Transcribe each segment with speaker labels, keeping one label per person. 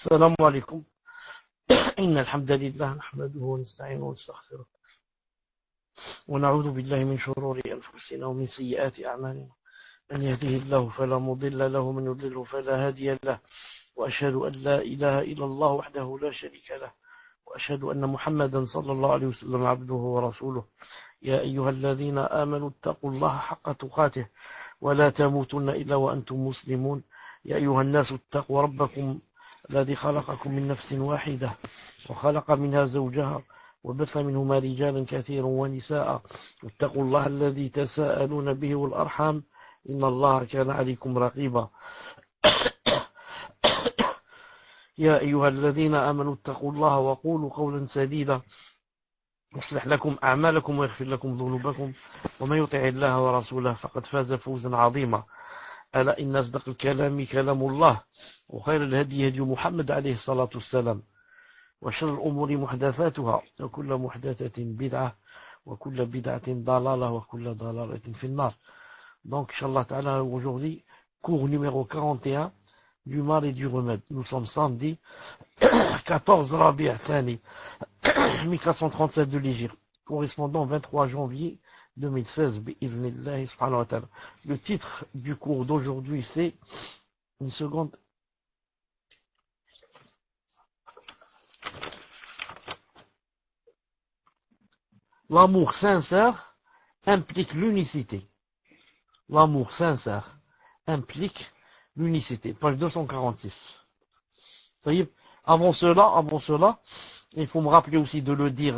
Speaker 1: السلام عليكم. إن الحمد لله نحمده ونستعينه ونستغفره ونعوذ بالله من شرور أنفسنا ومن سيئات أعمالنا. من يهده الله فلا مضل له ومن يضلله فلا هادي له، وأشهد أن لا إله إلا الله وحده لا شريك له، وأشهد أن محمدا صلى الله عليه وسلم عبده ورسوله. يا أيها الذين آمنوا اتقوا الله حق تقاته ولا تموتن إلا وأنتم مسلمون. يا أيها الناس اتقوا ربكم الذي خلقكم من نفس واحدة وخلق منها زوجها وبث منهما رجالا كثيرا ونساء، واتقوا الله الذي تساءلون به والأرحام إن الله كان عليكم رقيبا. يا أيها الذين آمنوا اتقوا الله وقولوا قولا سديدا يصلح لكم أعمالكم ويغفر لكم ذنوبكم، ومن يطع الله ورسوله فقد فاز فوزا عظيما. ألا إن أصدق الكلام كلام الله، وخير الهدي هدي محمد عليه الصلاة والسلام، وشر الأمور محدثاتها، وكل محدثة بدعة، وكل بدعة ضلالة، وكل ضلالة في النار. Donc, Inch'Allah Ta'ala, aujourd'hui, cours numéro 41 du mal et du remède. Nous sommes samedi 14 Rabi' Thani 1437 de l'Hégire, correspondant 23 janvier 2016. Bi'idhnillahi subhanahu wa ta'ala. Le titre du cours d'aujourd'hui, c'est une seconde. L'amour sincère implique l'unicité. L'amour sincère implique l'unicité. Page 246. Avant cela, il faut me rappeler aussi de le dire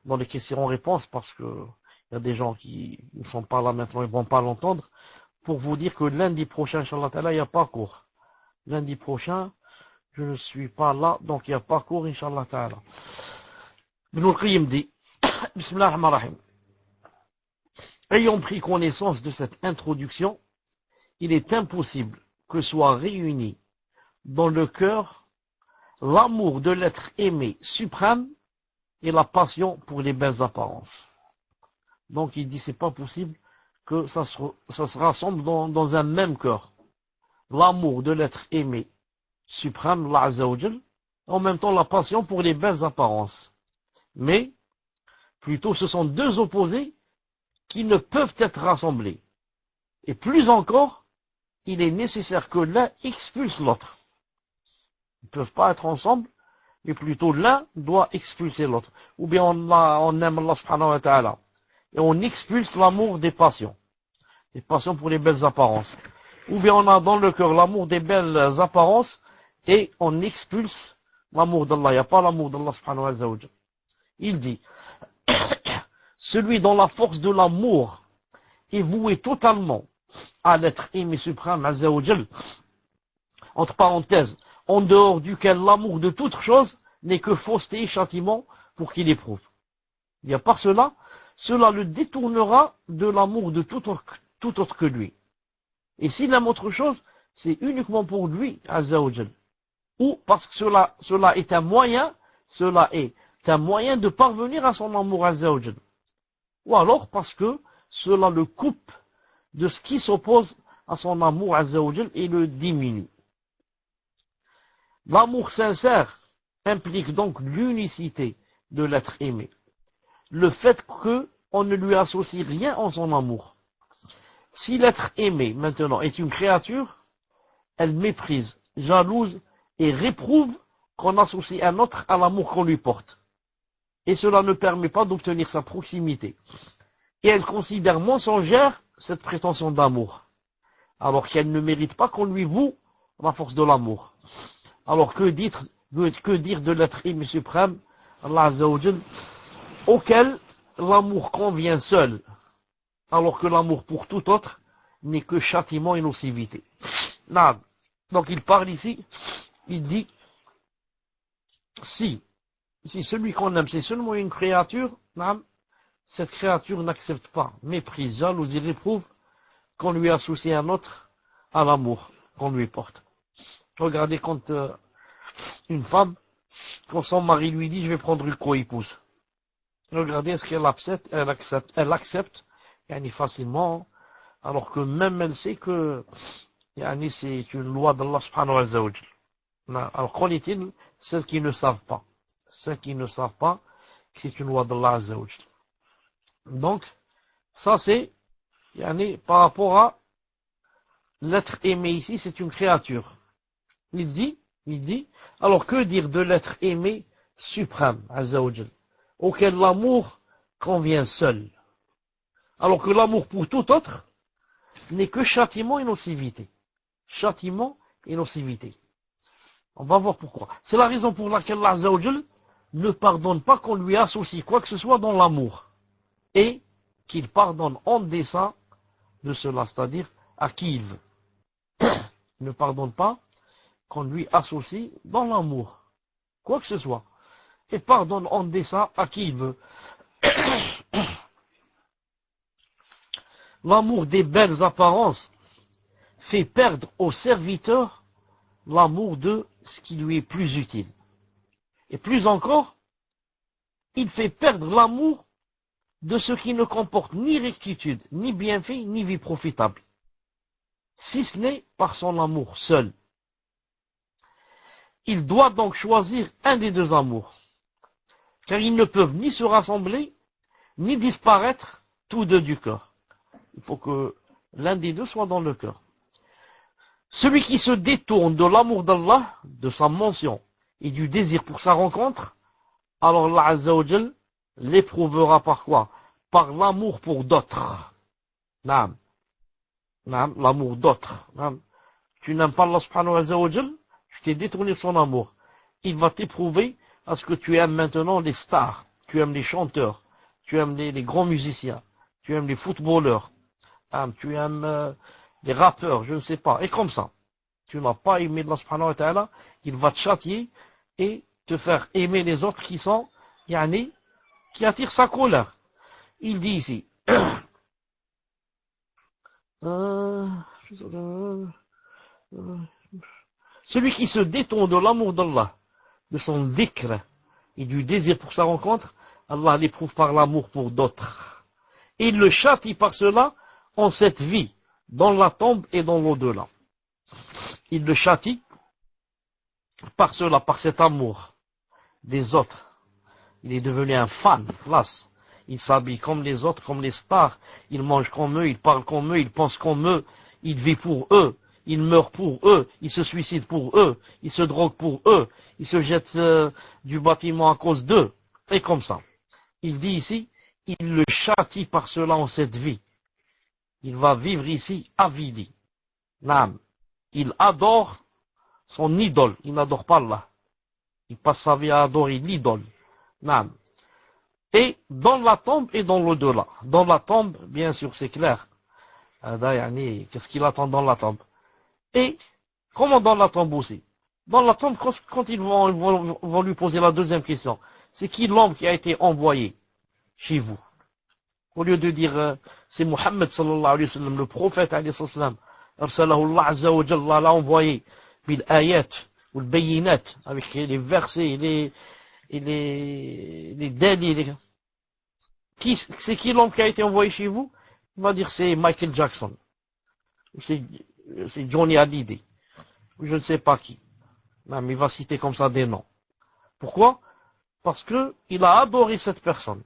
Speaker 1: dans les questions-réponses, parce que il y a des gens qui ne sont pas là maintenant, ils ne vont pas l'entendre, pour vous dire que lundi prochain, Inch'Allah Ta'ala, il n'y a pas cours. Lundi prochain, je ne suis pas là, donc il n'y a pas cours, Inch'Allah Ta'ala. Ibn al-Qayyim dit, Bismillah ar-Rahman ar-Rahim. Ayant pris connaissance de cette introduction, il est impossible que soit réuni dans le cœur l'amour de l'être aimé suprême et la passion pour les belles apparences. Donc il dit c'est pas possible que ça se rassemble dans un même cœur. L'amour de l'être aimé suprême, Allah Azza wa Jal, en même temps la passion pour les belles apparences. Mais plutôt ce sont deux opposés qui ne peuvent être rassemblés. Et plus encore, il est nécessaire que l'un expulse l'autre. Ils ne peuvent pas être ensemble, mais plutôt l'un doit expulser l'autre. Ou bien on aime Allah subhanahu wa ta'ala et on expulse l'amour des passions pour les belles apparences. Ou bien on a dans le cœur l'amour des belles apparences et on expulse l'amour d'Allah. Il n'y a pas l'amour d'Allah subhanahu wa ta'ala. Il dit, celui dont la force de l'amour est vouée totalement à l'être aimé suprême, Azza wa Jal, entre parenthèses, en dehors duquel l'amour de toute chose n'est que fausseté et châtiment pour qu'il éprouve. Il n'y a pas cela le détournera de l'amour de tout autre que lui. Et s'il aime autre chose, c'est uniquement pour lui, Azza wa Jal. Ou parce que cela est un moyen de parvenir à son amour, Azza wa Jal. Ou alors parce que cela le coupe de ce qui s'oppose à son amour, Azza wa Jal, et le diminue. L'amour sincère implique donc l'unicité de l'être aimé. Le fait qu'on ne lui associe rien en son amour. Si l'être aimé, maintenant, est une créature, elle méprise, jalouse et réprouve qu'on associe un autre à l'amour qu'on lui porte. Et cela ne permet pas d'obtenir sa proximité. Et elle considère mensongère cette prétention d'amour, alors qu'elle ne mérite pas qu'on lui voue la force de l'amour. Alors que dire de l'être aimé suprême, Allah Azza wa Jal, auquel l'amour convient seul, alors que l'amour pour tout autre n'est que châtiment et nocivité. Donc il parle ici, il dit, si celui qu'on aime c'est seulement une créature, cette créature n'accepte pas, méprise, jalouse et réprouve qu'on lui associe un autre à l'amour qu'on lui porte. Regardez quand une femme, quand son mari lui dit je vais prendre une co-épouse. Regardez est-ce qu'elle accepte facilement, alors que même elle sait que c'est une loi d'Allah subhanahu wa ta'ala. Alors, qu'en est-il? Ceux qui ne savent pas. Ceux qui ne savent pas que c'est une loi d'Allah Azza wa Jal. Donc, ça c'est, par rapport à l'être aimé ici, c'est une créature. Il dit, alors que dire de l'être aimé suprême, Azza wa Jal, auquel l'amour convient seul. Alors que l'amour pour tout autre n'est que châtiment et nocivité. Châtiment et nocivité. On va voir pourquoi. C'est la raison pour laquelle Allah Azza wa Jal ne pardonne pas qu'on lui associe quoi que ce soit dans l'amour. Et qu'il pardonne en dessein de cela, c'est-à-dire à qui il veut. Il ne pardonne pas qu'on lui associe dans l'amour, quoi que ce soit. Et pardonne en dessein à qui il veut. L'amour des belles apparences fait perdre au serviteur l'amour de ce qui lui est plus utile. Et plus encore, il fait perdre l'amour de ce qui ne comporte ni rectitude, ni bienfait, ni vie profitable, si ce n'est par son amour seul. Il doit donc choisir un des deux amours, car ils ne peuvent ni se rassembler, ni disparaître tous deux du cœur. Il faut que l'un des deux soit dans le cœur. Celui qui se détourne de l'amour d'Allah, de sa mention et du désir pour sa rencontre, alors Allah Azza wa Jal l'éprouvera par quoi? Par l'amour pour d'autres. L'amour d'autres. Tu n'aimes pas Allah subhanahu wa Jal, tu t'es détourné de son amour. Il va t'éprouver à ce que tu aimes maintenant les stars, tu aimes les chanteurs, tu aimes les grands musiciens, tu aimes les footballeurs, tu aimes les rappeurs, je ne sais pas. Et comme ça, tu n'as pas aimé Allah subhanahu wa ta'ala, il va te châtier et te faire aimer les autres qui sont, qui attirent sa colère. Il dit ici, celui qui se détourne de l'amour d'Allah, de son dhikr et du désir pour sa rencontre, Allah l'éprouve par l'amour pour d'autres. Et il le châtie par cela en cette vie, dans la tombe et dans l'au-delà. Il le châtie par cela, par cet amour des autres. Il est devenu un fan, classe. Il s'habille comme les autres, comme les stars. Il mange comme eux, il parle comme eux, il pense comme eux, il vit pour eux, il meurt pour eux, il se suicide pour eux, il se drogue pour eux, il se jette du bâtiment à cause d'eux. Et comme ça. Il dit ici, il le châtie par cela en cette vie. Il va vivre ici avidi. Il adore son idole, il n'adore pas Allah. Il passe sa vie à adorer l'idole. Et dans la tombe et dans l'au-delà. Dans la tombe, bien sûr, c'est clair. Qu'est-ce qu'il attend dans la tombe? Et comment dans la tombe aussi? Dans la tombe, quand ils vont lui poser la deuxième question, c'est qui l'homme qui a été envoyé chez vous? Au lieu de dire, c'est Muhammad sallallahu alayhi wa sallam, le prophète alayhi wa sallam, arsalahu Allah azza wa jalla, l'a envoyé, bil ayat, ou le bayinat, avec les versets, les délits. C'est qui l'homme qui a été envoyé chez vous? Il va dire c'est Michael Jackson. C'est Johnny Hallyday. Je ne sais pas qui. Non, mais il va citer comme ça des noms. Pourquoi? Parce que il a adoré cette personne.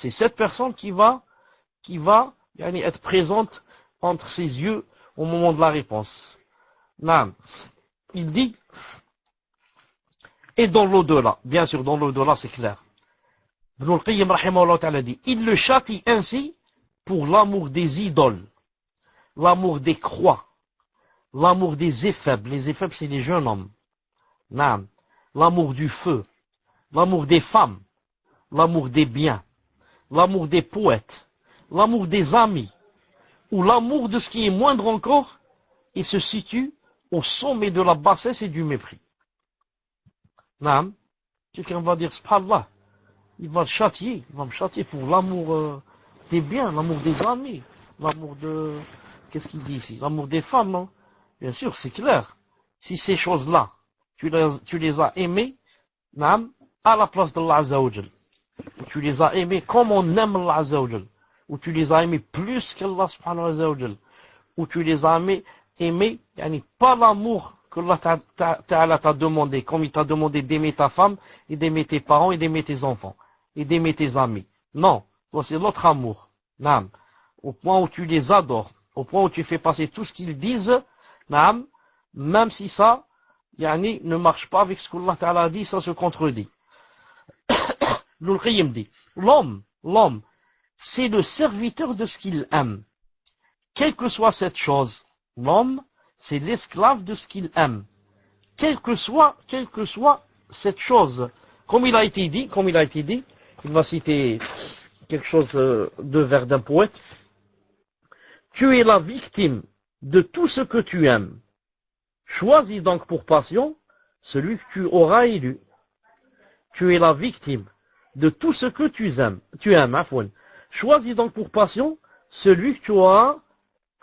Speaker 1: C'est cette personne qui va être présente entre ses yeux au moment de la réponse. Non. Il dit, et dans l'au-delà, bien sûr, dans l'au-delà, c'est clair. Ibn al-Qayyim rahimahullah ta'ala dit, il le châtie ainsi pour l'amour des idoles, l'amour des croix, l'amour des éphèbes. Les éphèbes, c'est les jeunes hommes. Non. L'amour du feu, l'amour des femmes, l'amour des biens, l'amour des poètes, l'amour des amis, ou l'amour de ce qui est moindre encore, et se situe au sommet de la bassesse et du mépris. Non. Quelqu'un va dire, subhanallah, il va me châtier pour l'amour des biens, l'amour des amis, l'amour de, qu'est-ce qu'il dit ici? L'amour des femmes, non? Bien sûr, c'est clair. Si ces choses-là, tu les as aimées, non, à la place d'Allah Azza wa Jal, tu les as aimés comme on aime Allah Azza wa Jal, ou tu les as aimés plus qu'Allah subhanahu wa ta'ala, ou tu les as aimés pas l'amour qu'Allah Ta'ala t'a demandé, comme il t'a demandé d'aimer ta femme, et d'aimer tes parents, et d'aimer tes enfants, et d'aimer tes amis. Non, toi c'est l'autre amour. Naam. Au point où tu les adores, au point où tu fais passer tout ce qu'ils disent, naam, même si ça, yani, ne marche pas avec ce qu'Allah Ta'ala a dit, ça se contredit. Ibn Qayyim dit, l'homme, c'est le serviteur de ce qu'il aime. Quelle que soit cette chose, l'homme, c'est l'esclave de ce qu'il aime. Quelle que soit cette chose. Comme il a été dit, il va citer quelque chose de vers d'un poète. Tu es la victime de tout ce que tu aimes. Choisis donc pour passion celui que tu auras élu. Tu es la victime de tout ce que tu aimes, afouane. Choisis donc pour passion celui que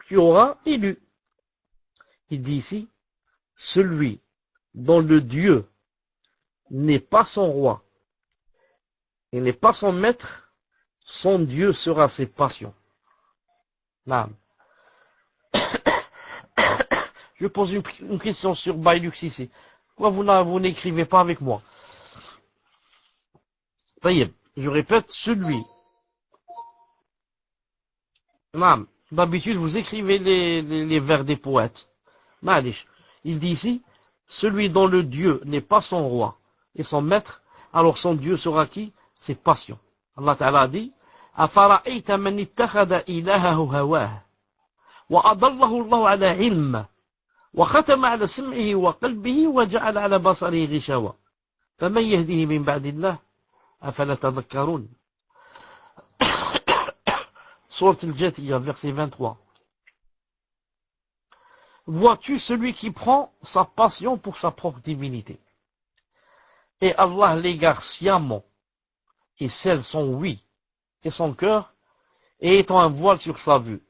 Speaker 1: tu auras élu. Il dit ici, celui dont le Dieu n'est pas son roi et n'est pas son maître, son Dieu sera ses passions. Naam. Je pose une question sur Bailux ici. Pourquoi vous n'écrivez pas avec moi? Taïeb, je répète, celui. Naam. D'habitude, vous écrivez les vers des poètes. Malish. Il dit ici, celui dont le Dieu n'est pas son roi et son maître, alors son Dieu sera qui? Ses passions. Allah Ta'ala dit, أَفَرَأَيْتَ مَنِ اتَّخَذَ إِلَهَهُ هَوَاهُ وَأَضَلَّهُ اللَّهُ عَلَى عِلْمٍ وختم على سمعه وقلبه وجعل على بصره غشاوة فمن يهديه من بعد الله أفلا تذكرون. Sourate Al-Jathiyah, verset 23. Vois-tu celui qui prend sa passion pour sa propre divinité, et Allah l'égare sciemment, et scelle son oui et son cœur, et étend un voile sur sa vue.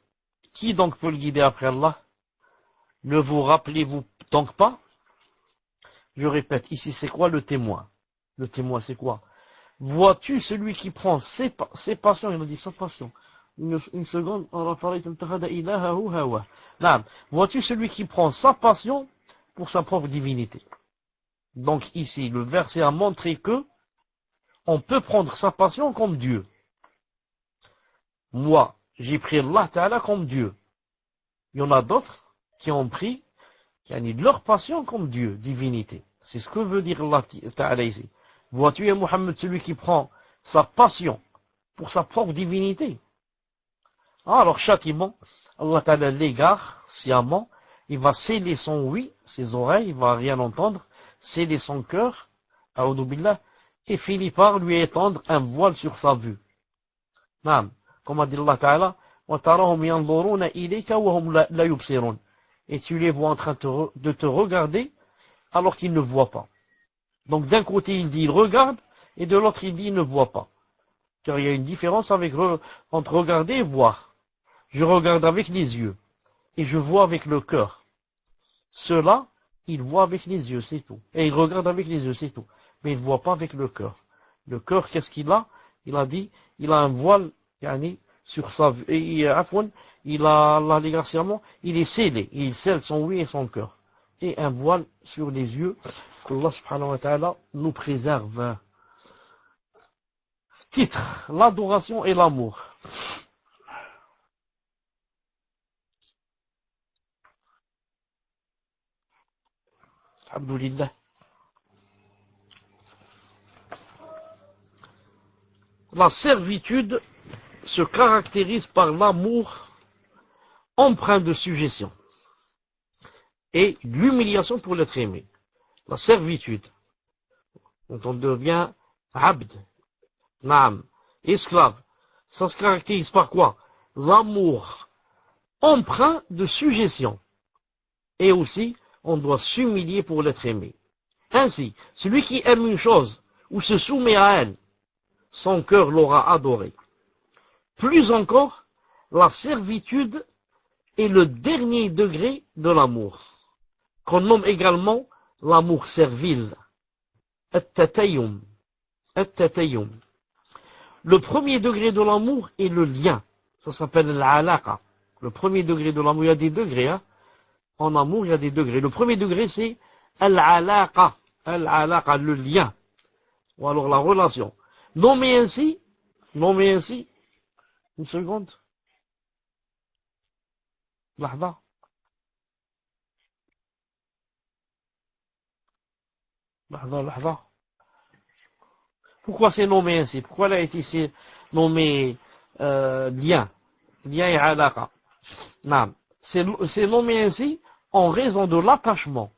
Speaker 1: Qui donc peut le guider après Allah? Ne vous rappelez-vous donc pas? Je répète, ici c'est quoi le témoin? Le témoin c'est quoi? Vois-tu celui qui prend ses passions? Il a dit sa passion. Une seconde. Vois-tu celui qui prend sa passion pour sa propre divinité? Donc ici, le verset a montré que on peut prendre sa passion comme Dieu. Moi, j'ai pris Allah Ta'ala comme Dieu. Il y en a d'autres qui ont pris leur passion comme Dieu, divinité. C'est ce que veut dire Allah Ta'ala ici. Vois-tu, Mohammed, celui qui prend sa passion pour sa propre divinité? Alors, châtiment, Allah Ta'ala l'égare sciemment, il va sceller son oui, ses oreilles, il va rien entendre, sceller son cœur, a'udhu billah, et finit par lui étendre un voile sur sa vue. Naam, comme a dit Allah Ta'ala, وَتَرَهُمْ يَنْظُرُونَ إِلَيْكَ وَهُمْ لَا يُبْصِرُونَ. Et tu les vois en train de te regarder alors qu'ils ne voient pas. Donc d'un côté il dit il regarde et de l'autre il dit il ne voit pas. Car il y a une différence entre regarder et voir. Je regarde avec les yeux et je vois avec le cœur. Ceux-là, ils voient avec les yeux, c'est tout. Et ils regardent avec les yeux, c'est tout. Mais ils ne voient pas avec le cœur. Le cœur, qu'est-ce qu'il a? Il a dit, il a un voile, sur sa vue. Et il a l'égarcement, il est scellé. Il scelle son oui et son cœur. Et un voile sur les yeux. qu'Allah subhanahu wa ta'ala nous préserve. Titre, l'adoration et l'amour. Alhamdulillah. La servitude se caractérise par l'amour empreint de sujétion et l'humiliation pour l'être aimé. La servitude, quand on devient abd, naam, esclave, ça se caractérise par quoi? L'amour empreint de sujétion et aussi on doit s'humilier pour l'être aimé. Ainsi, celui qui aime une chose ou se soumet à elle, son cœur l'aura adoré. Plus encore, la servitude est le dernier degré de l'amour, qu'on nomme également l'amour servile. At-tatayyum. Le premier degré de l'amour est le lien. Ça s'appelle l'alaqa. Le premier degré de l'amour, il y a des degrés. en amour, il y a des degrés. Le premier degré, c'est al-alaqa. Al-alaqa, le lien. Ou alors la relation. Nommé ainsi, une seconde. Lahda. Lahda. Pourquoi c'est nommé ainsi? Pourquoi il a été ici nommé lien? Lien et alaqa. Non. C'est nommé ainsi en raison de l'attachement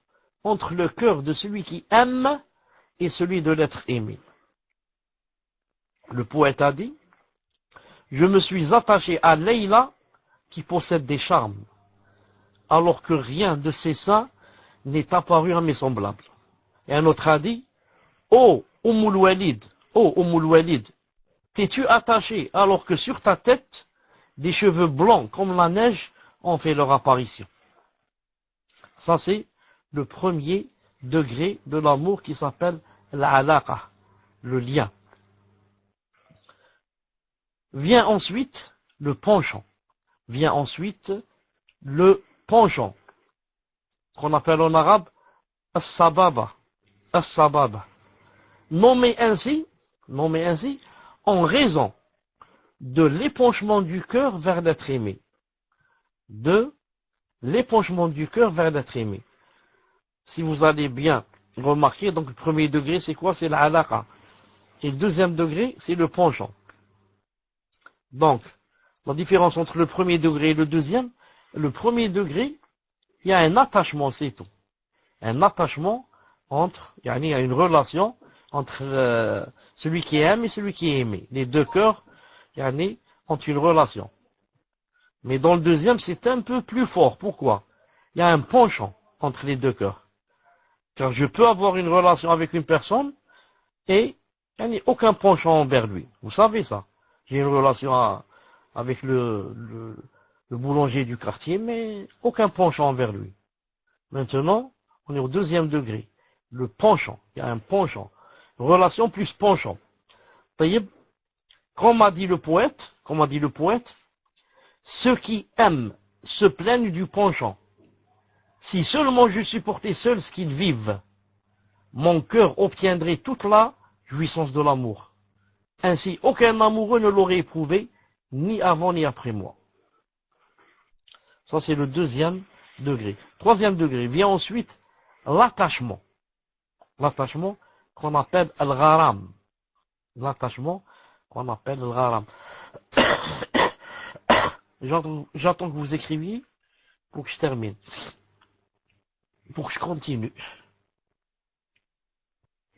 Speaker 1: entre le cœur de celui qui aime et celui de l'être aimé. Le poète a dit, je me suis attaché à Leïla qui possède des charmes, alors que rien de ces saints n'est apparu à mes semblables. Et un autre a dit, ô Ummul Walid, t'es-tu attaché alors que sur ta tête, des cheveux blancs comme la neige ont fait leur apparition. Ça c'est le premier degré de l'amour qui s'appelle l'alaqa, le lien. Vient ensuite le penchant. Qu'on appelle en arabe as-sababa. Nommé ainsi en raison de l'épanchement du cœur vers l'être aimé. Si vous allez bien remarquer, donc le premier degré c'est quoi? C'est l'alaqa. Et le deuxième degré c'est le penchant. Donc, la différence entre le premier degré et le deuxième, le premier degré, il y a un attachement, c'est tout. Un attachement il y a une relation entre celui qui aime et celui qui est aimé. Les deux cœurs, ont une relation. Mais dans le deuxième, c'est un peu plus fort. Pourquoi? Il y a un penchant entre les deux cœurs. Car je peux avoir une relation avec une personne et il n'y a aucun penchant envers lui. Vous savez ça. J'ai une relation avec le boulanger du quartier, mais aucun penchant envers lui. Maintenant, on est au deuxième degré. Le penchant. Il y a un penchant. Relation plus penchant. Comme a dit le poète, ceux qui aiment se plaignent du penchant. Si seulement je supportais seul ce qu'ils vivent, mon cœur obtiendrait toute la jouissance de l'amour. Ainsi, aucun amoureux ne l'aurait éprouvé, ni avant ni après moi. Ça, c'est le deuxième degré. Troisième degré, vient ensuite l'attachement. L'attachement qu'on appelle al-gharam. J'entends que vous écriviez pour que je termine. Pour que je continue.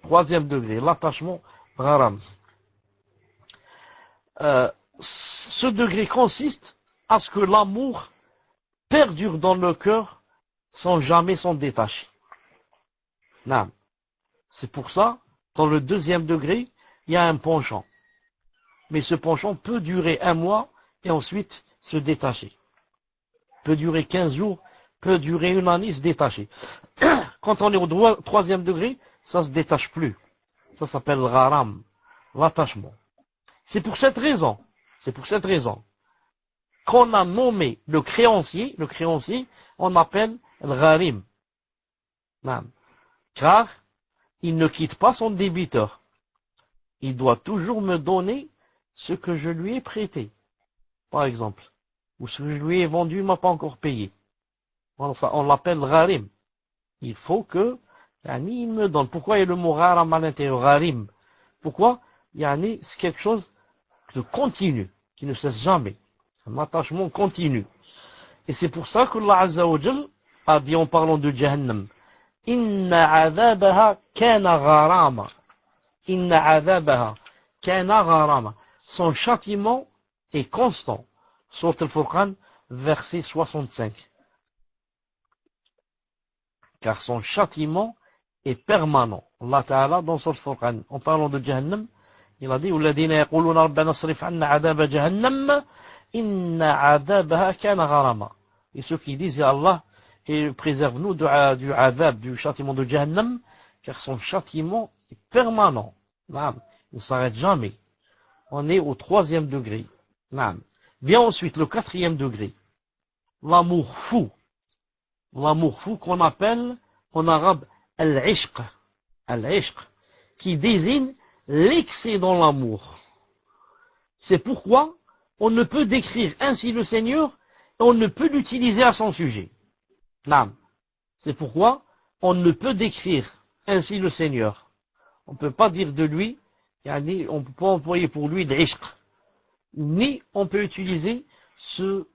Speaker 1: Troisième degré, l'attachement gharam. Ce degré consiste à ce que l'amour perdure dans le cœur sans jamais s'en détacher. Non. C'est pour ça, dans le deuxième degré, il y a un penchant. Mais ce penchant peut durer 1 mois et ensuite se détacher. Peut durer 15 jours, peut durer 1 année, se détacher. Quand on est au troisième degré, ça se détache plus. Ça s'appelle le gharam, l'attachement. C'est pour cette raison qu'on a nommé le créancier, on appelle le gharim. Car il ne quitte pas son débiteur. Il doit toujours me donner ce que je lui ai prêté, par exemple. Ou ce que je lui ai vendu, il ne m'a pas encore payé. On l'appelle gharim. Il faut que il me donne. Pourquoi il y a le mot gharam à l'intérieur, gharim? Pourquoi? C'est quelque chose de continu, qui ne cesse jamais. Un attachement continu. Et c'est pour ça que Allah Azza wa Jal a dit en parlant de Jahannam, Inna adhabaha kana gharama. Son châtiment est constant. Sourate Al-Furqan, verset 65. Car son châtiment est permanent. Allah Ta'ala, dans Sourate Al-Furqan, en parlant de Jahannam, il a dit, وَالَّذِينَ يَقُولُونَ رَبَّنَا اصْرِفْ عَنَّا عَذَابَ جَهَنَّمَ إِنَّ عَذَابَهَا كَانَ غَرَامًا. Et ceux qui disent, Allah, et préserve-nous du adab, du châtiment de Jahannam, car son châtiment est permanent. Il ne s'arrête jamais. On est au troisième degré. Vient ensuite le quatrième degré. L'amour fou. l'amour fou qu'on appelle en arabe al-ishq, al-ishq, qui désigne l'excès dans l'amour. C'est pourquoi on ne peut décrire ainsi le Seigneur et on ne peut l'utiliser à son sujet. Non. C'est pourquoi on ne peut décrire ainsi le Seigneur. On ne peut pas dire de lui, on ne peut pas employer pour lui l'ishq, ni on peut utiliser ce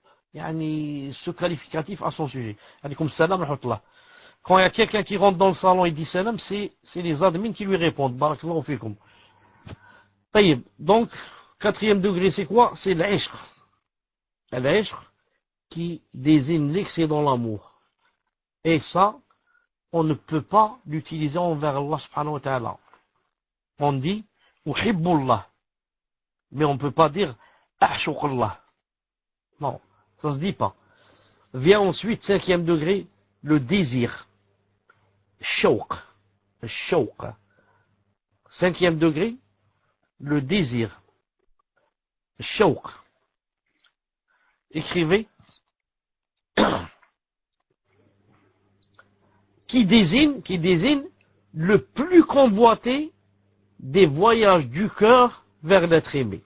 Speaker 1: qualificatif à son sujet. Alaykoum salam wa rahmatullah. Quand il y a quelqu'un qui rentre dans le salon et dit salam, c'est les admins qui lui répondent. Barakallahu fikum. Taïb. Donc, 4e degré, c'est quoi? C'est l'ishq. L'ishq qui désigne l'excès dans l'amour. Et ça, on ne peut pas l'utiliser envers Allah subhanahu wa ta'ala. On dit uhibbullah, mais on ne peut pas dire ahshuqullah. Non, ça se dit pas. Vient ensuite, 5e degré, le désir. Shawq. Shawq. 5e degré, le désir. Shawq. Écrivez. Qui désigne le plus convoité des voyages du cœur vers l'être aimé.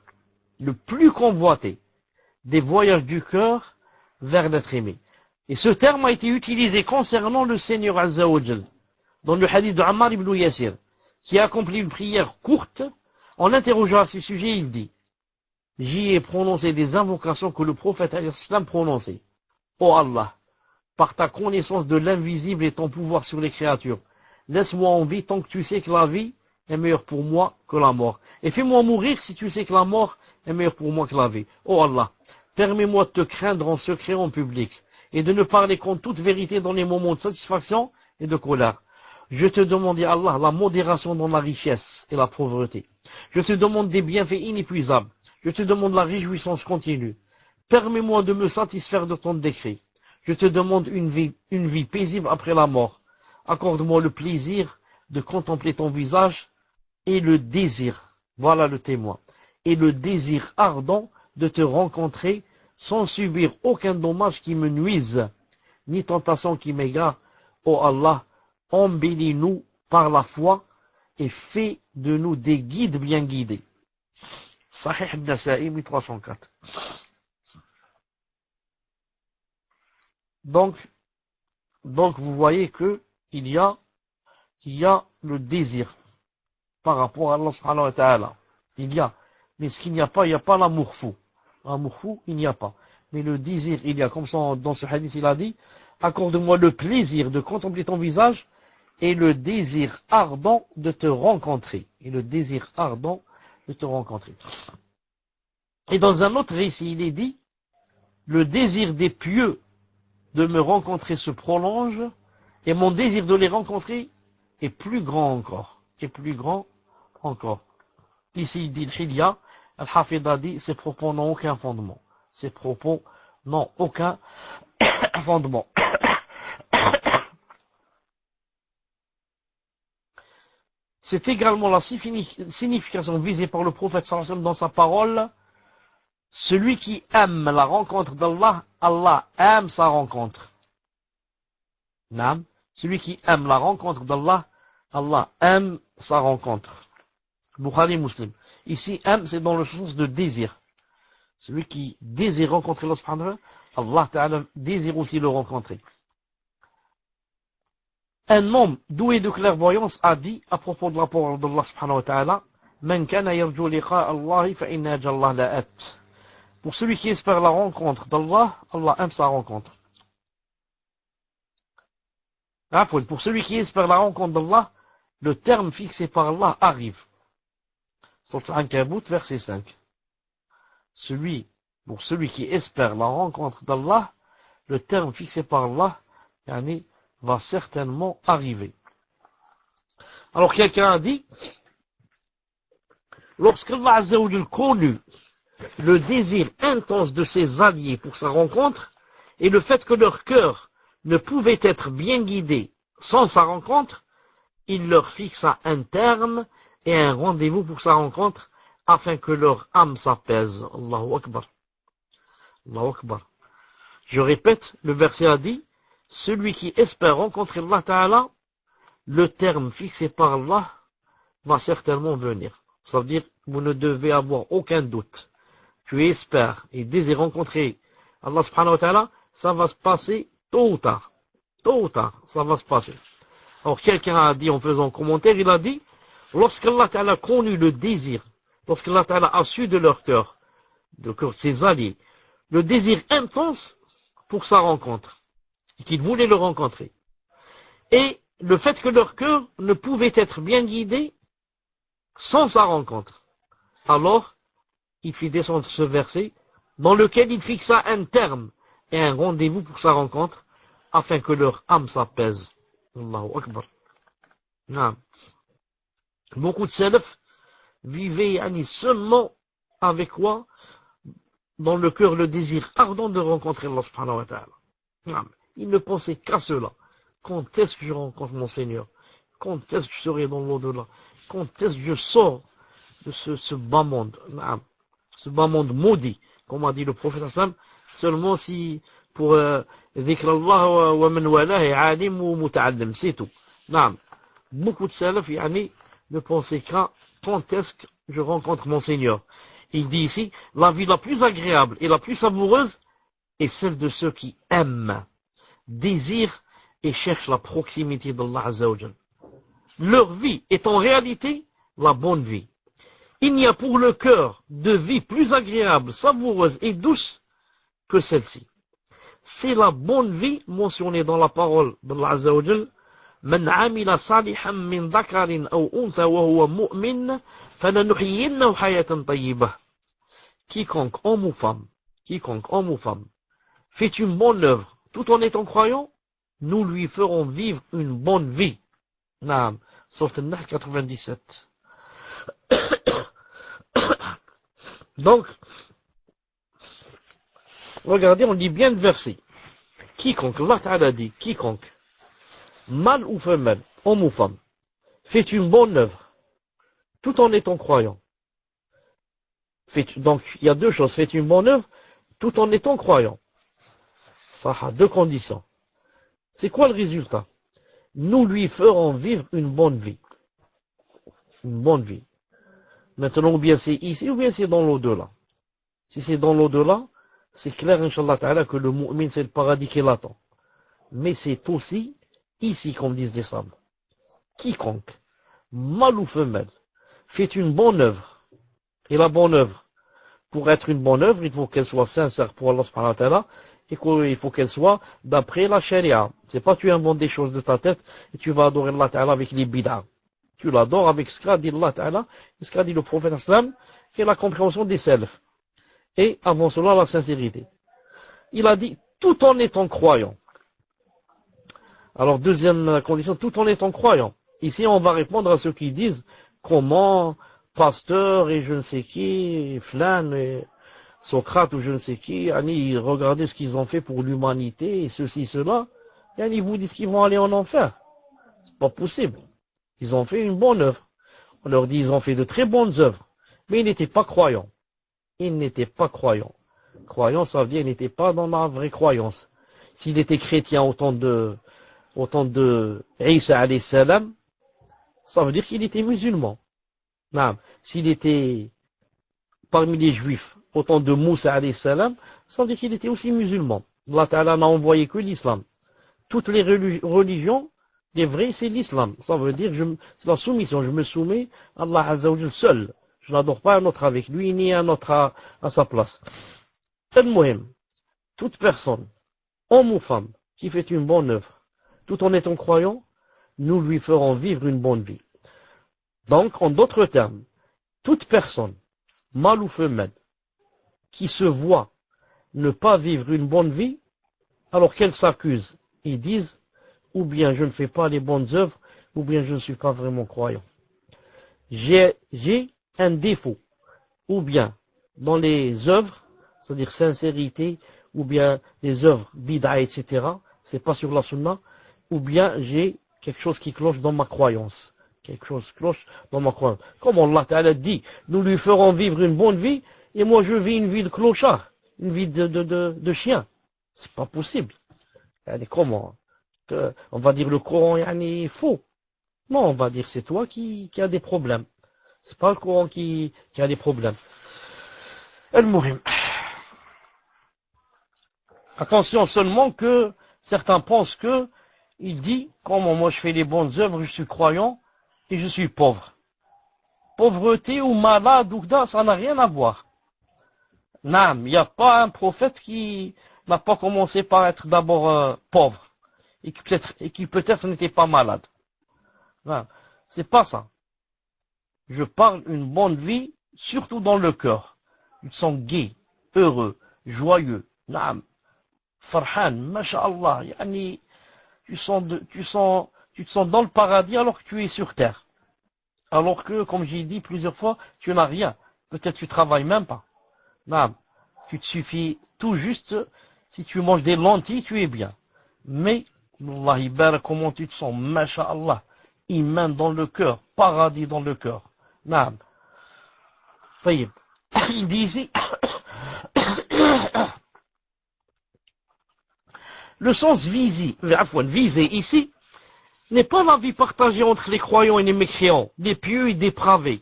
Speaker 1: Le plus convoité des voyages du cœur vers l'être aimé. Et ce terme a été utilisé concernant le Seigneur Azza wa Jal, dans le hadith de Ammar ibn Yasir, qui a accompli une prière courte. En interrogeant à ce sujet, il dit: j'y ai prononcé des invocations que le prophète al-Islam prononçait. Ô Allah, par ta connaissance de l'invisible et ton pouvoir sur les créatures, laisse-moi en vie tant que tu sais que la vie est meilleure pour moi que la mort. Et fais-moi mourir si tu sais que la mort est meilleure pour moi que la vie. Ô Allah, permets-moi de te craindre en secret en public et de ne parler qu'en toute vérité dans les moments de satisfaction et de colère. Je te demande, ya Allah, la modération dans la richesse et la pauvreté. Je te demande des bienfaits inépuisables. Je te demande la réjouissance continue. Permets-moi de me satisfaire de ton décret. Je te demande une vie paisible après la mort. Accorde-moi le plaisir de contempler ton visage et le désir, voilà le témoin, et le désir ardent de te rencontrer sans subir aucun dommage qui me nuise, ni tentation qui m'égare. Ô Allah, embellis-nous par la foi et fais de nous des guides bien guidés. Sahih al-Nasa'i 1304. Donc vous voyez que il y a le désir par rapport à Allah subhanahu wa ta'ala. Mais ce qu'il n'y a pas, il n'y a pas l'amour fou. L'amour fou, il n'y a pas. Mais le désir, il y a, comme ça, dans ce hadith, il a dit: accorde-moi le plaisir de contempler ton visage et le désir ardent de te rencontrer. Et le désir ardent de te rencontrer. Et dans un autre récit, il est dit: le désir des pieux de me rencontrer se prolonge, et mon désir de les rencontrer est plus grand encore. Est plus grand encore. Ici, il dit Al-Hilya, Al-Hafid a dit: ces propos n'ont aucun fondement. Ces propos n'ont aucun fondement. C'est également la signification visée par le prophète sallallahu alayhi wa sallam dans sa parole: celui qui aime la rencontre d'Allah, Allah aime sa rencontre. Naam. Celui qui aime la rencontre d'Allah, Allah aime sa rencontre. Bukhari Muslim. Ici, aime, c'est dans le sens de désir. Celui qui désire rencontrer Allah subhanahu wa ta'ala, Allah ta'ala désire aussi le rencontrer. Un homme doué de clairvoyance a dit à propos de la parole d'Allah subhanahu wa ta'ala: Man kana yarju liqa Allah fa inna ajallah la'at. Pour celui qui espère la rencontre d'Allah, Allah aime sa rencontre. Pour celui qui espère la rencontre d'Allah, le terme fixé par Allah arrive. Sourate Al-Ankabut, verset 5. Pour celui qui espère la rencontre d'Allah, le terme fixé par Allah va certainement arriver. Alors quelqu'un a dit: lorsqu'Allah Azza wa Jal connut le désir intense de ses alliés pour sa rencontre, et le fait que leur cœur ne pouvait être bien guidé sans sa rencontre, il leur fixa un terme et un rendez-vous pour sa rencontre, afin que leur âme s'apaise. Allahu Akbar. Allahu Akbar. Je répète, le verset a dit: celui qui espère rencontrer Allah Ta'ala, le terme fixé par Allah va certainement venir. Ça veut dire que vous ne devez avoir aucun doute. Tu espères et désires rencontrer Allah Subhanahu wa Ta'ala, ça va se passer tôt ou tard. Tôt ou tard, ça va se passer. Alors quelqu'un a dit en faisant un commentaire, il a dit, lorsqu'Allah Ta'ala a connu le désir, lorsqu'Allah Ta'ala a su de leur cœur, de ses alliés, le désir intense pour sa rencontre, qu'ils voulaient le rencontrer. Et le fait que leur cœur ne pouvait être bien guidé sans sa rencontre. Alors, il fit descendre ce verset dans lequel il fixa un terme et un rendez-vous pour sa rencontre afin que leur âme s'apaise. Allahu Akbar. Non. Beaucoup de salaf vivaient seulement avec quoi? Dans le cœur le désir ardent de rencontrer Allah subhanahu wa ta'ala. Non. Ils ne pensaient qu'à cela. Quand est-ce que je rencontre mon Seigneur? Quand est-ce que je serai dans l'au-delà? Quand est-ce que je sors de ce bas monde? Non. Ce bas monde maudit, comme a dit le prophète seulement si pour ذكر الله ومن والاه عالم ومتعلم, c'est tout. Non. Beaucoup de salaf ne pensaient qu'à quand est-ce que je rencontre mon Seigneur. Il dit ici, la vie la plus agréable et la plus savoureuse est celle de ceux qui aiment, désirent et cherchent la proximité d'Allah Azza wa Jal. Leur vie est en réalité la bonne vie. Il n'y a pour le cœur de vie plus agréable, savoureuse et douce que celle-ci. C'est la bonne vie mentionnée dans la parole d'Allah Azza wa Jal. من عمل صالحا من ذكر أو أنثى وهو مؤمن فلنحيينه حياة طيبة. Quiconque homme ou femme fait une bonne œuvre tout en étant croyant, nous lui ferons vivre une bonne vie. Naam, Sourate An-Nahl 97. Donc, regardez, on lit bien le verset. Quiconque, Allah Ta'ala dit, quiconque, mâle ou femelle, homme ou femme, fait une bonne œuvre tout en étant croyant. Donc, il y a deux choses. Fait une bonne œuvre tout en étant croyant. Ça a deux conditions. C'est quoi le résultat? Nous lui ferons vivre une bonne vie. Une bonne vie. Maintenant, ou bien c'est ici, ou bien c'est dans l'au-delà. Si c'est dans l'au-delà, c'est clair, Inch'Allah Ta'ala, que le mu'min, c'est le paradis qui l'attend. Mais c'est aussi ici, comme disent les sables. Quiconque, mâle ou femelle, fait une bonne œuvre. Et la bonne œuvre, pour être une bonne œuvre, il faut qu'elle soit sincère pour Allah subhanahu wa ta'ala, et qu'il faut qu'elle soit d'après la charia. C'est pas tu inventes des choses de ta tête, et tu vas adorer Allah ta'ala avec les bid'ah. Tu l'adores avec ce qu'a dit Allah ta'ala, ce qu'a dit le prophète islam, qui est la compréhension des salaf. Et avant cela, la sincérité. Il a dit, tout en étant croyant. Alors, deuxième condition, tout en étant croyant. Ici, on va répondre à ceux qui disent, comment pasteur et je ne sais qui, Flan et Socrate ou je ne sais qui, regardez ce qu'ils ont fait pour l'humanité et ceci, cela, et ils vous disent qu'ils vont aller en enfer. C'est pas possible. Ils ont fait une bonne œuvre. On leur dit ils ont fait de très bonnes œuvres, mais ils n'étaient pas croyants. Ils n'étaient pas croyants. Croyants, ça veut dire qu'ils n'étaient pas dans la vraie croyance. S'il était chrétien au temps de Isa alayhi salam, ça veut dire qu'il était musulman. Non. S'il était parmi les juifs au temps de Moussa alayhi salam, ça veut dire qu'il était aussi musulman. Allah Ta'ala n'a envoyé que l'islam. Toutes les religions, les vraies, c'est l'islam. Ça veut dire c'est la soumission. Je me soumets à Allah Azza wa Jal seul. Je n'adore pas un autre avec lui, ni un autre à sa place. Al-Muhim, toute personne, homme ou femme, qui fait une bonne œuvre, tout en étant croyant, nous lui ferons vivre une bonne vie. Donc, en d'autres termes, toute personne, mâle ou femelle, qui se voit ne pas vivre une bonne vie, alors qu'elle s'accuse, ils disent, ou bien je ne fais pas les bonnes œuvres, ou bien je ne suis pas vraiment croyant. J'ai un défaut, ou bien dans les œuvres, c'est-à-dire sincérité, ou bien les œuvres bid'a, etc., c'est pas sur la sunna, ou bien j'ai quelque chose qui cloche dans ma croyance. Quelque chose cloche dans ma croyance. Comme Allah Ta'ala dit, nous lui ferons vivre une bonne vie, et moi je vis une vie de clochard, une vie de chien. C'est pas possible. Allez, comment? on va dire le Coran est faux. Non, on va dire c'est toi qui a des problèmes. C'est pas le Coran qui a des problèmes. Al-Muhim. Attention seulement que certains pensent que il dit, comment moi je fais les bonnes œuvres, je suis croyant et je suis pauvre. Pauvreté ou malade ou ça n'a rien à voir. Non, il n'y a pas un prophète qui n'a pas commencé par être d'abord pauvre et qui peut-être n'était pas malade. Non, c'est pas ça. Je parle une bonne vie, surtout dans le cœur. Ils sont gays, heureux, joyeux. Naam, farhan, masha'Allah. Yani, tu te sens dans le paradis alors que tu es sur terre. Alors que, comme j'ai dit plusieurs fois, tu n'as rien. Peut-être tu travailles même pas. Naam, tu te suffis tout juste, si tu manges des lentilles, tu es bien. Mais, Allah barak, comment tu te sens, masha'Allah. Iman dans le cœur, paradis dans le cœur. Naam. طيب. Il dit ici, le sens visé ici n'est pas la vie partagée entre les croyants et les mécréants, des pieux et des dépravés,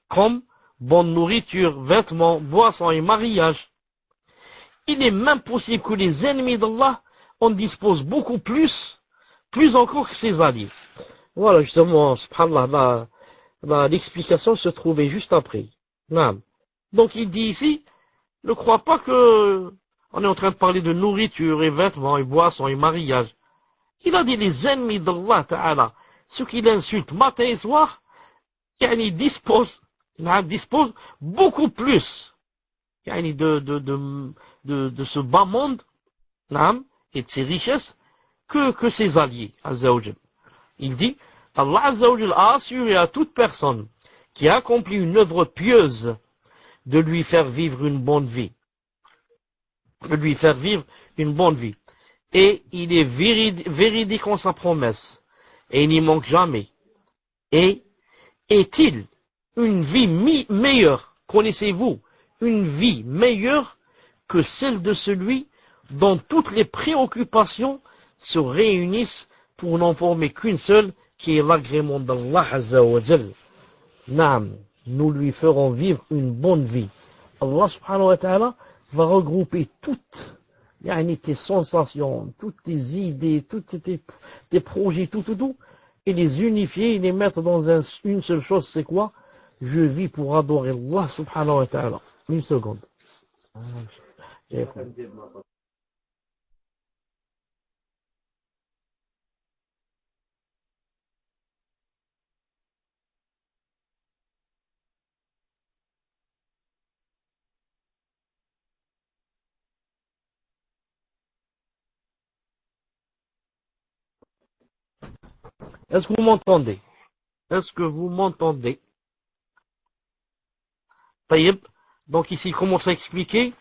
Speaker 1: comme bonne nourriture, vêtements, boissons et mariage. Il est même possible que les ennemis d'Allah en disposent beaucoup plus encore que ses alliés. Voilà, justement, subhanallah, l'explication se trouvait juste après. Non. Donc il dit ici, ne crois pas que on est en train de parler de nourriture et vêtements et boissons et mariage. Il a dit les ennemis d'Allah Ta'ala, ceux qui l'insultent matin et soir, ils disposent beaucoup plus de ce bas monde et de ses richesses que ses alliés. Il dit, Allah Azzawajal a assuré à toute personne qui a accompli une œuvre pieuse de lui faire vivre une bonne vie. Et il est véridique en sa promesse. Et il n'y manque jamais. Et est-il une vie meilleure, connaissez-vous, une vie meilleure que celle de celui dont toutes les préoccupations se réunissent pour n'en former qu'une seule, qui est l'agrément d'Allah Azza wa Jal. Naam, nous lui ferons vivre une bonne vie. Allah subhanahu wa ta'ala va regrouper toutes tes sensations, toutes tes idées, toutes tes projets, tout, et les unifier et les mettre dans une seule chose, c'est quoi? Je vis pour adorer Allah subhanahu wa ta'ala. Une seconde. Est-ce que vous m'entendez? Taïb. Donc ici, il commence à expliquer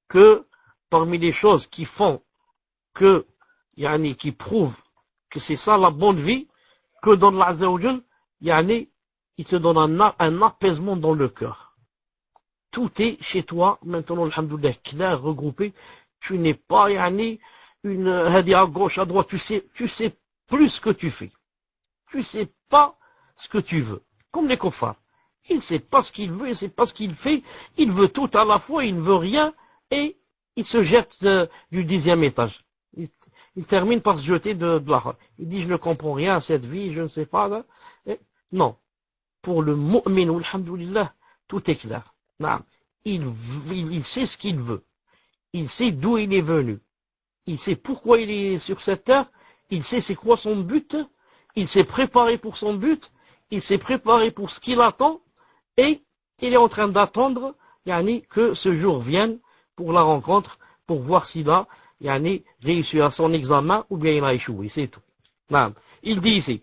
Speaker 1: que parmi les choses qui font que, qui prouvent que c'est ça la bonne vie, que dans l'Azza wa Jal, il te donne un apaisement dans le cœur. Tout est chez toi, maintenant, alhamdoulilah, clair, regroupé. Tu n'es pas, une hadi à gauche, à droite, tu sais plus ce que tu fais. Tu sais pas ce que tu veux. Comme les kuffars. Il ne sait pas ce qu'il veut, il ne sait pas ce qu'il fait, il veut tout à la fois, il ne veut rien, et il se jette du 10e étage. Il termine par se jeter de la. Il dit, je ne comprends rien à cette vie, je ne sais pas. Là. Non. Pour le mu'min, alhamdoulilah, tout est clair. Non. Il sait ce qu'il veut. Il sait d'où il est venu. Il sait pourquoi il est sur cette terre. Il sait c'est quoi son but. Il s'est préparé pour son but. Il s'est préparé pour ce qu'il attend. Et il est en train d'attendre que ce jour vienne pour la rencontre, pour voir s'il a réussi à son examen ou bien il a échoué. C'est tout. Non. Il dit ici,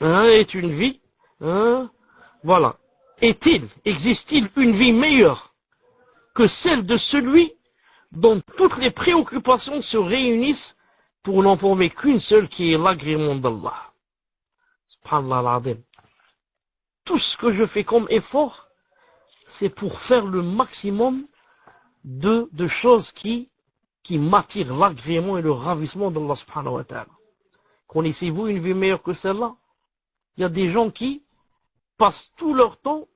Speaker 1: est une vie, voilà. Existe-t-il une vie meilleure que celle de celui dont toutes les préoccupations se réunissent pour n'en former qu'une seule, qui est l'agrément d'Allah. Subhanallah al-Azim. Tout ce que je fais comme effort, c'est pour faire le maximum de choses qui qui m'attire l'agrément et le ravissement d'Allah subhanahu wa ta'ala. Connaissez-vous une vie meilleure que celle-là? Il y a des gens qui passent tout leur temps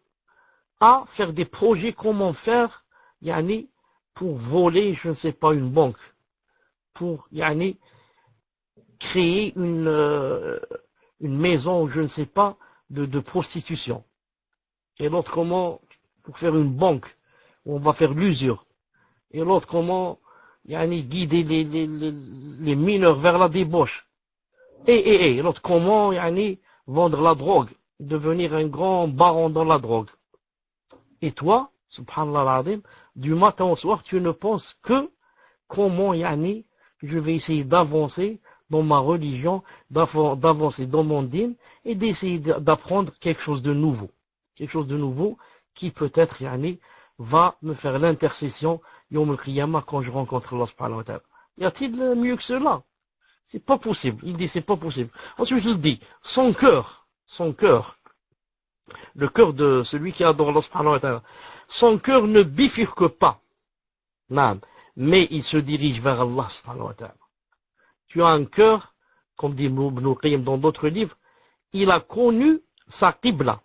Speaker 1: à faire des projets, comment faire, yani, pour voler, je ne sais pas, une banque, pour, yani, créer une maison, je ne sais pas, de prostitution. Et l'autre, comment, pour faire une banque, où on va faire l'usure. Et l'autre, comment, yani, guider les mineurs vers la débauche. Et l'autre, comment, yani, vendre la drogue, devenir un grand baron dans la drogue. Et toi, subhanallah al-azim, du matin au soir, tu ne penses que comment, yani, je vais essayer d'avancer dans ma religion, d'avancer dans mon dîme, et d'essayer d'apprendre quelque chose de nouveau. Quelque chose de nouveau qui peut-être, yani, va me faire l'intercession, yawm al-qiyamah, quand je rencontre Allah subhanahu wa ta'ala. Y a-t-il mieux que cela? C'est pas possible. Il dit, c'est pas possible. Ensuite, il dit, son cœur, le cœur de celui qui adore Allah subhanahu wa ta'ala, son cœur ne bifurque pas, mais il se dirige vers Allah subhanahu wa ta'ala. Tu as un cœur, comme dit Ibn Qayyim dans d'autres livres, il a connu sa qibla.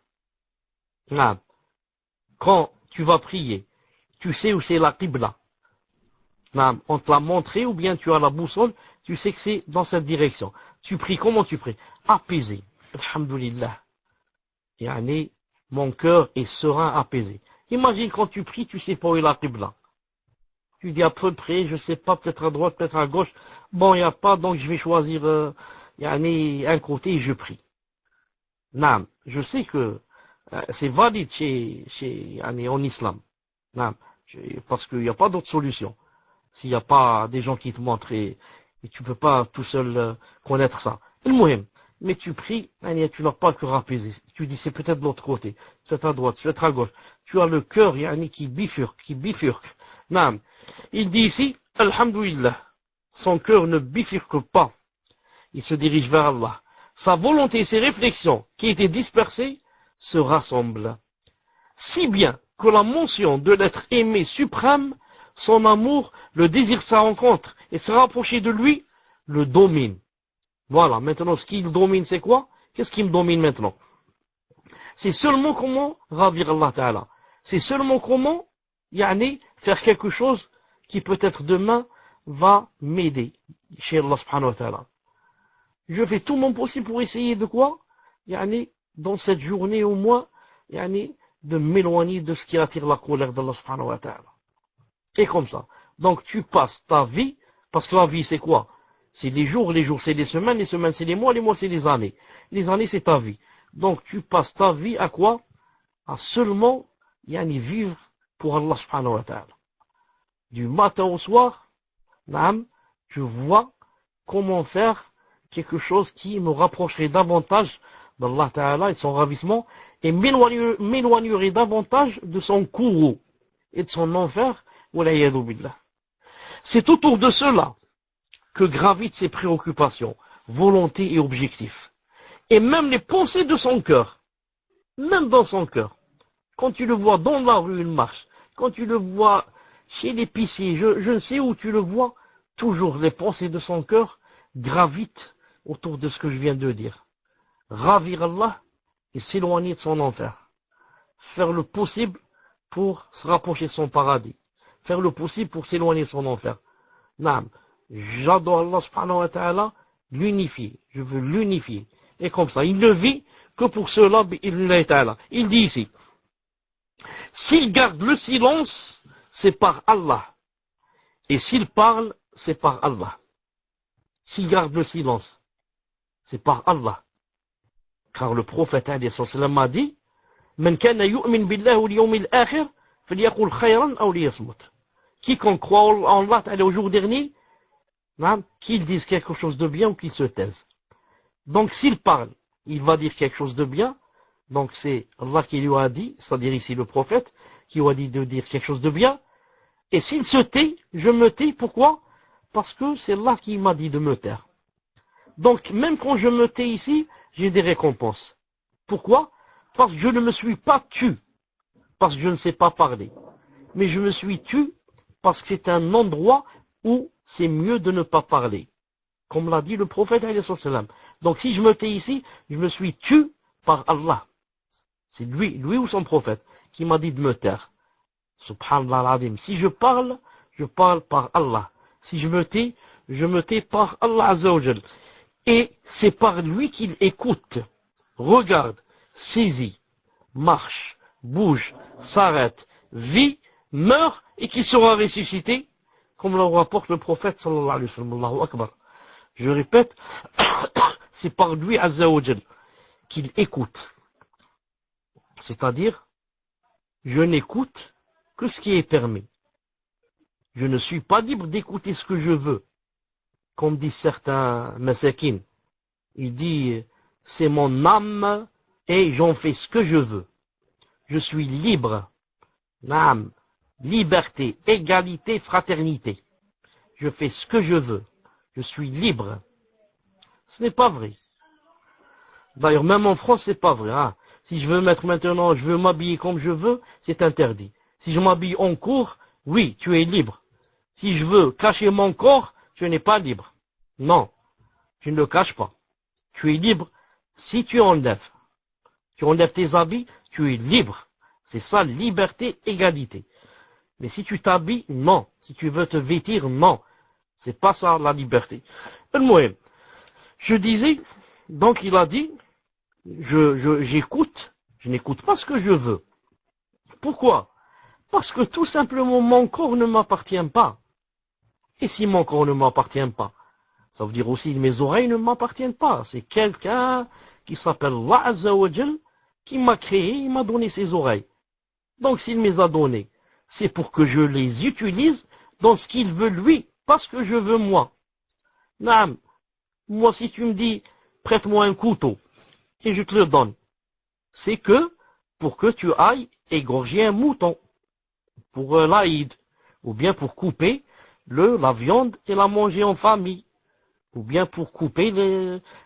Speaker 1: Quand tu vas prier, tu sais où c'est la qibla. On te l'a montré ou bien tu as la boussole, tu sais que c'est dans cette direction. Tu pries, comment tu pries? Apaisé. Alhamdulillah. Yani, mon cœur est serein, apaisé. Imagine quand tu pries, tu sais pas où est la qibla. Tu dis à peu près, je sais pas, peut-être à droite, peut-être à gauche. Bon, il n'y a pas, donc je vais choisir yani, un côté et je prie. Non, je sais que c'est valide yani, en islam. Non, parce qu'il n'y a pas d'autre solution. S'il n'y a pas des gens qui te montrent et tu peux pas tout seul connaître ça. Mais tu pries, tu n'as pas le cœur apaisé. Tu dis c'est peut-être de l'autre côté, c'est à droite, c'est à gauche. Tu as le cœur qui bifurque. Non. Il dit ici, Alhamdulillah, son cœur ne bifurque pas. Il se dirige vers Allah. Sa volonté et ses réflexions qui étaient dispersées se rassemblent. Si bien que la mention de l'être aimé suprême, son amour, le désir de sa rencontre et se rapprocher de lui, le domine. Voilà, maintenant ce qui le domine c'est quoi? Qu'est-ce qui me domine maintenant? C'est seulement comment ravir Allah Ta'ala. C'est seulement comment faire quelque chose qui peut-être demain va m'aider chez Allah Subhanahu wa Ta'ala. Je fais tout mon possible pour essayer de quoi? Dans cette journée au moins, de m'éloigner de ce qui attire la colère d'Allah Subhanahu wa Ta'ala. Et comme ça. Donc tu passes ta vie, parce que la vie c'est quoi? C'est les jours c'est les semaines c'est les mois c'est les années. Les années c'est ta vie. Donc tu passes ta vie à quoi? À seulement vivre pour Allah subhanahu wa ta'ala. Du matin au soir, je vois comment faire quelque chose qui me rapprocherait davantage d'Allah ta'ala et de son ravissement et m'éloignerait davantage de son courroux et de son enfer. C'est autour de cela que gravitent ses préoccupations, volontés et objectifs. Et même les pensées de son cœur, même dans son cœur. Quand tu le vois dans la rue, il marche. Quand tu le vois chez l'épicier, je ne sais où tu le vois, toujours les pensées de son cœur gravitent autour de ce que je viens de dire. Ravir Allah et s'éloigner de son enfer. Faire le possible pour se rapprocher de son paradis. Faire le possible pour s'éloigner de son enfer. Naam. J'adore Allah subhanahu wa ta'ala, l'unifier. Je veux l'unifier. Et comme ça, il ne vit que pour cela, il dit ici, s'il garde le silence, c'est par Allah. Et s'il parle, c'est par Allah. S'il garde le silence, c'est par Allah. Car le prophète a dit, Man kana yu'min billahi wal yawmil akhir, falyaqul khayran aw liyasmut. Quiconque croit en Allah et au jour dernier, qu'il dise quelque chose de bien ou qu'il se taise. Donc s'il parle, il va dire quelque chose de bien. Donc c'est Allah qui lui a dit, c'est-à-dire ici le prophète, qui lui a dit de dire quelque chose de bien. Et s'il se tait, je me tais. Pourquoi? Parce que c'est Allah qui m'a dit de me taire. Donc même quand je me tais ici, j'ai des récompenses. Pourquoi? Parce que je ne me suis pas tu, parce que je ne sais pas parler. Mais je me suis tu parce que c'est un endroit où c'est mieux de ne pas parler. Comme l'a dit le prophète alayhi salam. Donc si je me tais ici, je me suis tué par Allah. C'est lui ou son prophète, qui m'a dit de me taire. Subhanallah al-Azim. Si je parle par Allah. Si je me tais par Allah Azza wa Jal. Et c'est par lui qu'il écoute, regarde, saisit, marche, bouge, s'arrête, vit, meurt et qu'il sera ressuscité, comme le rapporte le prophète sallallahu alayhi wa sallam. Allahu Akbar. Je répète, c'est par lui Azza wa Jal qu'il écoute. C'est-à-dire, je n'écoute que ce qui est permis. Je ne suis pas libre d'écouter ce que je veux. Comme disent certains masakin. Il dit, c'est mon âme et j'en fais ce que je veux. Je suis libre. Naam. Liberté, égalité, fraternité. Je fais ce que je veux. Je suis libre. Ce n'est pas vrai. D'ailleurs, même en France, c'est pas vrai. Hein. Si je veux je veux m'habiller comme je veux, c'est interdit. Si je m'habille en cours, oui, tu es libre. Si je veux cacher mon corps, tu n'es pas libre. Non, tu ne le caches pas. Tu es libre si tu enlèves. Tu enlèves tes habits, tu es libre. C'est ça, liberté, égalité. Mais si tu t'habilles, non. Si tu veux te vêtir, non. C'est pas ça la liberté. Je disais, donc il a dit, j'écoute, je n'écoute pas ce que je veux. Pourquoi? Parce que tout simplement mon corps ne m'appartient pas. Et si mon corps ne m'appartient pas, ça veut dire aussi que mes oreilles ne m'appartiennent pas. C'est quelqu'un qui s'appelle Allah Azza wa Jal qui m'a créé, il m'a donné ses oreilles. Donc s'il me les a données, c'est pour que je les utilise dans ce qu'il veut lui, pas ce que je veux moi. Naam, moi si tu me dis, prête-moi un couteau, et je te le donne, c'est que pour que tu ailles égorger un mouton, pour l'Aïd, ou bien pour couper la viande et la manger en famille, ou bien pour couper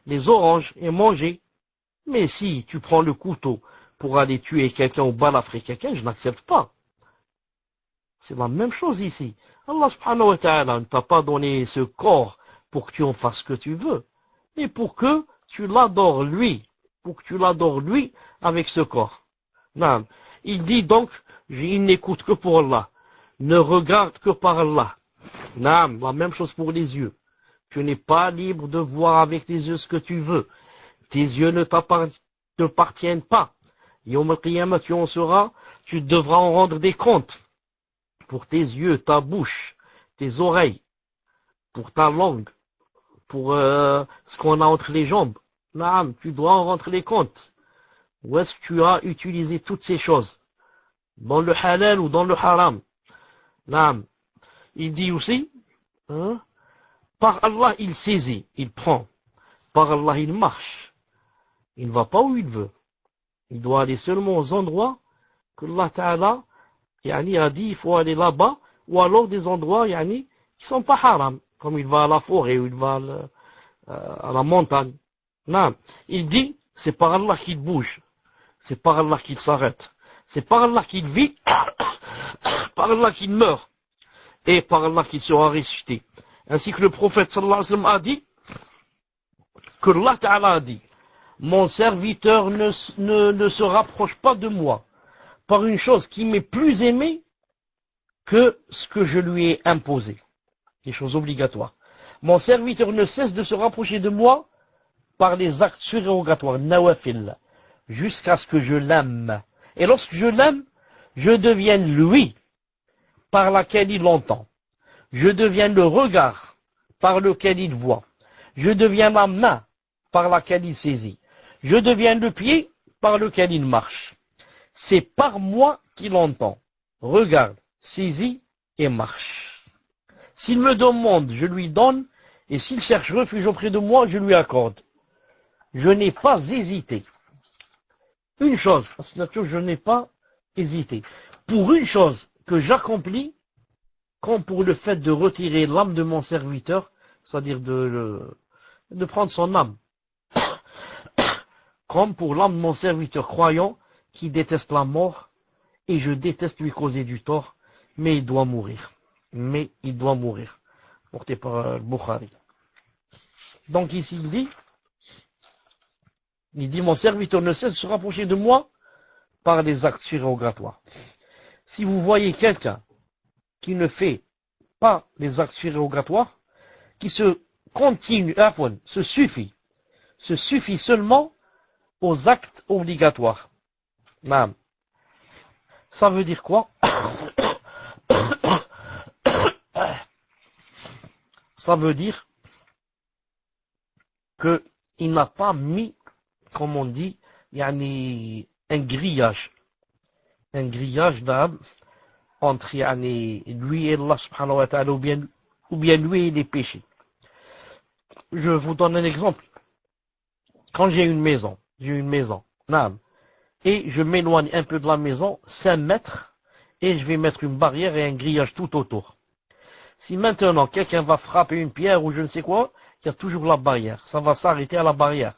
Speaker 1: les oranges et manger. Mais si tu prends le couteau pour aller tuer quelqu'un ou balafrer quelqu'un, je n'accepte pas. C'est la même chose ici. Allah subhanahu wa ta'ala ne t'a pas donné ce corps pour que tu en fasses ce que tu veux, mais pour que tu l'adores lui, avec ce corps. Non. Il dit donc, il n'écoute que pour Allah, ne regarde que par Allah. Non, la même chose pour les yeux. Tu n'es pas libre de voir avec tes yeux ce que tu veux. Tes yeux ne t'appartiennent pas. Yawm al-Qiyamah, tu devras en rendre des comptes. Pour tes yeux, ta bouche, tes oreilles, pour ta langue, pour ce qu'on a entre les jambes. Naam, tu dois en rendre les comptes. Où est-ce que tu as utilisé toutes ces choses? Dans le halal ou dans le haram? Naam. Il dit aussi, par Allah il saisit, il prend. Par Allah il marche. Il ne va pas où il veut. Il doit aller seulement aux endroits que Allah Ta'ala a dit il faut aller là-bas, ou alors des endroits qui sont pas haram, comme il va à la forêt ou il va à la montagne. Non. Il dit c'est par Allah qu'il bouge, c'est par Allah qu'il s'arrête, c'est par Allah qu'il vit, par Allah qu'il meurt, et par Allah qu'il sera ressuscité. Ainsi que le prophète sallallahu alayhi wa sallam a dit, que Allah Ta'ala a dit, mon serviteur ne se rapproche pas de moi par une chose qui m'est plus aimée que ce que je lui ai imposé. Des choses obligatoires. Mon serviteur ne cesse de se rapprocher de moi par les actes surérogatoires, nawafil, jusqu'à ce que je l'aime. Et lorsque je l'aime, je devienne lui, par laquelle il entend. Je deviens le regard par lequel il voit. Je deviens la main par laquelle il saisit. Je deviens le pied par lequel il marche. C'est par moi qu'il entend, regarde, saisit et marche. S'il me demande, je lui donne, et s'il cherche refuge auprès de moi, je lui accorde. Je n'ai pas hésité. Une chose, je n'ai pas hésité. Pour une chose que j'accomplis, comme pour le fait de retirer l'âme de mon serviteur, c'est-à-dire de prendre son âme, comme pour l'âme de mon serviteur croyant qui déteste la mort, et je déteste lui causer du tort, mais il doit mourir. porté par Bukhari. Donc ici il dit mon serviteur ne cesse de se rapprocher de moi par des actes surérogatoires. Si vous voyez quelqu'un qui ne fait pas les actes surérogatoires, qui se suffit seulement aux actes obligatoires. Naam. Ça veut dire quoi? Ça veut dire que il n'a pas mis, comme on dit, un grillage entre lui et Allah subhanahu wa ta'ala, ou bien lui et les péchés. Je vous donne un exemple. Quand j'ai une maison, naam, et je m'éloigne un peu de la maison, 5 mètres, et je vais mettre une barrière et un grillage tout autour. Si maintenant quelqu'un va frapper une pierre ou je ne sais quoi, il y a toujours la barrière. Ça va s'arrêter à la barrière.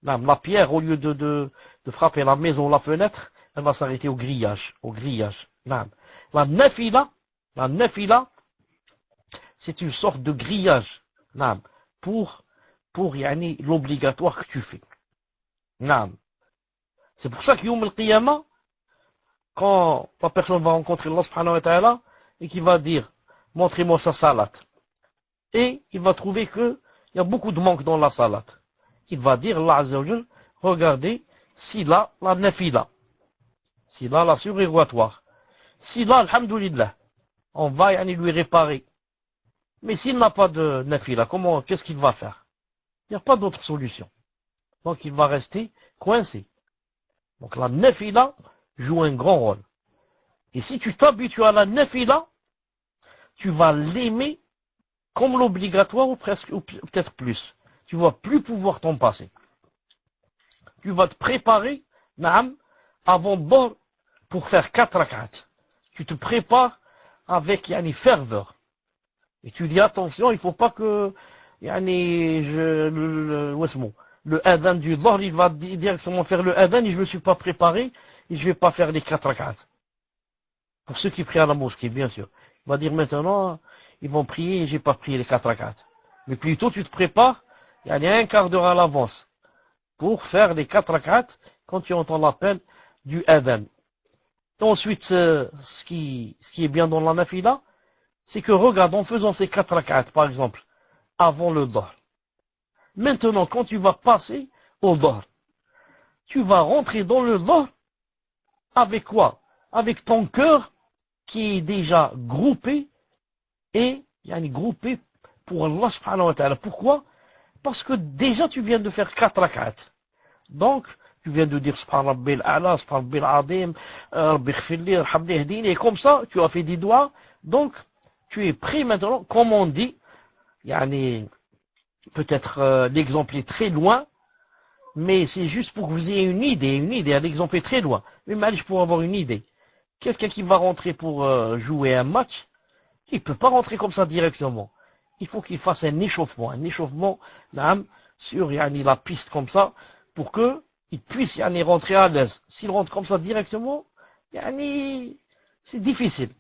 Speaker 1: Naam, la pierre, au lieu de frapper la maison ou la fenêtre, elle va s'arrêter au grillage. Naam. La nafila, c'est une sorte de grillage, naam, pour l'obligatoire que tu fais. Naam. C'est pour ça qu'Yawm al-Qiyamah, quand la personne va rencontrer Allah subhanahu wa ta'ala et qu'il va dire montrez-moi sa salat, et il va trouver qu'il y a beaucoup de manque dans la salat, il va dire Allah azza wa jal, regardez s'il a la nafila, s'il a la surérogatoire, s'il a alhamdulillah, on va lui réparer. Mais s'il n'a pas de nafila, qu'est-ce qu'il va faire? Il n'y a pas d'autre solution. Donc il va rester coincé. Donc la nafila joue un grand rôle. Et si tu t'habitues à la nafila, tu vas l'aimer comme l'obligatoire ou peut-être plus. Tu vas plus pouvoir t'en passer. Tu vas te préparer, naam, avant Dhuhr pour faire 4 rak'at. Tu te prépares avec ferveur. Et tu dis attention, il ne faut pas que le adhan du Dhuhr, il va directement faire le adhan et je ne me suis pas préparé et je ne vais pas faire les 4 rak'at. Pour ceux qui prient à la mosquée, bien sûr. Il va dire maintenant, ils vont prier et je n'ai pas prié les 4 rak'at. Mais plutôt tu te prépares, il y a un quart d'heure à l'avance pour faire les 4 rak'at quand tu entends l'appel du adhan. Ensuite, ce qui est bien dans la nafila, c'est que regarde, en faisant ces 4 rak'at, par exemple, avant le Dhuhr. Maintenant, quand tu vas passer au Dhuhr, tu vas rentrer dans le Dhuhr avec quoi? Avec ton cœur qui est déjà groupé et groupé pour Allah subhanahu wa ta'ala. Pourquoi? Parce que déjà tu viens de faire 4 rak'at. Donc, tu viens de dire Subhan Rabbil A'la, Subhan Rabbil Azim, Rabbi Khfirli, Rabbi Hdini, et comme ça, tu as fait des doigts. Donc, tu es prêt maintenant, comme on dit, peut-être l'exemple est très loin, mais c'est juste pour que vous ayez une idée, l'exemple est très loin. Mais malgré pour avoir une idée. Quelqu'un qui va rentrer pour jouer un match, il ne peut pas rentrer comme ça directement. Il faut qu'il fasse un échauffement sur la piste comme ça, pour qu'il puisse rentrer à l'aise. S'il rentre comme ça directement, c'est difficile.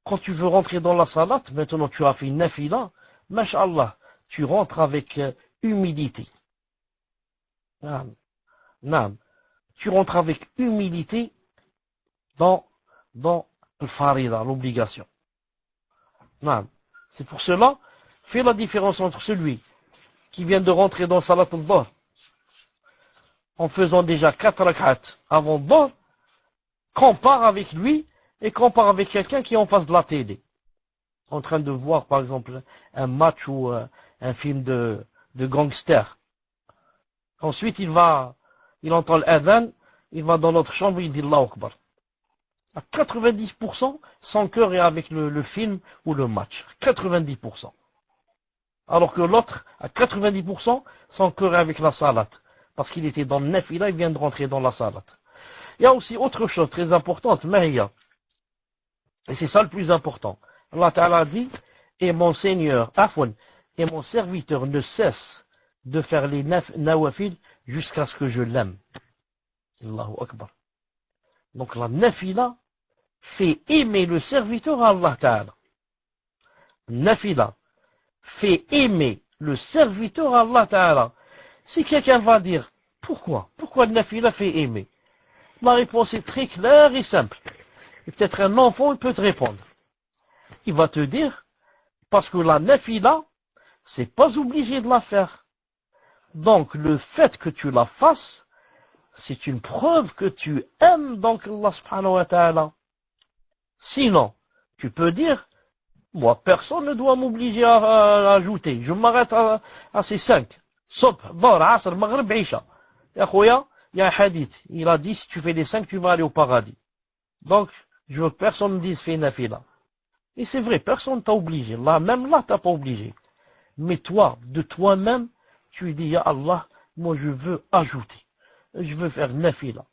Speaker 1: Quand tu veux rentrer dans la salat, maintenant tu as fait une nafila, masha'Allah, tu rentres avec humilité. Tu rentres avec humilité dans le farida, l'obligation. C'est pour cela, fais la différence entre celui qui vient de rentrer dans Salat al-Dhuhr en faisant déjà 4 rak'at avant Dhuhr, compare avec lui et compare avec quelqu'un qui est en face de la télé, en train de voir par exemple un match ou un film de gangster. Ensuite il entend l'adhan, il va dans notre chambre, il dit Allahu Akbar. À 90%, son cœur est avec le film ou le match. 90%. Alors que l'autre, à 90%, son cœur est avec la salat. Parce qu'il était dans le nafila, il vient de rentrer dans la salat. Il y a aussi autre chose très importante, Mahiya. Et c'est ça le plus important. Allah Ta'ala dit, et mon Seigneur, Afwan, et mon serviteur ne cesse de faire les nawafil jusqu'à ce que je l'aime. Allahu Akbar. Donc la nafila fait aimer le serviteur à Allah Ta'ala. nafila fait aimer le serviteur à Allah Ta'ala, si quelqu'un va dire, pourquoi le nafila fait aimer? La réponse est très claire et simple. Et peut-être un enfant peut te répondre. Il va te dire, parce que la nafila, c'est pas obligé de la faire. Donc le fait que tu la fasses, c'est une preuve que tu aimes donc Allah subhanahu wa ta'ala. Sinon, tu peux dire, moi personne ne doit m'obliger à ajouter. Je m'arrête à ces 5. Subh, Dhuhr, Asr, Maghrib, Isha. Ya khoya, il y a un hadith. Il a dit, si tu fais les 5, tu vas aller au paradis. Donc, je veux que personne me dise fais nafila. Et c'est vrai, personne t'a obligé. Là, même là, t'as pas obligé. Mais toi, de toi-même, tu dis, ya Allah, moi je veux ajouter. Je veux faire nafila.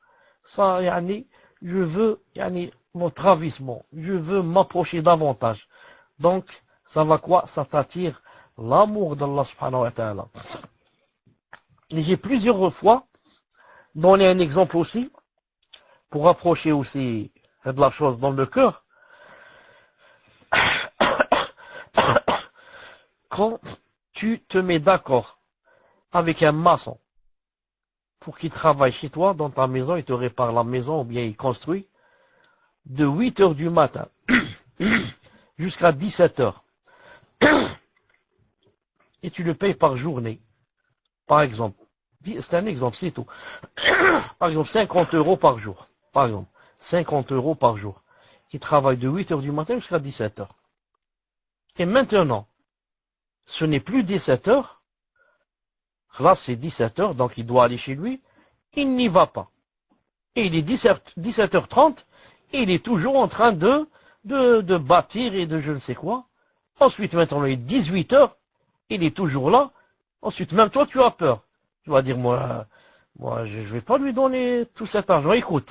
Speaker 1: Ça, yani, je veux, yani, mon ravissement. Je veux m'approcher davantage. Donc, ça va quoi? Ça t'attire l'amour d'Allah subhanahu wa ta'ala. Et j'ai plusieurs fois donné un exemple aussi, pour approcher aussi de la chose dans le cœur. Quand tu te mets d'accord avec un maçon pour qu'il travaille chez toi, dans ta maison, il te répare la maison ou bien il construit, de 8 heures du matin jusqu'à 17 heures. Et tu le payes par journée. Par exemple, c'est un exemple, c'est tout. Par exemple, 50 euros par jour. Par exemple, 50 euros par jour. Il travaille de 8 heures du matin jusqu'à 17 heures. Et maintenant, ce n'est plus 17 heures. Là, c'est 17 heures, donc il doit aller chez lui. Il n'y va pas. Et il est 17h30, et il est toujours en train de bâtir et de je ne sais quoi. Ensuite, maintenant, il est 18 heures, il est toujours là. Ensuite, même toi, tu as peur. Tu vas dire, moi, je vais pas lui donner tout cet argent. Écoute,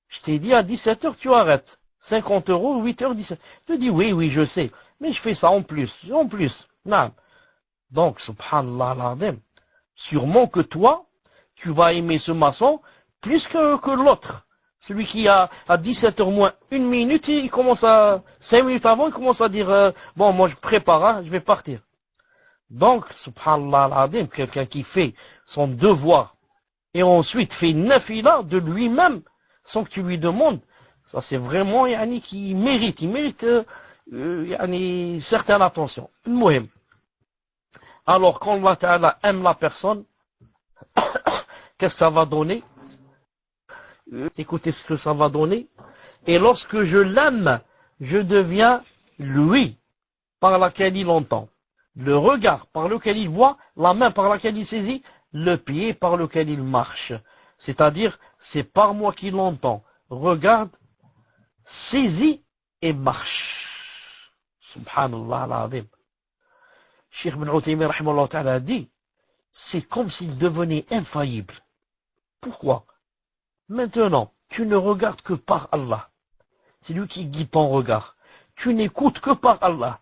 Speaker 1: je t'ai dit à 17 heures, tu arrêtes. 50 euros, 8 heures, 17. Tu dis, oui, je sais. Mais je fais ça en plus. Non. Donc, subhanallah al-azim, sûrement que toi, tu vas aimer ce maçon plus que l'autre. Celui qui a à 17 heures moins une minute, il commence 5 minutes avant, il commence à dire, bon, moi je prépare, hein, je vais partir. Donc, subhanallah al-azim, quelqu'un qui fait son devoir et ensuite fait nafila de lui-même sans que tu lui demandes, ça c'est vraiment yani, qui mérite, yani, certaine attention. Mouhim. Alors quand Allah Ta'ala aime la personne, qu'est-ce que ça va donner? Écoutez ce que ça va donner. Et lorsque je l'aime, je deviens lui par laquelle il entend, le regard par lequel il voit, la main par laquelle il saisit, le pied par lequel il marche. C'est-à-dire, c'est par moi qu'il entend, regarde, saisit et marche. Subhanallah al-azim. Cheikh Ibn Uthaymin rahimahullah ta'ala dit, c'est comme s'il devenait infaillible. Pourquoi? Maintenant, tu ne regardes que par Allah. C'est lui qui guide ton regard. Tu n'écoutes que par Allah.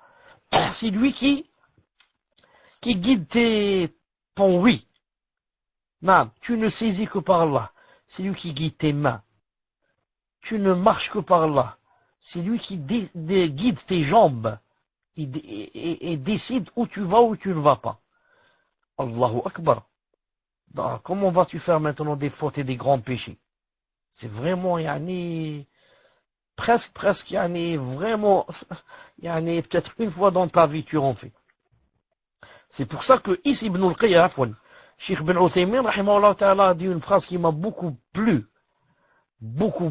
Speaker 1: C'est lui qui guide ton oui. Non, tu ne saisis que par Allah. C'est lui qui guide tes mains. Tu ne marches que par Allah. C'est lui qui guide tes jambes. Et décide où tu vas ou où tu ne vas pas. Allahu Akbar. Donc, comment vas-tu faire maintenant des fautes et des grands péchés? C'est vraiment, yani, presque, yani, vraiment, yani, peut-être une fois dans ta vie tu en fais. C'est pour ça que ici, Ibn al-Qayyim, Cheikh Ibn Uthaymin, rahimahullah ta'ala, a dit une phrase qui m'a beaucoup plu. Beaucoup.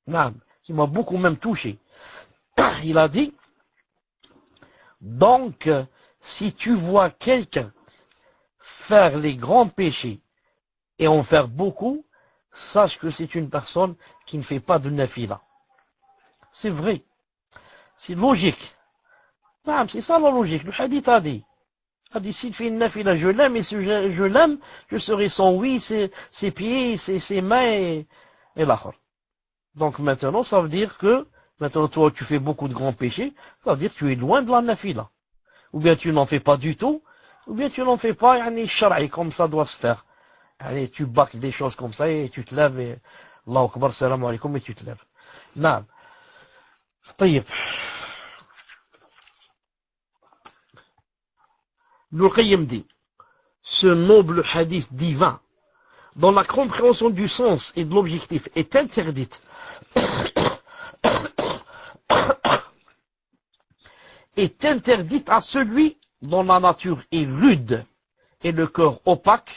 Speaker 1: Non, qui m'a beaucoup même touché. Il a dit, donc, si tu vois quelqu'un faire les grands péchés et en faire beaucoup, sache que c'est une personne qui ne fait pas de nafila. C'est vrai. C'est logique. Non, c'est ça la logique. Le hadith a dit. S'il fait une nafila, je l'aime, et si je l'aime, je serai son oui, ses pieds, ses mains et l'autre. Donc maintenant, ça veut dire que, maintenant toi tu fais beaucoup de grands péchés, ça veut dire que tu es loin de la nafila. Ou bien tu n'en fais pas du tout, ou bien tu n'en fais pas, yani shar'i, comme ça doit se faire. Allez, tu bâcles des choses comme ça et tu te lèves et Allahu Akbar, salam alaikum et tu te lèves. Non. طيب. Ibn Qayyim dit, ce noble hadith divin, dont la compréhension du sens et de l'objectif est interdite, est interdite à celui dont la nature est rude et le cœur opaque.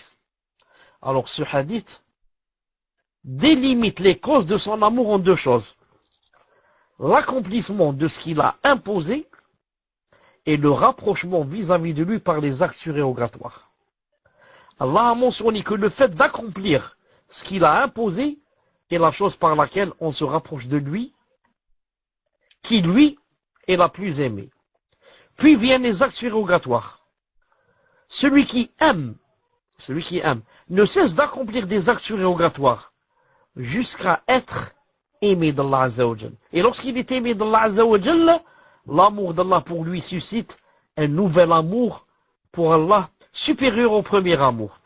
Speaker 1: Alors ce hadith délimite les causes de son amour en deux choses: l'accomplissement de ce qu'il a imposé et le rapprochement vis-à-vis de lui par les actes surérogatoires. Allah a mentionné que le fait d'accomplir ce qu'il a imposé est la chose par laquelle on se rapproche de lui, qui lui est la plus aimée. Puis viennent les actes surérogatoires. Celui qui aime ne cesse d'accomplir des actes surérogatoires jusqu'à être aimé d'Allah Azza wa Jal. Et lorsqu'il est aimé d'Allah Azza wa Jal, l'amour d'Allah pour lui suscite un nouvel amour pour Allah supérieur au premier amour.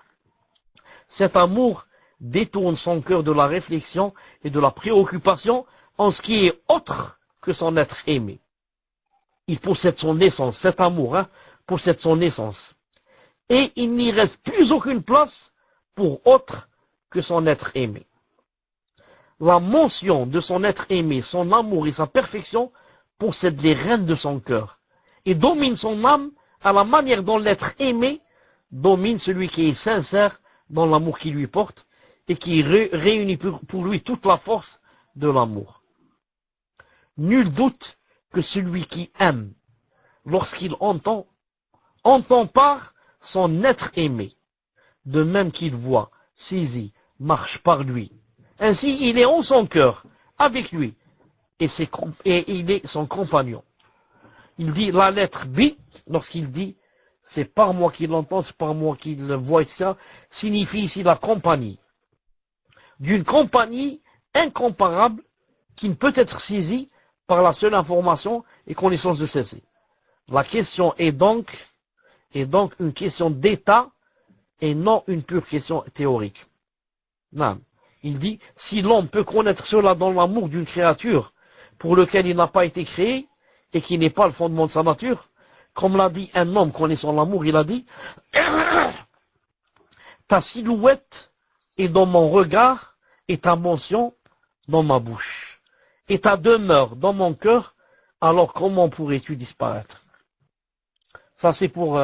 Speaker 1: Cet amour détourne son cœur de la réflexion et de la préoccupation en ce qui est autre que son être aimé. Il possède son essence, cet amour possède son essence. Et il n'y reste plus aucune place pour autre que son être aimé. La mention de son être aimé, son amour et sa perfection possèdent les rênes de son cœur et domine son âme à la manière dont l'être aimé domine celui qui est sincère dans l'amour qu'il lui porte et qui réunit pour lui toute la force de l'amour. Nul doute que celui qui aime, lorsqu'il entend par son être aimé, de même qu'il voit, saisit, marche par lui. Ainsi, il est en son cœur, avec lui, et il est son compagnon. Il dit la lettre B, lorsqu'il dit c'est par moi qu'il l'entend, c'est par moi qu'il le voit, etc., signifie ici la compagnie. D'une compagnie incomparable qui ne peut être saisie par la seule information et connaissance de celle-ci. La question est donc une question d'état et non une pure question théorique. Non. Il dit, si l'homme peut connaître cela dans l'amour d'une créature pour lequel il n'a pas été créé et qui n'est pas le fondement de sa nature, comme l'a dit un homme connaissant l'amour, il a dit, ta silhouette est dans mon regard et ta mention dans ma bouche et ta demeure dans mon cœur, alors comment pourrais-tu disparaître? Ça c'est pour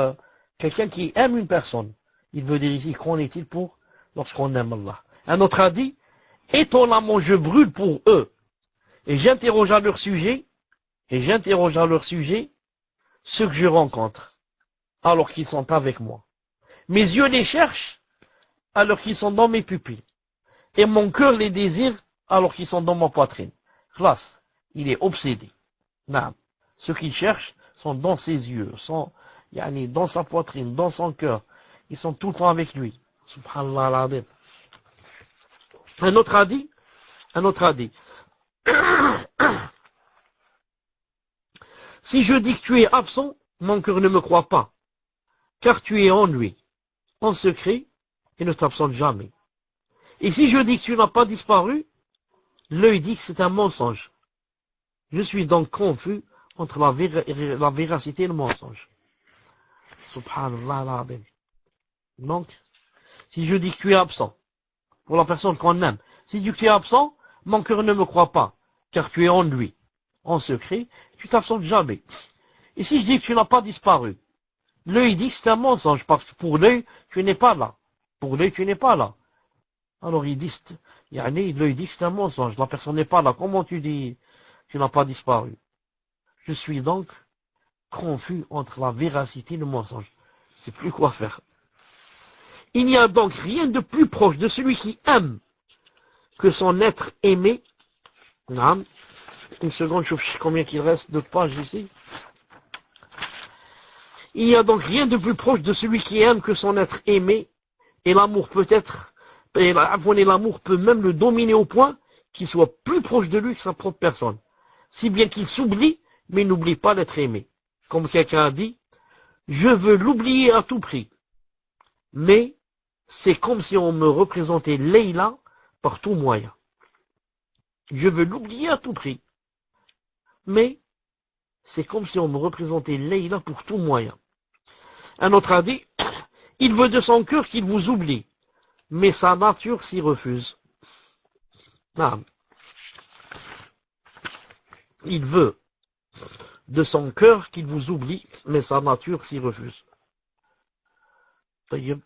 Speaker 1: quelqu'un qui aime une personne. Il veut dire ici, qu'en est-il pour lorsqu'on aime Allah? Un autre a dit, étonnamment je brûle pour eux, et j'interroge à leur sujet, ceux que je rencontre, alors qu'ils sont avec moi. Mes yeux les cherchent, alors qu'ils sont dans mes pupilles, et mon cœur les désire, alors qu'ils sont dans ma poitrine. Classe, il est obsédé. Non. Ceux qu'il cherche sont dans ses yeux, sont dans sa poitrine, dans son cœur. Ils sont tout le temps avec lui. Subhanallah al-Azim. Un autre a dit, si je dis que tu es absent, mon cœur ne me croit pas, car tu es en lui, en secret, et ne t'absente jamais. Et si je dis que tu n'as pas disparu, l'œil dit que c'est un mensonge. Je suis donc confus entre la véracité et le mensonge. Subhanallah al-Azim. Donc, si je dis que tu es absent, pour la personne qu'on aime, si je dis que tu es absent, mon cœur ne me croit pas, car tu es en lui, en secret, tu t'absentes jamais. Et si je dis que tu n'as pas disparu, l'œil dit que c'est un mensonge, parce que pour l'œil, tu n'es pas là. Pour l'œil, tu n'es pas là. Alors l'œil dit que c'est un mensonge, la personne n'est pas là. Comment tu dis que tu n'as pas disparu? Je suis donc confus entre la véracité et le mensonge. Je ne sais plus quoi faire. Il n'y a donc rien de plus proche de celui qui aime que son être aimé. Une seconde, je sais combien il reste de pages ici. Il n'y a donc rien de plus proche de celui qui aime que son être aimé, et l'amour l'amour peut même le dominer au point qu'il soit plus proche de lui que sa propre personne. Si bien qu'il s'oublie, mais n'oublie pas d'être aimé. Comme quelqu'un a dit, je veux l'oublier à tout prix. Mais c'est comme si on me représentait Leïla par tout moyen. Je veux l'oublier à tout prix. Mais c'est comme si on me représentait Leïla pour tout moyen. Un autre a dit, il veut de son cœur qu'il vous oublie, mais sa nature s'y refuse. Non. Il veut de son cœur qu'il vous oublie, mais sa nature s'y refuse. طيب.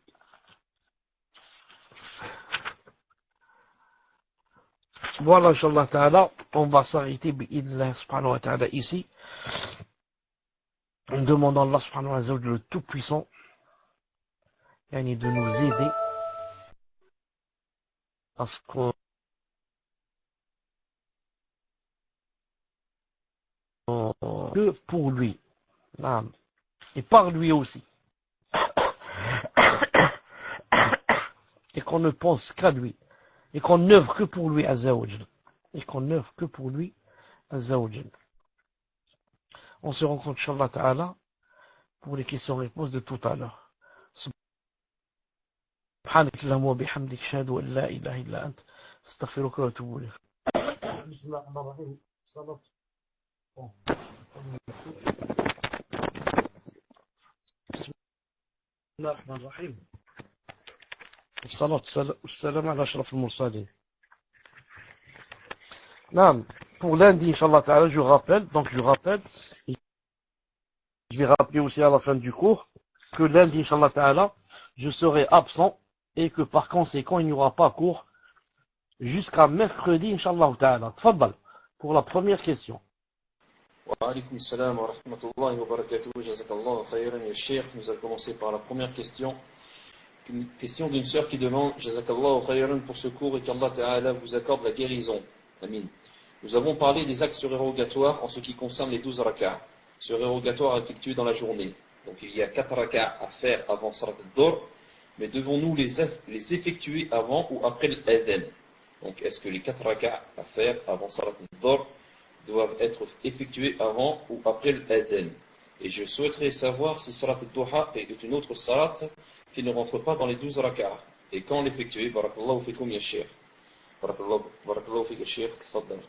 Speaker 1: Voilà, Inch'Allah Ta'ala, on va s'arrêter bi'idhnillah subhanahu wa ta'ala ici, en demandant à Allah subhanahu wa ta'ala le Tout-Puissant de nous aider à ce qu'on que pour lui, et par lui aussi, et qu'on ne pense qu'à lui, et qu'on n'œuvre que pour lui, Azza wa Jal, et qu'on n'œuvre que pour lui, Azza wa Jal. On se rencontre, Inch'Allah Ta'ala, pour les questions-réponses de tout à l'heure. سبحانك اللهم وبحمدك أشهد أن لا إله إلا أنت أستغفرك وأتوب إليك. بسم الله الرحمن الرحيم. بسم الله الرحمن الرحيم. والصلاة والسلام على أشرف المرسلين. نعم. Pour lundi, Inch'Allah Ta'ala, je rappelle, et je vais rappeler aussi à la fin du cours, que lundi, Inch'Allah Ta'ala, je serai absent, et que par conséquent, il n'y aura pas cours jusqu'à mercredi, Inch'Allah Ta'ala. Tfaddal, pour la première question.
Speaker 2: Wa alaykoum salam wa rahmatullahi wa barakatuh. Jazakallahu khayran ya Cheikh. Nous allons commencer par la première question. Une question d'une sœur qui demande Jazakallahu khayran pour ce cours et qu'Allah Ta'ala vous accorde la guérison. Amin. Nous avons parlé des actes surérogatoires en ce qui concerne les 12 rak'ah, surérogatoires effectués dans la journée. Donc il y a 4 rak'ah à faire avant Salat al-Dhuhr, mais devons-nous les effectuer avant ou après l'adhan? Donc est-ce que les 4 rak'ah à faire avant Salat al-Dhuhr doivent être effectués avant ou après l'adhan? Et je souhaiterais savoir si Salat al-Duha est une autre salat qui ne rentre pas dans les 12 rak'ah. Et quand l'effectuer? Barakallahu fikum ya Cheikh. Barakallahu fik ya Cheikh. Tfaddal.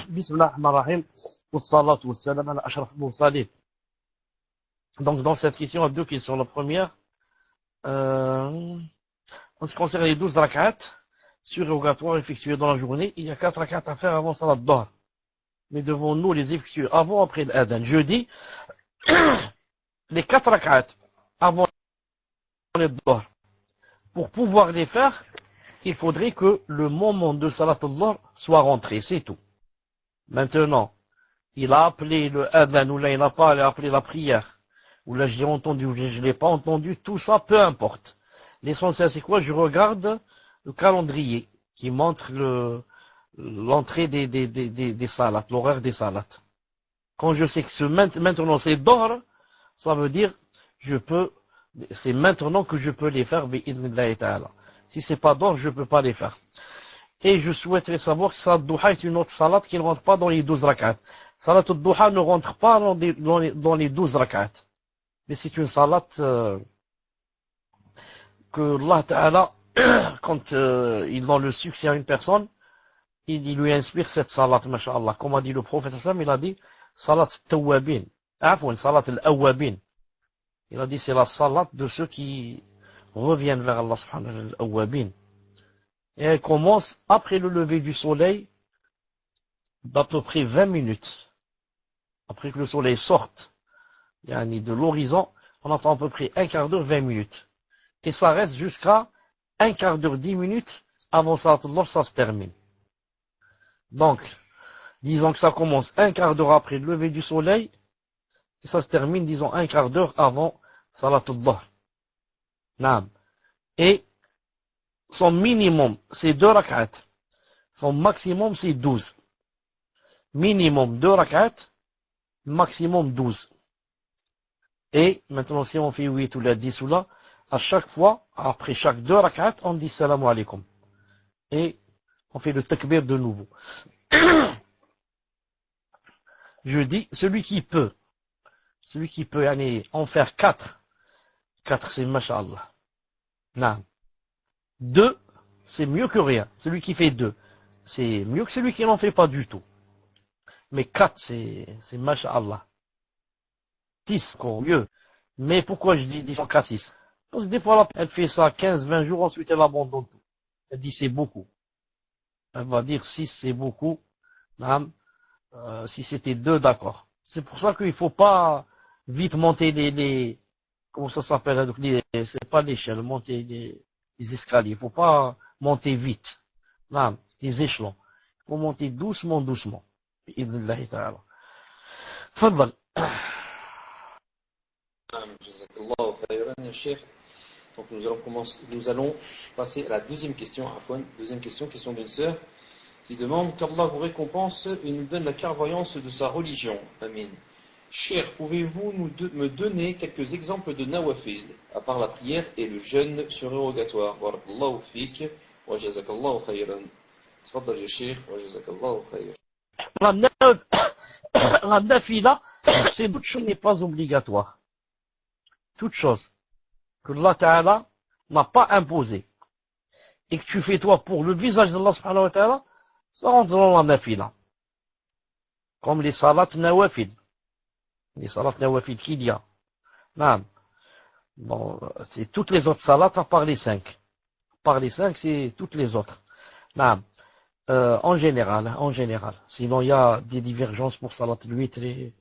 Speaker 1: Bismillah ar-Rahman ar-Rahim. Wassalatu wassalam ala ashraf al-mursalin. Donc dans cette question, il y a deux questions. La première, en ce qui concerne les 12 rak'at surérogatoires effectués dans la journée, il y a 4 rak'at à faire avant Salat Dhuhr. Mais devons-nous les effectuer avant ou après l'adhan? Je dis, les 4 rak'at avant le Dhuhr, pour pouvoir les faire, il faudrait que le moment de Salat al-Dhuhr soit rentré, c'est tout. Maintenant, il a appelé le adhan, ou là il n'a pas appelé la prière, ou là j'ai entendu, ou je ne l'ai pas entendu, tout ça, peu importe. L'essentiel c'est quoi? Je regarde le calendrier qui montre l'entrée des salats, l'horaire des salats. Quand je sais que maintenant c'est Dhuhr, ça veut dire c'est maintenant que je peux les faire, bi'idhnillahi ta'ala. Si c'est pas Dhuhr, je peux pas les faire. Et je souhaiterais savoir si Salat al-Duha est une autre salat qui ne rentre pas dans les 12 rak'at. Salat al-Duha ne rentre pas dans les 12 rak'at. Mais c'est une salat que Allah Ta'ala, quand il donne le succès à une personne, il lui inspire cette salat, masha'Allah. Comme a dit le prophète, il a dit salat al-Tawwabin. Salat al-Awwabin. Il a dit c'est la salat de ceux qui reviennent vers Allah subhanahu wa ta'ala, al-Awwabin. Et elle commence après le lever du soleil d'à peu près 20 minutes. Après que le soleil sorte de l'horizon, on attend à peu près un quart d'heure, 20 minutes. Et ça reste jusqu'à un quart d'heure, 10 minutes avant Salat al-Dhuhr, ça se termine. Donc, disons que ça commence un quart d'heure après le lever du soleil, et ça se termine, disons, un quart d'heure avant Salat al-Dhuhr. Naam. Et son minimum, c'est 2 rak'at. Son maximum, c'est 12. Minimum 2 rak'at, maximum 12. Et maintenant, si on fait 8 ou la 10 ou là, à chaque fois, après chaque 2 rak'at, on dit salam alaykum. Et on fait le takbir de nouveau. Je dis, celui qui peut en faire 4 c'est masha'Allah. Non. 2, c'est mieux que rien. Celui qui fait 2, c'est mieux que celui qui n'en fait pas du tout. Mais 4, c'est masha'Allah. 6, encore mieux. Mais pourquoi je dis 4, 6? Parce que des fois, elle fait ça 15, 20 jours, ensuite elle abandonne tout. Elle dit c'est beaucoup. Elle va dire 6, c'est beaucoup. Si c'était 2, d'accord. C'est pour ça qu'il ne faut pas vite monter les comment ça s'appelle, c'est pas l'échelle, monter les escaliers. Il ne faut pas monter vite. Les échelons. Il faut monter doucement, doucement. بإذن الله تعالى. تفضل.
Speaker 2: Jazakallahu khayran, ya Cheikh. Donc nous allons passer à la deuxième question, deuxième question d'une sœur qui demande qu'Allah vous récompense et nous donne la clairvoyance de sa religion. Amin. Cheikh, pouvez-vous me donner quelques exemples de nawafil, à part la prière et le jeûne surérogatoire? Barakallahu fik wa jazakallahu khayran. Tfaddal ya Cheikh wa jazakallahu khayran.
Speaker 1: La nafila, c'est toute chose n'est pas obligatoire. Toute chose que Allah Ta'ala n'a pas imposée et que tu fais toi pour le visage d'Allah Subhanahu wa Ta'ala, ça rentre dans la nafila. Comme les salats nawafil. Les salats nawafil qu'il y a. Bon, c'est toutes les autres salats à part les 5. Par les 5, c'est toutes les autres. En général. Sinon, il y a des divergences pour salat al-witr et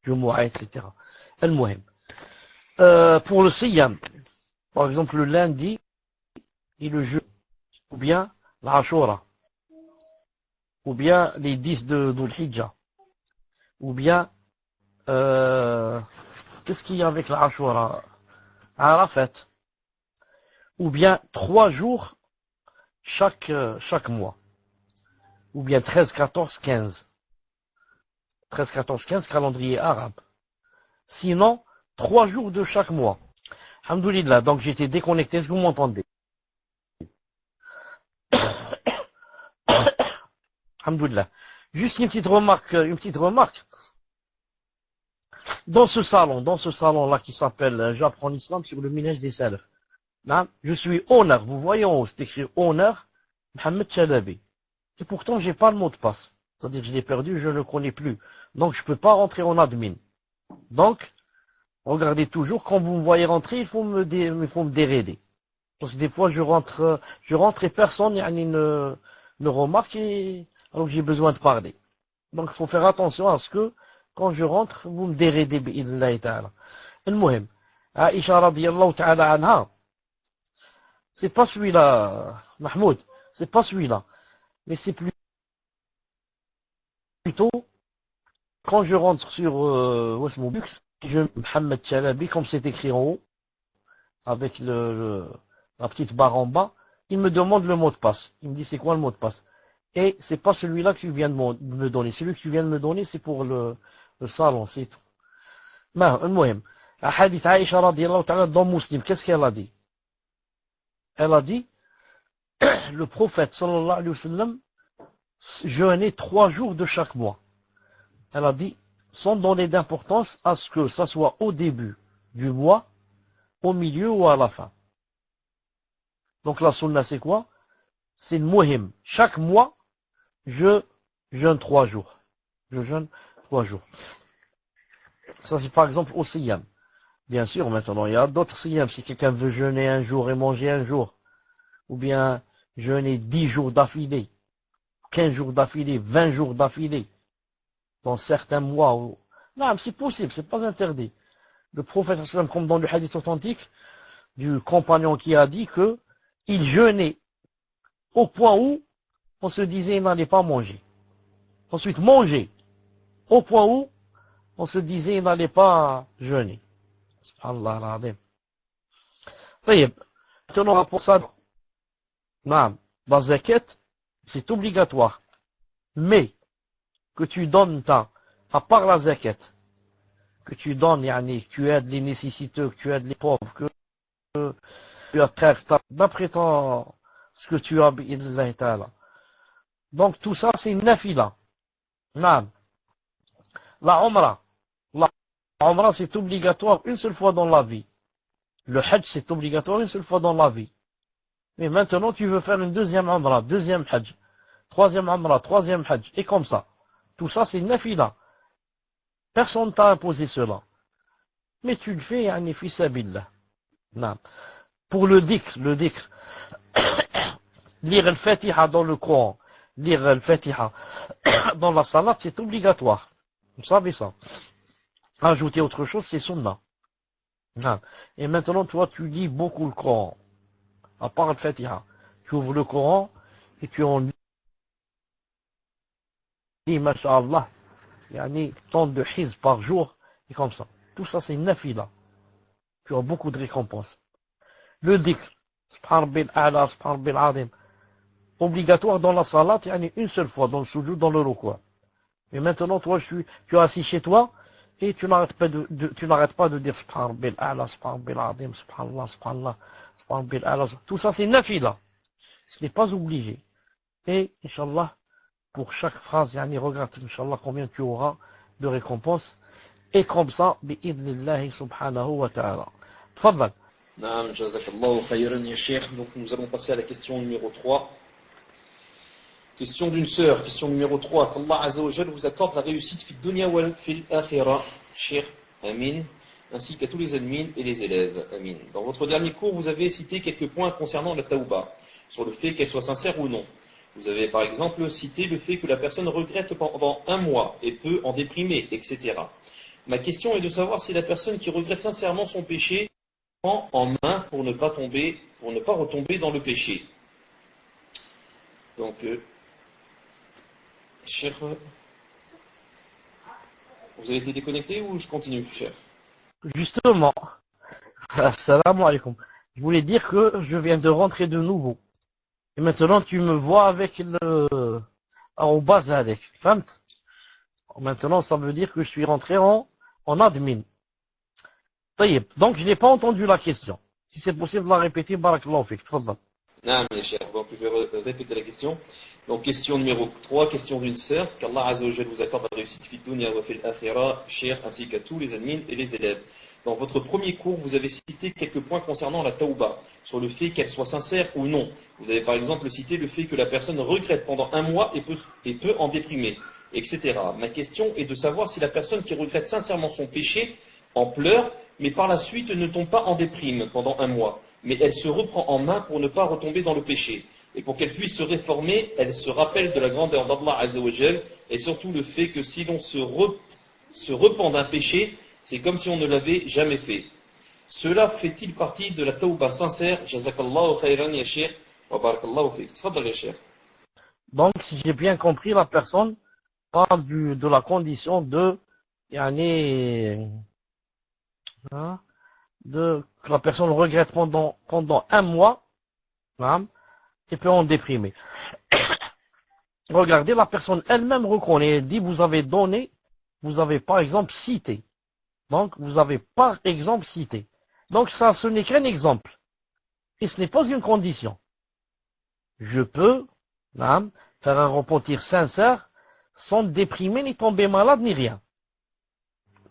Speaker 1: jumu'ah, etc. Al-muhim. Pour le siyam, par exemple le lundi et le jeudi, ou bien l'ashura, ou bien les 10 de Dhul-Hijjah, ou bien qu'est-ce qu'il y a avec l'ashura? Arafat, ou bien 3 jours chaque mois, ou bien 13, 14, 15. 13, 14, 15, calendrier arabe. Sinon, 3 jours de chaque mois. Alhamdoulilah, donc j'étais déconnecté, est-ce que vous m'entendez? Alhamdoulilah. Juste une petite remarque. Dans ce salon-là qui s'appelle J'apprends l'islam sur le minhaj des salafs. Je suis honneur, vous voyez en haut, c'est écrit honneur, Mohamed Chalabi. Et pourtant, j'ai pas le mot de passe. C'est-à-dire que je l'ai perdu, je ne le connais plus. Donc, je peux pas rentrer en admin. Donc, regardez toujours, quand vous me voyez rentrer, il faut me déréder. Parce que des fois, je rentre et personne ne remarque et, alors j'ai besoin de parler. Donc, il faut faire attention à ce que, quand je rentre, vous me dérédez, bi'idhnillahi ta'ala. Al-muhim. Aisha radiyallahu ta'ala anha. C'est pas celui-là, Mahmoud. C'est pas celui-là. Mais c'est plutôt, quand je rentre sur Wasmobux, je Mohamed Chalabi, comme c'est écrit en haut, avec la petite barre en bas, il me demande le mot de passe. Il me dit c'est quoi le mot de passe? Et c'est pas celui-là que tu viens de me donner. Celui que tu viens de me donner, c'est pour le salon, c'est tout. Mais, al-muhim, la hadith Aisha radiyallahu ta'ala dans Muslim, qu'est-ce qu'elle a dit? Elle a dit, le prophète sallallahu alayhi wa sallam jeûnait 3 jours de chaque mois. Elle a dit, sans donner d'importance à ce que ça soit au début du mois, au milieu ou à la fin. Donc la sunna c'est quoi? C'est le muhim. Chaque mois, je jeûne 3 jours. Je jeûne 3 jours. Ça c'est par exemple au siyam. Bien sûr, maintenant il y a d'autres siyam. Si quelqu'un veut jeûner un jour et manger un jour, ou bien jeûner 10 jours d'affilée, 15 jours d'affilée, 20 jours d'affilée, dans certains mois. Non, c'est possible, c'est pas interdit. Le prophète, comme dans le hadith authentique, du compagnon qui a dit que il jeûnait au point où on se disait il n'allait pas manger. Ensuite, manger au point où on se disait il n'allait pas jeûner. Subhanallah al-Azim. Maintenant, pour ça, non, la zakat, c'est obligatoire. Mais, que tu donnes à part la zakat, que tu donnes, tu aides les nécessiteux, que tu aides les pauvres, que tu as d'après ce que tu as, bi'idhnillahi ta'ala. Donc tout ça, c'est une nafila. Non. La umrah, c'est obligatoire une seule fois dans la vie. Le hajj, c'est obligatoire une seule fois dans la vie. Mais maintenant, tu veux faire une deuxième umrah, deuxième hajj, troisième umrah, troisième hajj, et comme ça. Tout ça, c'est nafila. Personne t'a imposé cela. Mais tu le fais, yani, fi sabillah. Non. Pour le dhikr, lire le Fatiha dans le Coran, lire le Fatiha dans la salat, c'est obligatoire. Vous savez ça. Ajouter autre chose, c'est sunnah. Non. Et maintenant, toi, tu lis beaucoup le Coran. À part le Fatiha. Tu ouvres le Coran et tu en lis, masha'Allah, yani, tant de hiz par jour, et comme ça. Tout ça, c'est nafila. Tu as beaucoup de récompenses. Le dhikr, subhan rabbil a'la, subhan rabbil azim, obligatoire dans la salat, yani une seule fois, dans le sujoud, dans le ruku'. Mais maintenant, toi, tu es assis chez toi, et tu n'arrêtes pas de dire subhan rabbil a'la, subhan rabbil azim, subhanallah, subhanallah, subhan rabbil a'la. Tout ça, c'est nafila. Ce n'est pas obligé. Et, Inch'Allah, pour chaque phrase, yani, regarde, Inch'Allah, combien tu auras de récompenses. Et comme ça, bi'idnillahi subhanahu wa ta'ala. Tfaddal.
Speaker 2: Naam, jazakallahu khayran ya Cheikh. Donc nous allons passer à la question numéro 3. Question d'une sœur, question numéro 3. qu'Allah Azza wa Jal vous accorde la réussite fil dunya wal fil akhirah. Cheikh, amin. Ainsi qu'à tous les admins et les élèves. Amin. Dans votre dernier cours, vous avez cité quelques points concernant la tawba, sur le fait qu'elle soit sincère ou non. Vous avez par exemple cité le fait que la personne regrette pendant un mois et peut en déprimer, etc. Ma question est de savoir si la personne qui regrette sincèrement son péché prend en main pour ne pas retomber dans le péché. Donc, cher, vous avez été déconnecté ou je continue, cher?
Speaker 1: Justement, assalamu alaikum. Je voulais dire que je viens de rentrer de nouveau. Et maintenant, tu me vois avec en bas avec. Maintenant, ça veut dire que je suis rentré en admin. Donc, je n'ai pas entendu la question. Si c'est possible de la répéter, barakallahu fik. Tfaddal.
Speaker 2: Non, mes chers, donc je vais répéter la question. Donc, question numéro 3, question d'une sœur, qu'Allah Azza wa Jal vous accorde la réussite fi dunya wa fil akhirah, cher, ainsi qu'à tous les admins et les élèves. Dans votre premier cours, vous avez cité quelques points concernant la tauba, sur le fait qu'elle soit sincère ou non. Vous avez par exemple cité le fait que la personne regrette pendant un mois et peut en déprimer, etc. Ma question est de savoir si la personne qui regrette sincèrement son péché en pleure, mais par la suite ne tombe pas en déprime pendant un mois, mais elle se reprend en main pour ne pas retomber dans le péché. Et pour qu'elle puisse se réformer, elle se rappelle de la grandeur d'Allah Azza wa Jal, et surtout le fait que si l'on se repent d'un péché, c'est comme si on ne l'avait jamais fait. Cela fait-il partie de la tawba sincère? Jazakallahu khayran ya Cheikh, wa barakallahu fik. Tfaddal ya Cheikh.
Speaker 1: Donc, si j'ai bien compris, la personne parle de la condition de, yani, hein, que la personne regrette pendant un mois, hein, et peut en déprimer. Regardez, la personne elle-même reconnaît, elle dit, vous avez donné, vous avez par exemple cité. Donc, vous avez par exemple cité. Donc, ça, ce n'est qu'un exemple. Et ce n'est pas une condition. Je peux, hein, faire un repentir sincère, sans déprimer, ni tomber malade, ni rien.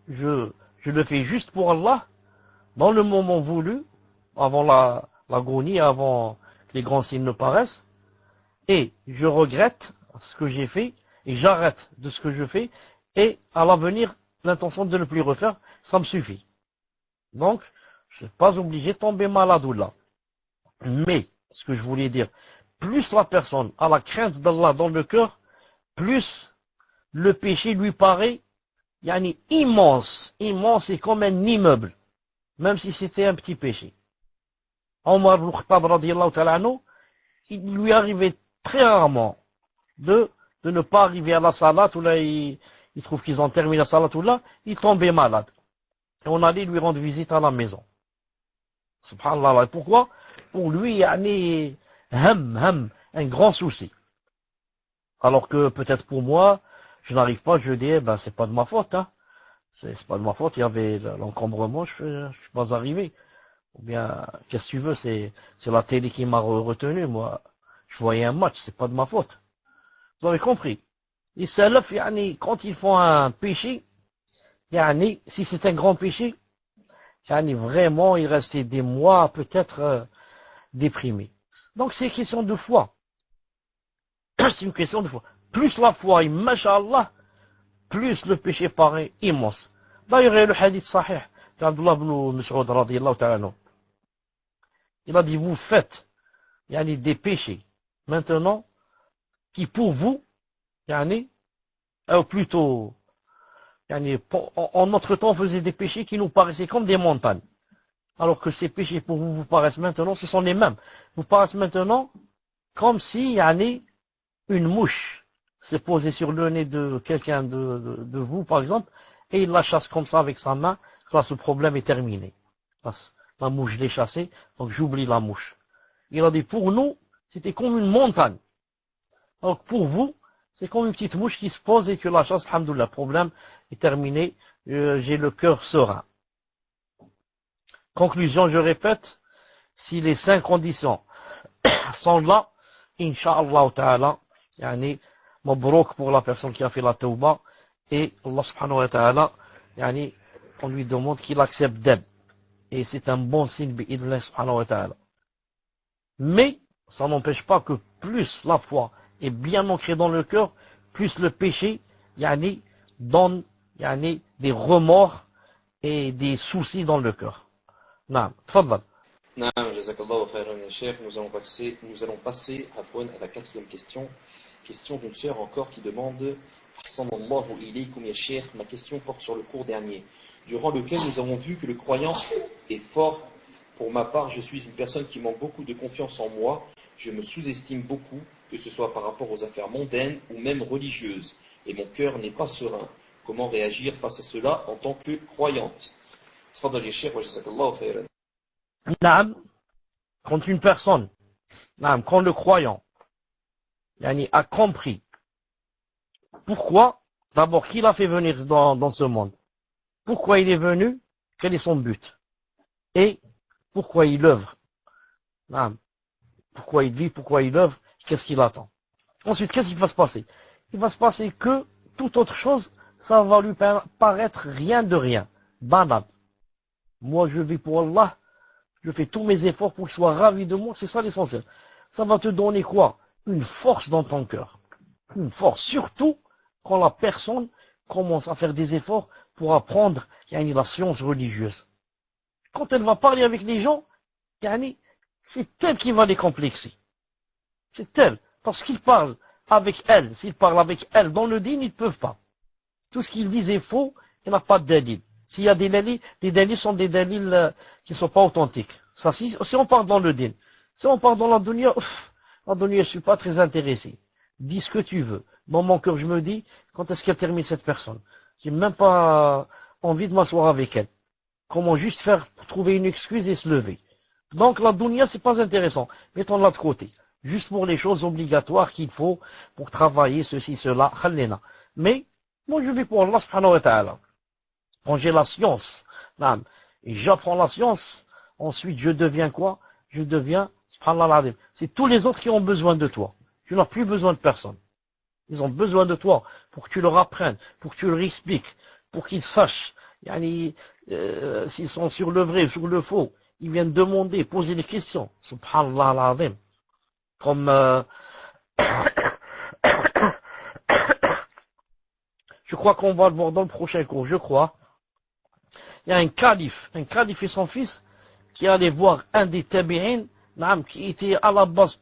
Speaker 1: Je le fais juste pour Allah, dans le moment voulu, avant l'agonie, avant que les grands signes ne paraissent, et je regrette ce que j'ai fait, et j'arrête de ce que je fais, et à l'avenir, l'intention de ne plus refaire, ça me suffit. Donc, je ne suis pas obligé de tomber malade ou là. Mais, ce que je voulais dire, plus la personne a la crainte d'Allah dans le cœur, plus le péché lui paraît yani, immense et comme un immeuble, même si c'était un petit péché. Omar ibn Khattab radiyallahu ta'ala anhu, il lui arrivait très rarement de ne pas arriver à la salat, où là il trouve qu'ils ont terminé la salat, où là il tombait malade. Et on allait lui rendre visite à la maison. Subhanallah. Pourquoi? Pour lui, yani, un grand souci. Alors que peut-être pour moi, je n'arrive pas, je dis, ben c'est pas de ma faute, hein. C'est pas de ma faute, il y avait l'encombrement, je suis pas arrivé. Ou bien, qu'est-ce que tu veux, c'est la télé qui m'a retenu, moi. Je voyais un match, c'est pas de ma faute. Vous avez compris? Les salafs, yani, quand ils font un péché, yani, si c'est un grand péché, yani, vraiment, il restait des mois, peut-être, déprimé. Donc, c'est une question de foi. C'est une question de foi. Plus la foi, et masha'Allah, plus le péché paraît immense. D'ailleurs, il y a le hadith sahih d'Abdullah ibn Mas'ud radiyallahu ta'ala anhu. Il a dit, vous faites des péchés maintenant qui pour vous, ou plutôt, en notre temps, on faisait des péchés qui nous paraissaient comme des montagnes. Alors que ces péchés pour vous, vous paraissent maintenant, ce sont les mêmes. Vous paraissent maintenant comme si une mouche s'est posée sur le nez de quelqu'un de vous, par exemple, et il la chasse comme ça avec sa main. Là, ce problème est terminé. La mouche, je l'ai chassée, donc j'oublie la mouche. Il a dit, pour nous, c'était comme une montagne. Donc pour vous, c'est comme une petite mouche qui se pose et que la chasse, alhamdoulilah, le problème est terminé, j'ai le cœur serein. Conclusion, je répète, si les 5 conditions sont là, Inch'Allah ta'ala, mabrouk pour la personne qui a fait la tawba, et Allah subhanahu wa ta'ala, on lui demande qu'il accepte d'elle. Et c'est un bon signe, bi'idllah subhanahu wa ta'ala. Mais, ça n'empêche pas que plus la foi est bien ancrée dans le cœur, plus le péché, donne, des remords et des soucis dans le cœur. Naam, tfaddal.
Speaker 2: Naam, jazakallahu khairan ya cheikh. Nous allons passer à la 4e question. Question d'une sœur encore qui demande, Ahsanallahu ilaykum ya cheikh, ma question porte sur le cours dernier, durant lequel nous avons vu que le croyant est fort. Pour ma part, je suis une personne qui manque beaucoup de confiance en moi. Je me sous-estime beaucoup, que ce soit par rapport aux affaires mondaines ou même religieuses. Et mon cœur n'est pas serein. Comment réagir face à cela en tant que croyante?
Speaker 1: Naam, quand une personne, quand le croyant, a compris pourquoi, d'abord, qui l'a fait venir dans ce monde, pourquoi il est venu, quel est son but, et pourquoi il œuvre, pourquoi il vit, pourquoi il œuvre, qu'est-ce qu'il attend. Ensuite, qu'est-ce qui va se passer? Il va se passer que toute autre chose, ça va lui paraître rien de rien, banal. Moi, je vis pour Allah, je fais tous mes efforts pour qu'il soit ravi de moi, c'est ça l'essentiel. Ça va te donner quoi? Une force dans ton cœur. Une force, surtout quand la personne commence à faire des efforts pour apprendre la science religieuse. Quand elle va parler avec les gens, c'est elle qui va les complexer. C'est elle. Parce qu'ils parlent avec elle. S'ils parlent avec elle dans le dîn, ils ne peuvent pas. Tout ce qu'ils disent est faux, il n'y a pas de dalil. S'il y a des dalils sont des dalils qui ne sont pas authentiques. Ça, si on parle dans le dîn. Si on parle dans la dunya, je ne suis pas très intéressé. Dis ce que tu veux. Dans mon cœur, je me dis, quand est-ce qu'elle termine cette personne? J'ai même pas envie de m'asseoir avec elle. Comment juste faire pour trouver une excuse et se lever. Donc la dunya, c'est pas intéressant. Mettons-la de côté. Juste pour les choses obligatoires qu'il faut pour travailler, ceci, cela, khallina. Mais, moi je vis pour Allah subhanahu wa ta'ala. Quand j'ai la science, et j'apprends la science, ensuite je deviens quoi? Je deviens, subhanallah al-azim. C'est tous les autres qui ont besoin de toi. Tu n'as plus besoin de personne. Ils ont besoin de toi pour que tu leur apprennes, pour que tu leur expliques, pour qu'ils sachent, s'ils sont sur le vrai, sur le faux. Ils viennent demander, poser des questions. Subhanallah al-azim. Comme, je crois qu'on va le voir dans le prochain cours, je crois. Il y a un calife et son fils, qui allait voir un des tabi'in, qui était à la base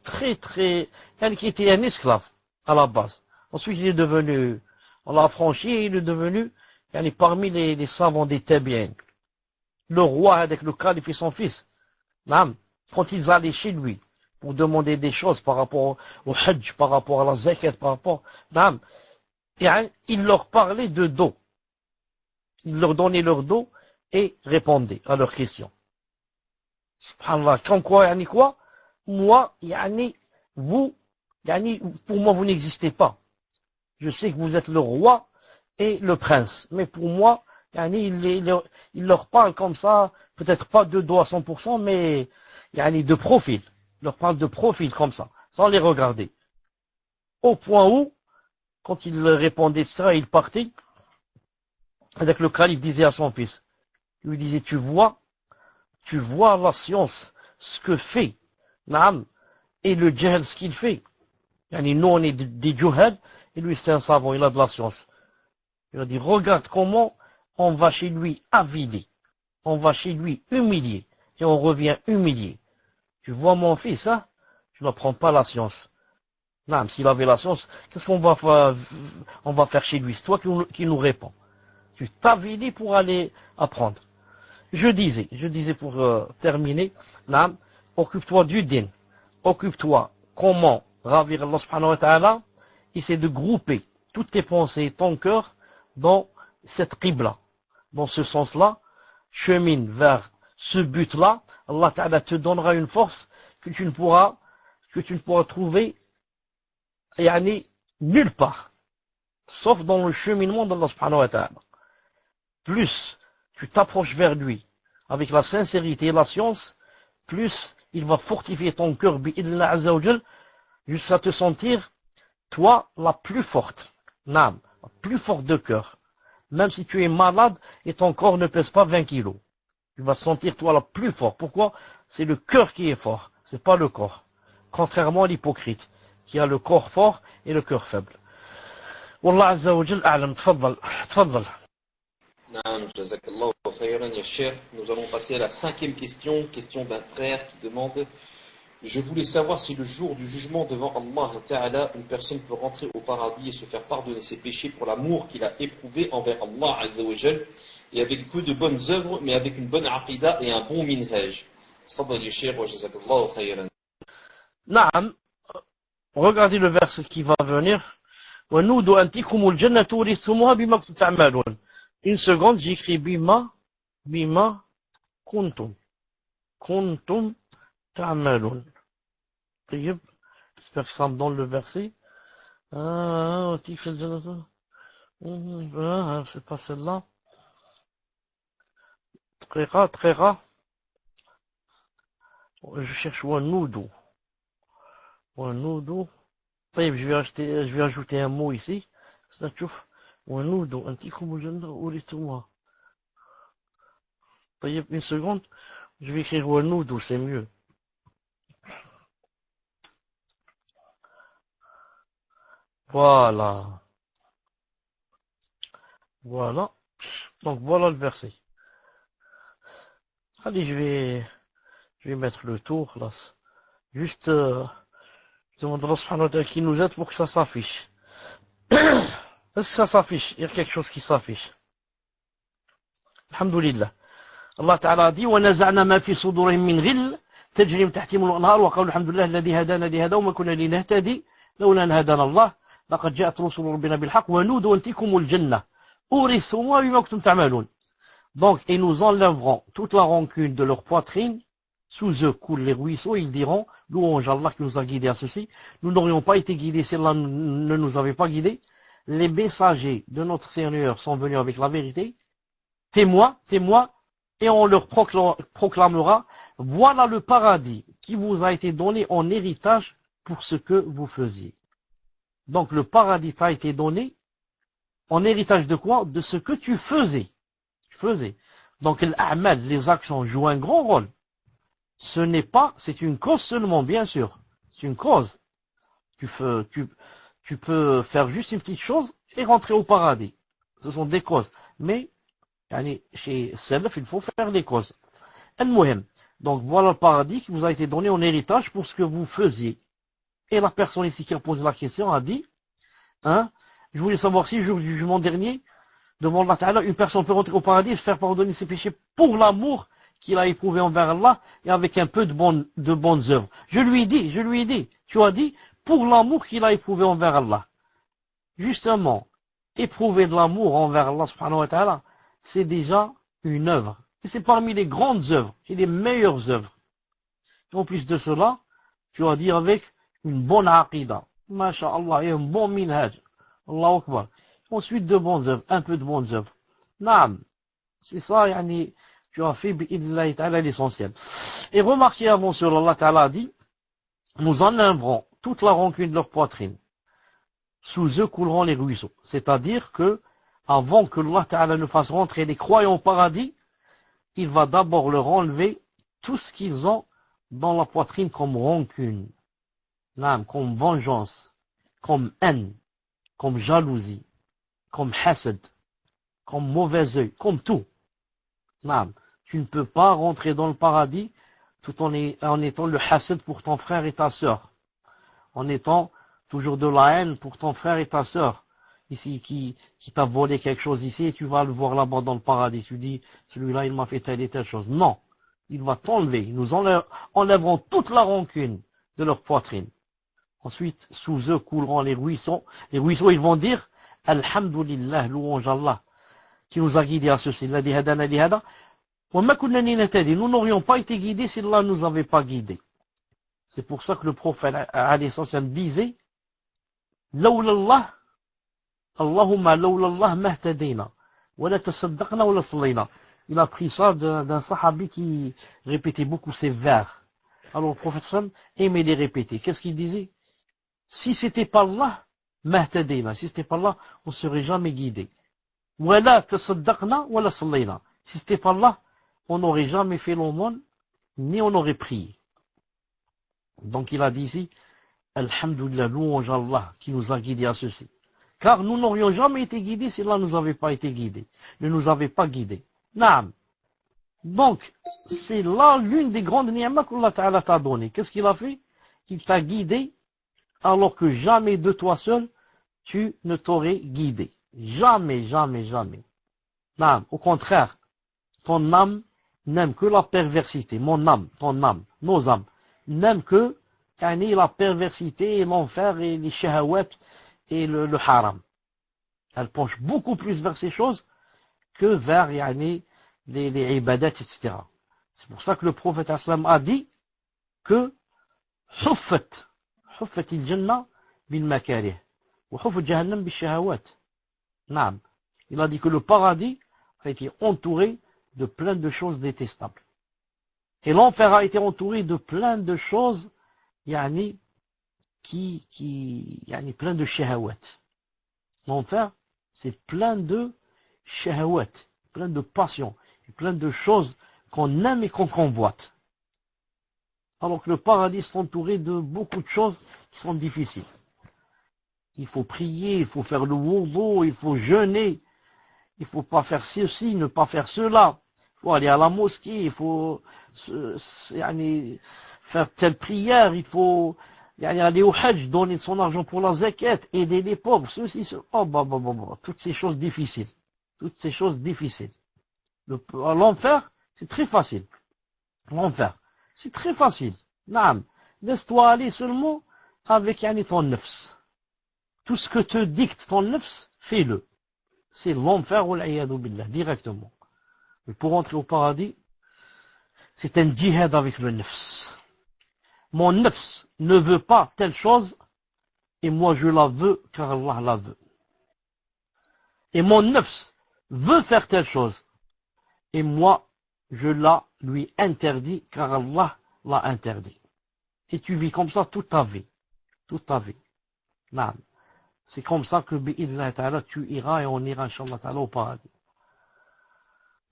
Speaker 1: qui était un esclave, à la base. Ensuite, il est devenu, on l'a affranchi et il est devenu, parmi les savants des tabi'in. Le roi avec le calife et son fils, quand ils allaient chez lui, pour demander des choses par rapport au hajj, par rapport à la zakat, par rapport, il leur parlait de dos. Il leur donnait leur dos et répondait à leurs questions. Subhanallah, comme quoi, quoi? Moi, vous, pour moi, vous n'existez pas. Je sais que vous êtes le roi et le prince. Mais pour moi, il leur parle comme ça, peut-être pas de dos à 100%, mais, de profil. Il leur parle de profil comme ça, sans les regarder. Au point où, quand il répondait ça, il partait, avec le calife disait à son fils, il lui disait, tu vois la science, ce que fait, et le djihad, ce qu'il fait. Nous, on est des djihad, et lui, c'est un savant, il a de la science. Il va dire, regarde comment on va chez lui aviler, on va chez lui humilier, et on revient humilié. Tu vois mon fils, hein? Tu n'apprends pas la science. Non, s'il avait la science, qu'est-ce qu'on va faire chez lui? C'est toi qui nous réponds. Tu t'avilis pour aller apprendre. Je disais pour terminer, non, occupe-toi du din, occupe-toi comment ravir Allah subhanahu wa ta'ala, essaie de grouper toutes tes pensées et ton cœur dans cette qibla, dans ce sens-là, chemine vers ce but-là, Allah ta'ala te donnera une force que tu ne pourras trouver nulle part, sauf dans le cheminement d'Allah subhanahu wa ta'ala. Plus tu t'approches vers lui avec la sincérité et la science, plus il va fortifier ton cœur bi'idhnillah azza wa jal, jusqu'à te sentir toi la plus forte, la plus forte de cœur. Même si tu es malade et ton corps ne pèse pas 20 kilos, tu vas sentir toi la plus forte. Pourquoi? C'est le cœur qui est fort, c'est pas le corps. Contrairement à l'hypocrite, qui a le corps fort et le cœur faible. Wallah azza wa jal a'lam, tfaddal.
Speaker 2: Naam, jazakallahu khayran, ya Cheikh. Nous allons passer à la 5e question, question d'un frère qui demande: je voulais savoir si le jour du jugement devant Allah Ta'ala, une personne peut rentrer au paradis et se faire pardonner ses péchés pour l'amour qu'il a éprouvé envers Allah Azza wa Jal, et avec peu de bonnes œuvres, mais avec une bonne aqida et un bon minhaj. Tfaddal ya Cheikh, wa jazakallahu khayran.
Speaker 1: Naam, regardez le verset qui va venir. وَنُودُ أَنْتِكُمُ الْجَنَّةُ وَرِثْتُمُوهَا بِمَا كُنتُمْ تَعْمَلُونَ. Une seconde, j'écris bima kuntum ta'malun. J'espère que ça me donne le verset. C'est pas celle-là. Très rare. Je cherche wanudu. Je vais ajouter un mot ici. Ça chauffe. ونود أنتكم الجنة أورثتموها. طيب, une seconde, je vais écrire ونود, c'est mieux. Voilà. Donc voilà le verset. Allez, je vais mettre le tour là. Juste je demande Allah subhanahu wa ta'ala qui nous aide pour que ça s'affiche. Est-ce que ça s'affiche? Il y a quelque chose qui s'affiche. Alhamdulillah. Allah Ta'ala dit: وَنَزَعْنَا مَا فِي صُدُورِهِم مِّنْ غِلٍّ تَجْرِي مِن تَحْتِهِمُ الْأَنْهَارُ وَقَالُوا الْحَمْدُ لِلَّهِ الَّذِي هَدَانَا لِهَذَا وَمَا كُنَّا لِنَهْتَدِيَ لَوْلَا أَنْ هَدَانَا اللَّهُ لَقَدْ جَاءَتْ رُسُلُ رَبِّنَا بِالْحَقِّ وَنُودُوا أَنْ تِلْكُمُ الْجَنَّةُ أُورِثْتُمُوهَا بِمَا كُنتُمْ تَعْمَلُونَ. Donc, et nous enlèverons toute la rancune de leur poitrine, sous eux coulent les ruisseaux, ils diront: louange à Allah qui nous a guidés à ceci. Nous n'aurions pas été guidés si Allah ne nous avait pas guidés. Les messagers de notre Seigneur sont venus avec la vérité, témoins, et on leur proclamera: voilà le paradis qui vous a été donné en héritage pour ce que vous faisiez. Donc le paradis t'a été donné en héritage de quoi? De ce que tu faisais. Donc l'a'mal, les actions jouent un grand rôle. C'est une cause seulement, bien sûr. C'est une cause. Tu peux faire juste une petite chose et rentrer au paradis. Ce sont des causes. Mais, chez Salaf, il faut faire des causes. Al-Muhim. Donc, voilà le paradis qui vous a été donné en héritage pour ce que vous faisiez. Et la personne ici qui a posé la question a dit, je voulais savoir si, le jour du jugement dernier, devant Allah Ta'ala, une personne peut rentrer au paradis et se faire pardonner ses péchés pour l'amour qu'il a éprouvé envers Allah et avec un peu de bonnes œuvres. Je lui ai dit, tu as dit, pour l'amour qu'il a éprouvé envers Allah. Justement, éprouver de l'amour envers Allah subhanahu wa ta'ala, c'est déjà une œuvre. Et c'est parmi les grandes œuvres, et les meilleures œuvres. Et en plus de cela, tu vas dire avec une bonne aqida, masha'Allah, et un bon minhaj, Allahu Akbar. Ensuite de bonnes œuvres, un peu de bonnes œuvres. Naam, c'est ça, tu as fait bi'idhnillahi ta'ala l'essentiel. Et remarquez avant cela, Allah Ta'ala a dit: nous enlèverons toute la rancune de leur poitrine. Sous eux couleront les ruisseaux. C'est-à-dire que, avant que Allah Ta'ala ne fasse rentrer les croyants au paradis, il va d'abord leur enlever tout ce qu'ils ont dans la poitrine comme rancune, comme vengeance, comme haine, comme jalousie, comme hasad, comme mauvais œil, comme tout. Non, tu ne peux pas rentrer dans le paradis tout en étant le hasad pour ton frère et ta sœur, en étant toujours de la haine pour ton frère et ta sœur, ici qui t'a volé quelque chose ici et tu vas le voir là-bas dans le paradis, tu dis celui-là il m'a fait telle et telle chose. Non, il va t'enlever, ils nous enlèveront toute la rancune de leur poitrine. Ensuite, sous eux couleront les ruisseaux ils vont dire Alhamdulillah, louange Allah, qui nous a guidés à ceci. Nous n'aurions pas été guidés si Allah ne nous avait pas guidés. C'est pour ça que le prophète disait Lawlallah, Allahumma lawlallah mahtadina, wa la tasaddaqna wa la sallayna. Il a pris ça d'un sahabi qui répétait beaucoup ces vers. Alors le prophète aimait les répéter. Qu'est-ce qu'il disait? Si c'était pas Allah, mahtadina, si c'était pas Allah, on ne serait jamais guidé. Wa la tasaddaqna wa la sallayna. Si c'était pas Allah, on n'aurait jamais fait l'aumône, ni on aurait prié. Donc il a dit ici, Alhamdulillah, louange Allah, qui nous a guidés à ceci. Car nous n'aurions jamais été guidés si Allah ne nous avait pas été guidés, ne nous avait pas guidés. Naam. Donc, c'est là l'une des grandes ni'mas qu'Allah Ta'ala t'a donné. Qu'est-ce qu'il a fait? Il t'a guidé, alors que jamais de toi seul, tu ne t'aurais guidé. Jamais, jamais, jamais. Naam. Au contraire, ton âme n'aime que la perversité. Mon âme, ton âme, nos âmes, n'aiment que la perversité et l'enfer et les shahawat et le haram. Elle penche beaucoup plus vers ces choses que vers les ibadat, etc. C'est pour ça que le prophète a dit que huffat il-jannah bil-makarih wa huffat jahannam bil-shahawat. Naam. Il a dit que le paradis a été entouré de plein de choses détestables. Et l'enfer a été entouré de plein de choses plein de shahawat. L'enfer, c'est plein de shahawat, plein de passions, plein de choses qu'on aime et qu'on convoite. Alors que le paradis est entouré de beaucoup de choses qui sont difficiles. Il faut prier, il faut faire le wudu, il faut jeûner, il faut pas faire ceci, ne pas faire cela. Il faut aller à la mosquée, il faut faire telle prière, il faut aller au hajj, donner son argent pour la zakat, aider les pauvres, ceci, toutes ces choses difficiles. Toutes ces choses difficiles. L'enfer, c'est très facile. L'enfer, c'est très facile. Naam. Laisse-toi aller seulement avec ton nefs. Tout ce que te dicte ton nefs, fais-le. C'est l'enfer ou l'ayadou billah, directement. Mais pour entrer au paradis, c'est un djihad avec le nefs. Mon nefs ne veut pas telle chose, et moi je la veux car Allah la veut. Et mon nefs veut faire telle chose, et moi je la lui interdis car Allah l'a interdit. Et tu vis comme ça toute ta vie. Toute ta vie. Naam. C'est comme ça que bi'idhnillah ta'ala tu iras et on ira inshallah ta'ala au paradis.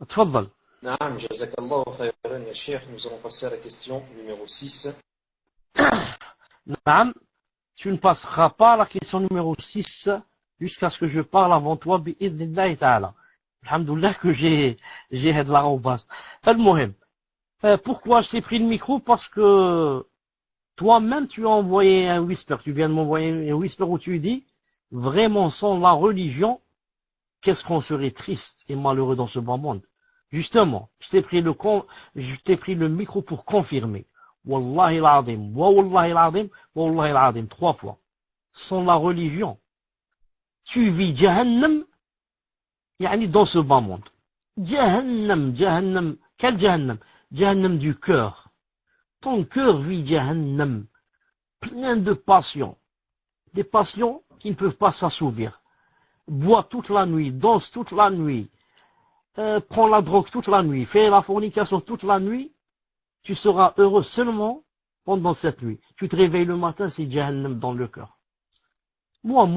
Speaker 1: Tfaddal.
Speaker 2: Naam, jazakallahu khayran ya Cheikh. Nous allons passer à la question numéro 6.
Speaker 1: Naam, tu ne passeras pas à la question numéro 6 jusqu'à ce que je parle avant toi bi'idhnillah ta'ala. Alhamdoulilah que j'ai de la rebase. Al-Muhim. Pourquoi je t'ai pris le micro? Parce que toi-même tu as envoyé un whisper. Tu viens de m'envoyer un whisper où tu dis vraiment sans la religion, qu'est-ce qu'on serait triste et malheureux dans ce bas monde. Justement, je t'ai pris le micro pour confirmer. Wallahi al-azim, wa wallahi al-azim, wa wallahi al-azim, 3 fois. Sans la religion, tu vis Jahannam, dans ce bas monde. Jahannam, quel Jahannam? Jahannam du cœur. Ton cœur vit Jahannam, plein de passions. Des passions qui ne peuvent pas s'assouvir. Bois toute la nuit, danse toute la nuit, prends la drogue toute la nuit, fais la fornication toute la nuit, tu seras heureux seulement pendant cette nuit. Tu te réveilles le matin, c'est Jahannam dans le cœur. Moi,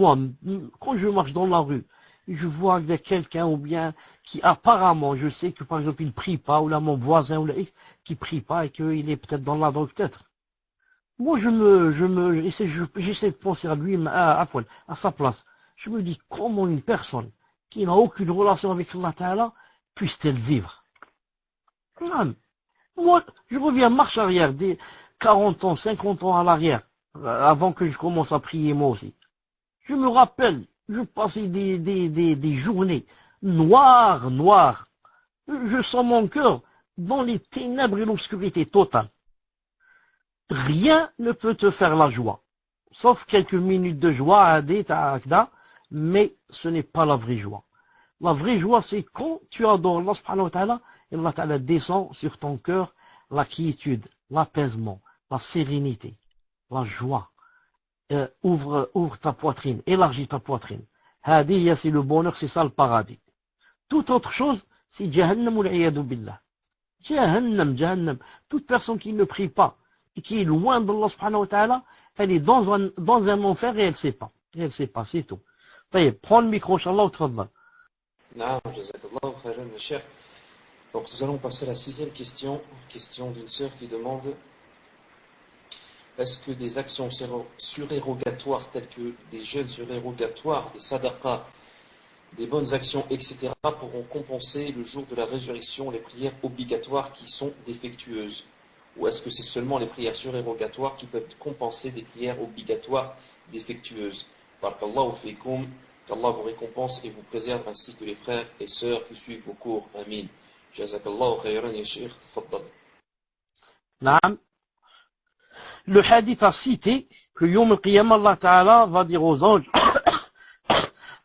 Speaker 1: quand je marche dans la rue, je vois avec quelqu'un ou bien qui apparemment, je sais que par exemple il prie pas, ou là mon voisin ou là qui prie pas et qu'il est peut-être dans la drogue peut-être. Moi j'essaie de penser à lui, à sa place. Je me dis comment une personne qui n'a aucune relation avec Allah Ta'ala, puisse-t-elle vivre. Moi, je reviens marche arrière, des 40 ans, 50 ans à l'arrière, avant que je commence à prier moi aussi. Je me rappelle, je passais des journées noires. Je sens mon cœur dans les ténèbres et l'obscurité totale. Rien ne peut te faire la joie, sauf quelques minutes de joie, mais ce n'est pas la vraie joie. La vraie joie, c'est quand tu adores Allah subhanahu wa ta'ala, et Allah ta'ala descend sur ton cœur la quiétude, l'apaisement, la sérénité, la joie. Ouvre ta poitrine, élargis ta poitrine. Hadiya, c'est le bonheur, c'est ça le paradis. Toute autre chose, c'est Jahannam ou l'iyadu billah. Jahannam. Toute personne qui ne prie pas et qui est loin d'Allah subhanahu wa ta'ala, elle est dans un enfer et elle ne sait pas, c'est tout. Prends le micro, Inch'Allah, tfaddal.
Speaker 2: Naam, jazakallahu khairan, ya cheikh. Donc nous allons passer à la 6e question, question d'une sœur qui demande: est-ce que des actions surérogatoires telles que des jeûnes surérogatoires, des sadaqas, des bonnes actions, etc. pourront compenser le jour de la résurrection les prières obligatoires qui sont défectueuses? Ou est-ce que c'est seulement les prières surérogatoires qui peuvent compenser des prières obligatoires défectueuses? Barakallahu fikum, qu'Allah vous récompense et vous préserve ainsi que les frères et sœurs qui suivent vos cours. Amin. Jazakallahu khayran ya Cheikh, tafaddal.
Speaker 1: Naam. Le hadith a cité que Yom al-Qiyamah, Allah Ta'ala va dire aux anges,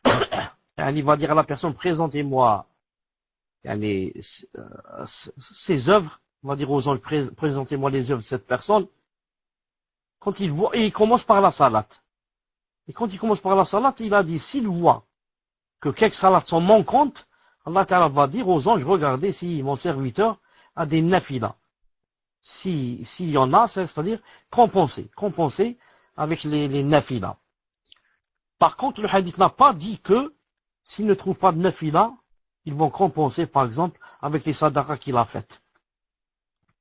Speaker 1: il va dire à la personne, présentez-moi ses œuvres, il va dire aux anges, présentez-moi les œuvres de cette personne. Quand il voit, et il commence par la salat. Et quand il commence par la salat, il a dit, s'il voit que quelques salats sont manquantes, Allah Ta'ala va dire aux anges, regardez si mon serviteur a des nafilas. S'il y en a, c'est-à-dire compenser avec les nafilas. Par contre, le hadith n'a pas dit que s'il ne trouve pas de nafila, ils vont compenser par exemple avec les sadaqas qu'il a faites.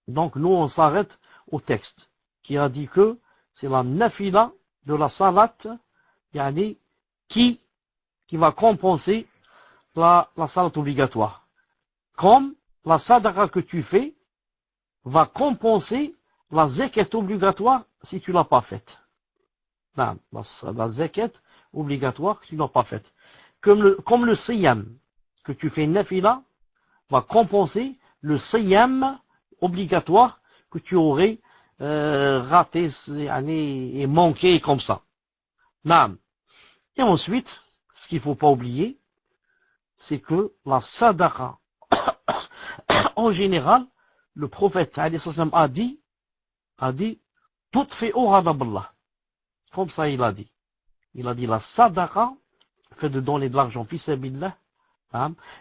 Speaker 1: Donc nous on s'arrête au texte qui a dit que c'est la nafila de la salat qui va compenser la salat obligatoire. Comme la sadaqa que tu fais va compenser la zakat obligatoire si tu l'as pas faite. Non, la zakat obligatoire si tu l'as pas faite. Comme le siyam que tu fais nafila va compenser le siyam obligatoire que tu aurais raté et manqué comme ça. Non. Et ensuite, ce qu'il faut pas oublier, c'est que la sadaqa, en général, le prophète a dit, tout fait au ghadaballah. Comme ça il a dit. Il a dit la sadaqa, fait de donner de l'argent fi sabilillah,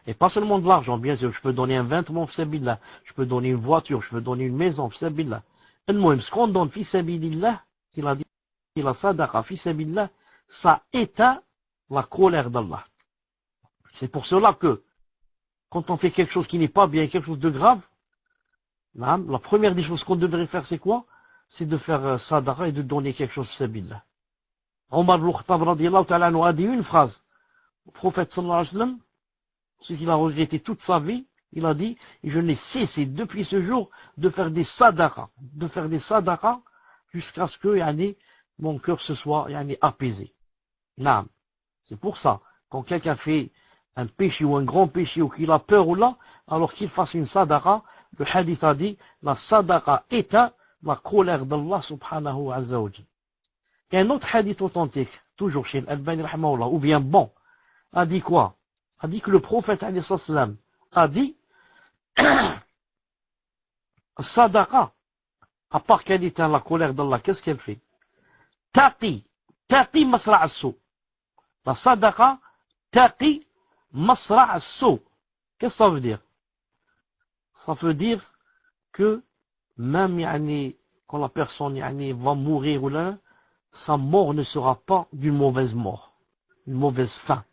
Speaker 1: et pas seulement de l'argent, bien sûr, je peux donner un vêtement fi sabilillah, je peux donner une voiture, je peux donner une maison fi sabilillah. Ce qu'on donne fi sabilillah, il a dit la sadaqa fi sabilillah, ça éteint la colère d'Allah. C'est pour cela que quand on fait quelque chose qui n'est pas bien, quelque chose de grave, la première des choses qu'on devrait faire, c'est quoi? C'est de faire sadaqa et de donner quelque chose fi sabilillah. Omar al-Khattab radiyallahu ta'ala a dit une phrase. Le prophète sallallahu alayhi wa sallam, ce qu'il a regretté toute sa vie, il a dit, et je n'ai cessé depuis ce jour de faire des sadaqas, jusqu'à ce que mon cœur se soit apaisé. Naam. C'est pour ça, quand quelqu'un fait un péché ou un grand péché ou qu'il a peur ou là, alors qu'il fasse une sadaqa, le hadith a dit, la sadaqa éteint la colère d'Allah subhanahu wa ta'ala. Et un autre hadith authentique, toujours chez Al-Albani rahimahullah, ou bien bon, a dit quoi? A dit que le prophète alayhi salam a dit sadaqa, à part qu'elle éteint la colère d'Allah, qu'est-ce qu'elle fait? Taqi masra' as-sou. La sadaqa, taqi masra' as-sou. Qu'est-ce que ça veut dire? Ça veut dire que même quand la personne va mourir ou là, sa mort ne sera pas d'une mauvaise mort, une mauvaise fin.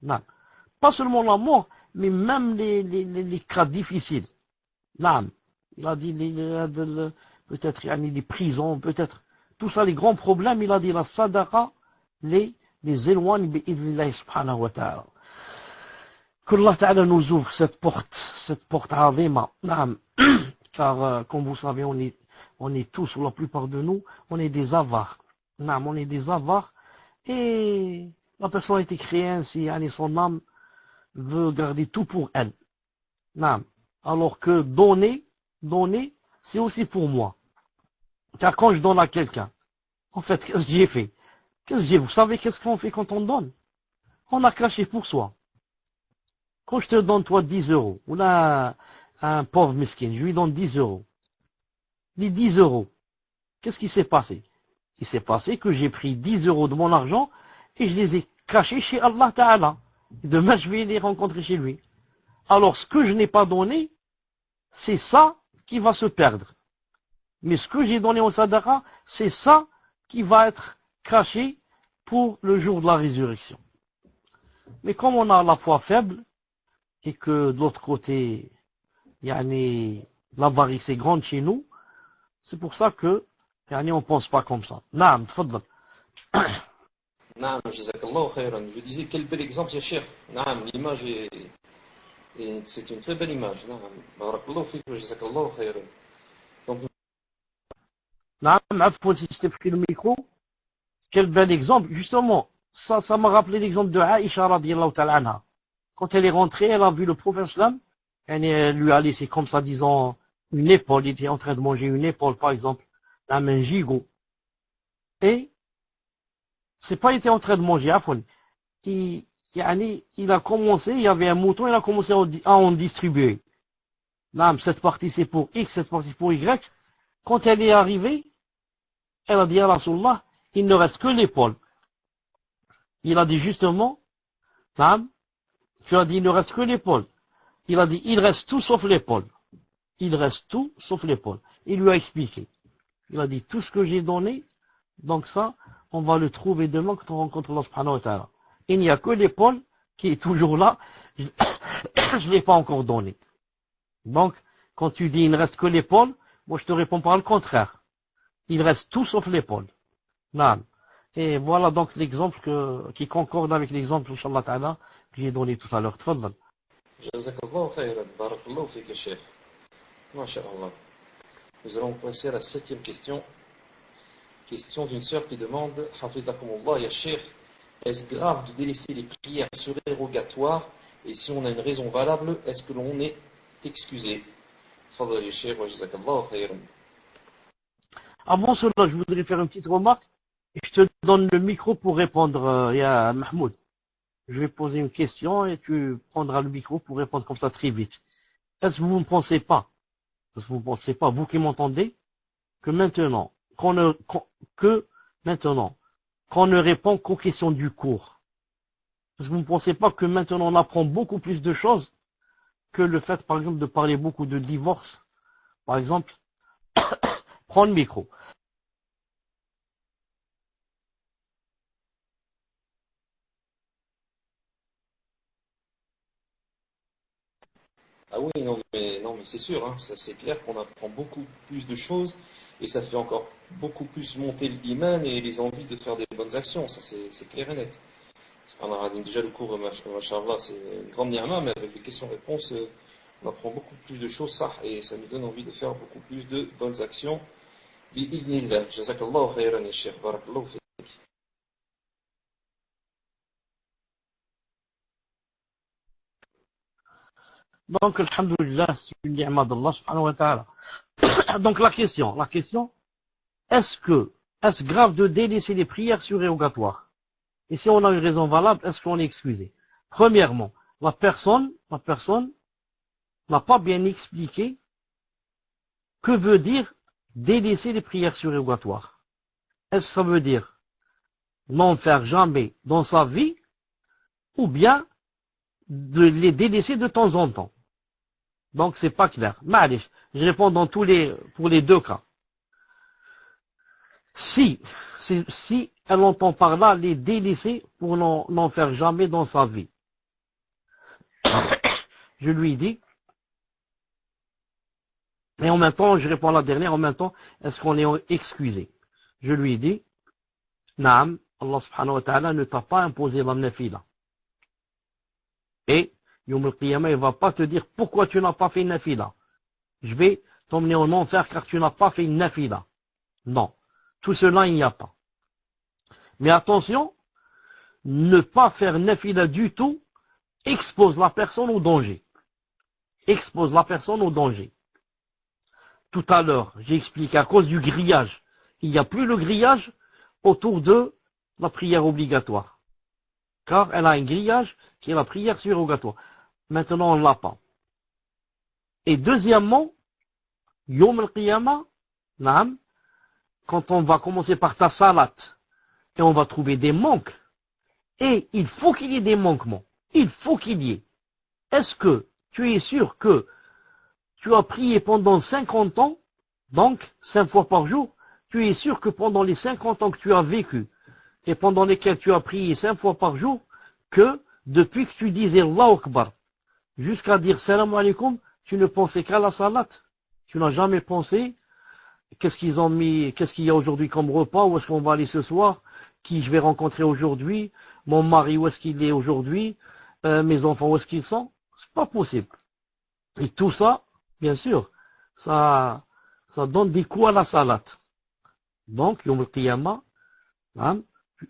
Speaker 1: Non. Pas seulement la mort, mais même les cas difficiles. Non. Il a dit peut-être les prisons, peut-être tout ça, les grands problèmes. Il a dit la sadaqa les les éloigne bi'idhnillah subhanahu wa ta'ala. Qu'Allah ta'ala nous ouvre cette porte azima. Naam. Car, comme vous savez, on est tous, ou la plupart de nous, on est des avares. Naam, on est des avares. Et la personne a été créée ainsi, son âme veut garder tout pour elle. Naam. Alors que donner, c'est aussi pour moi. Car quand je donne à quelqu'un, en fait, qu'est-ce que j'ai fait? Vous savez qu'est-ce qu'on fait quand on donne? On a craché pour soi. Quand je te donne, toi, 10 euros, ou là, un pauvre miskin, je lui donne 10 euros. Les 10 euros, qu'est-ce qui s'est passé? Il s'est passé que j'ai pris 10 euros de mon argent et je les ai cachés chez Allah Ta'ala. Demain, je vais les rencontrer chez lui. Alors, ce que je n'ai pas donné, c'est ça qui va se perdre. Mais ce que j'ai donné au sadaqa, c'est ça qui va être caché pour le jour de la résurrection. Mais comme on a la foi faible, et que de l'autre côté, l'avarice est grande chez nous, c'est pour ça que on pense pas comme ça. Naam, tfaddal.
Speaker 2: Naam, jazakallahu khayran. Je disais quel bel exemple, ya Cheikh. Naam, l'image c'est une très belle image. Naam, barakallahu fik wa jazakallahu khayran. Donc,
Speaker 1: Naam, afwan si je t'ai pris le micro. Quel bel exemple. Justement, ça m'a rappelé l'exemple de Aïcha radiyallahu ta'ala anha. Quand elle est rentrée, elle a vu le prophète sallam, elle lui a laissé comme ça, disons, une épaule. Il était en train de manger une épaule, par exemple, un gigot. Et, c'est pas il était en train de manger, afwan. Il a commencé, il y avait un mouton, il a commencé à en distribuer. Là, cette partie c'est pour X, cette partie c'est pour Y. Quand elle est arrivée, elle a dit à Rasulullah, il ne reste que l'épaule. Il a dit justement, tu as dit il ne reste que l'épaule. Il a dit il reste tout sauf l'épaule. Il reste tout sauf l'épaule. Il lui a expliqué. Il a dit tout ce que j'ai donné, donc ça, on va le trouver demain quand on rencontre Allah subhanahu wa ta'ala. Il n'y a que l'épaule qui est toujours là. Je ne l'ai pas encore donné. Donc, quand tu dis il ne reste que l'épaule, moi je te réponds par le contraire. Il reste tout sauf l'épaule. Non. Et voilà donc l'exemple qui concorde avec l'exemple, Inch'Allah ta'ala, que j'ai donné tout à l'heure. Tfaddal.
Speaker 2: jazakallahu khayran. Barakallahu fik, ya Cheikh. Masha'Allah. Nous allons passer à la 7e question. Question d'une sœur qui demande, Hafizakumullah, ya Cheikh, est-ce grave de délaisser les prières surérogatoires et si on a une raison valable, est-ce que l'on est excusé? Fadal ya Cheikh, wa jazakallahu khayran.
Speaker 1: Avant cela, je voudrais faire une petite remarque. Je te donne le micro pour répondre, ya Mahmoud. Je vais poser une question et tu prendras le micro pour répondre comme ça très vite. Est-ce que vous ne pensez pas, vous qui m'entendez, que maintenant, qu'on ne répond qu'aux questions du cours? Est-ce que vous ne pensez pas que maintenant on apprend beaucoup plus de choses que le fait, par exemple, de parler beaucoup de divorce? Par exemple, prends le micro.
Speaker 2: Ah oui, non, mais c'est sûr, hein, ça c'est clair qu'on apprend beaucoup plus de choses et ça fait encore beaucoup plus monter l'iman et les envies de faire des bonnes actions, ça c'est clair et net. On a déjà le cours, machallah, c'est une grande ni'ma, mais avec les questions-réponses, on apprend beaucoup plus de choses, ça, et ça nous donne envie de faire beaucoup plus de bonnes actions. Bi'idhnillah, jazakallahu khayran ya Cheikh, barakallahu fik.
Speaker 1: Donc, alhamdulillah, c'est une ni'ma d'Allah subhanahu wa ta'ala. Donc, la question, est-ce grave de délaisser les prières surérogatoires? Et si on a une raison valable, est-ce qu'on est excusé? Premièrement, la personne n'a pas bien expliqué que veut dire délaisser les prières surérogatoires. Est-ce que ça veut dire n'en faire jamais dans sa vie, ou bien de les délaisser de temps en temps? Donc c'est pas clair. Ma'alish, je réponds pour les deux cas. Si elle entend par là les délaisser pour n'en faire jamais dans sa vie, je lui dis, et en même temps, je réponds à la dernière, en même temps, est-ce qu'on est excusé? Je lui dis, Naam, Allah subhanahu wa ta'ala ne t'a pas imposé la nafila. Et Yawm al-Qiyamah, il ne va pas te dire pourquoi tu n'as pas fait une nafila. Je vais t'emmener en enfer car tu n'as pas fait une nafila. Non, tout cela il n'y a pas. Mais attention, ne pas faire nafila du tout expose la personne au danger. Expose la personne au danger. Tout à l'heure, j'ai expliqué à cause du grillage. Il n'y a plus le grillage autour de la prière obligatoire. Car elle a un grillage qui est la prière surrogatoire. Maintenant, on ne l'a pas. Et deuxièmement, Yawm al-Qiyamah, quand on va commencer par ta salat, et on va trouver des manques, et il faut qu'il y ait des manquements. Il faut qu'il y ait. Est-ce que tu es sûr que tu as prié pendant 50 ans, donc 5 fois par jour, tu es sûr que pendant les 50 ans que tu as vécu, et pendant lesquels tu as prié 5 fois par jour, que depuis que tu disais Allahu Akbar, jusqu'à dire Salam alaikum, tu ne pensais qu'à la salat. Tu n'as jamais pensé qu'est-ce qu'ils ont mis, qu'est-ce qu'il y a aujourd'hui comme repas, où est-ce qu'on va aller ce soir, qui je vais rencontrer aujourd'hui, mon mari où est-ce qu'il est aujourd'hui, mes enfants où est-ce qu'ils sont. C'est pas possible. Et tout ça, bien sûr, ça donne des coups à la salat. Donc, Yawm al-Qiyamah,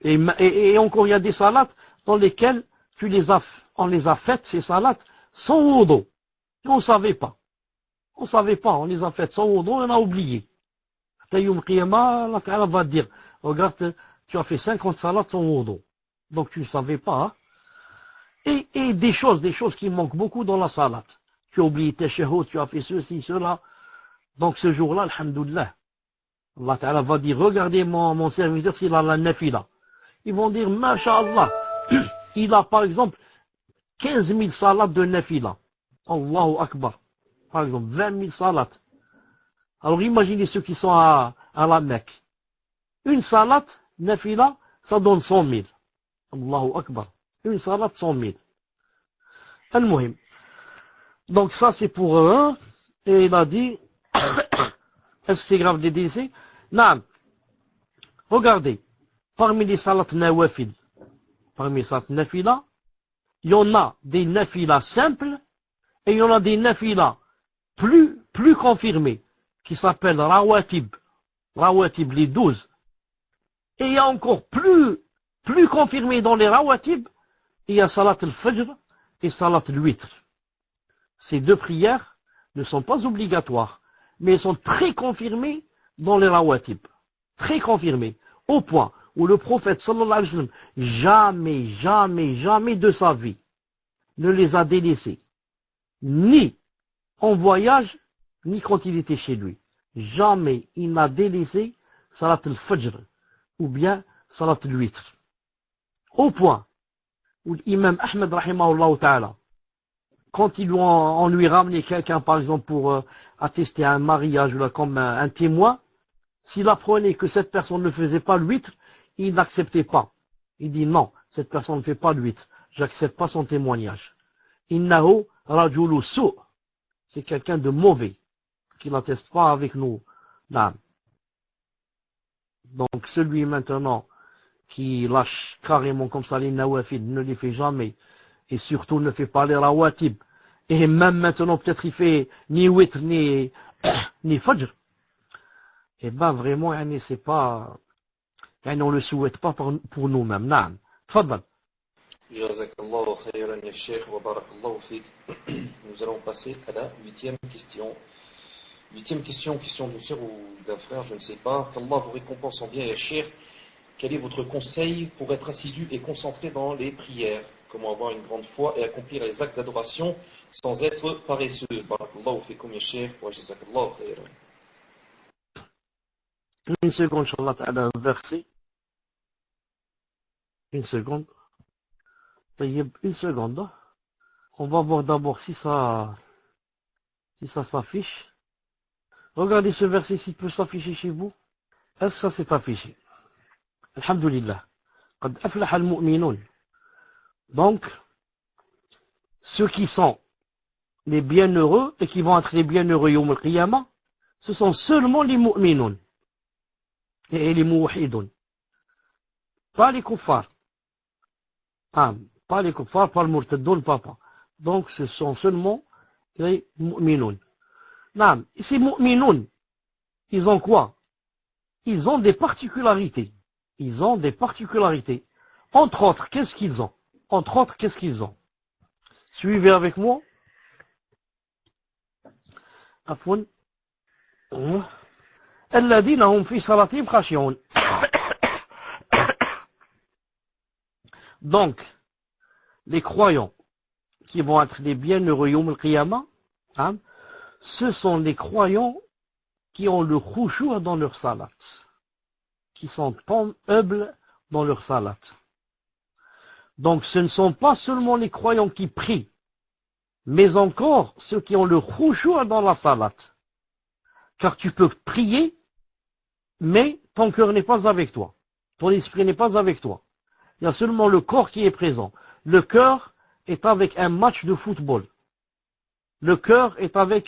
Speaker 1: et encore il y a des salats dans lesquelles on les a faites, ces salats, sans wudu. Et on ne savait pas. On ne savait pas, on les a faites sans wudu, on a oublié. Yawm al-Qiyamah, Allah Ta'ala va dire, regarde, tu as fait 50 salats sans wudu. Donc tu ne savais pas. Hein? Et des choses qui manquent beaucoup dans la salat. Tu as oublié tes shahud, tu as fait ceci, cela. Donc ce jour-là, alhamdoulilah, Allah Ta'ala va dire, regardez mon serviteur s'il a la nafila. Ils vont dire, masha'Allah, il a par exemple 15 000 salats de nafila. Allahu Akbar. Par exemple, 20 000 salats. Alors imaginez ceux qui sont à la Mecque. Une salat, nafila, ça donne 100 000. Allahu Akbar. Une salat, 100 000. Al-Muhim. Donc ça c'est pour un. Et il a dit, est-ce que c'est grave des décès? Non. Regardez. Parmi les salats nawafil, parmi les salats nafila, il y en a des nafila simples et il y en a des nafila plus confirmés qui s'appellent rawatib. Rawatib, les 12. Et il y a encore plus confirmé dans les rawatib, il y a salat al-fajr et salat al-witr. Ces deux prières ne sont pas obligatoires, mais elles sont très confirmées dans les rawatib. Très confirmées. Au point où le prophète sallallahu alayhi wa sallam, jamais de sa vie ne les a délaissés. Ni en voyage, ni quand il était chez lui. Jamais il n'a délaissé salat al-fajr ou bien salat al-witr. Au point où l'imam Ahmed rahimahullah ta'ala, quand on lui ramenait quelqu'un par exemple pour attester un mariage ou là, comme un témoin, s'il apprenait que cette personne ne faisait pas le witr, il n'acceptait pas. Il dit non, cette personne ne fait pas le witr, j'accepte pas son témoignage. Innahu rajulu su', c'est quelqu'un de mauvais, qui n'atteste pas avec nous. Non. Donc celui maintenant qui lâche carrément comme ça les nawafid, ne les fait jamais, et surtout ne fait pas les rawatib, et même maintenant peut-être il fait ni witr ni fajr, et ben vraiment c'est pas, on le souhaite pas pour nous-mêmes. Naam. Tfadal.
Speaker 2: Jazakallahu khayran ya Cheikh wa barakallahu fik. Nous allons passer à la 8e question. 8e question, question d'une sœur ou d'un frère, je ne sais pas. Qu'Allah vous récompense en bien ya Cheikh. Quel est votre conseil pour être assidu et concentré dans les prières? Comment avoir une grande foi et accomplir les actes d'adoration sans être paresseux? Barakallahu fikum ya Cheikh wa jazakallahu khayran.
Speaker 1: Une seconde, Inch'Allah ta'ala, un verset. Une seconde. Une seconde. Hein. On va voir d'abord si ça s'affiche. Regardez ce verset s'il peut s'afficher chez vous. Est-ce que ça s'est affiché? Alhamdulillah. Qad aflaha al-mu'minun. Donc, ceux qui sont les bienheureux et qui vont être les bienheureux yawm al-qiyamah, ce sont seulement les mu'minun et les muwahidun. pas les kuffars. Pas les kuffars, pas le murtadoun, pas. Donc ce sont seulement les mu'minoun. Et ces mu'minoun, ils ont quoi? Ils ont des particularités. Entre autres, qu'est-ce qu'ils ont? Suivez avec moi. Afwan. الذين هم في صلاتهم خاشعون. Donc, les croyants qui vont être des bienheureux Yawm al-Qiyamah, ce sont les croyants qui ont le khushu' dans leur salat, qui sont humbles dans leur salat. Donc ce ne sont pas seulement les croyants qui prient, mais encore ceux qui ont le khushu' dans la salat. Car tu peux prier, mais ton cœur n'est pas avec toi, ton esprit n'est pas avec toi. Il y a seulement le corps qui est présent. Le cœur est avec un match de football. Le cœur est avec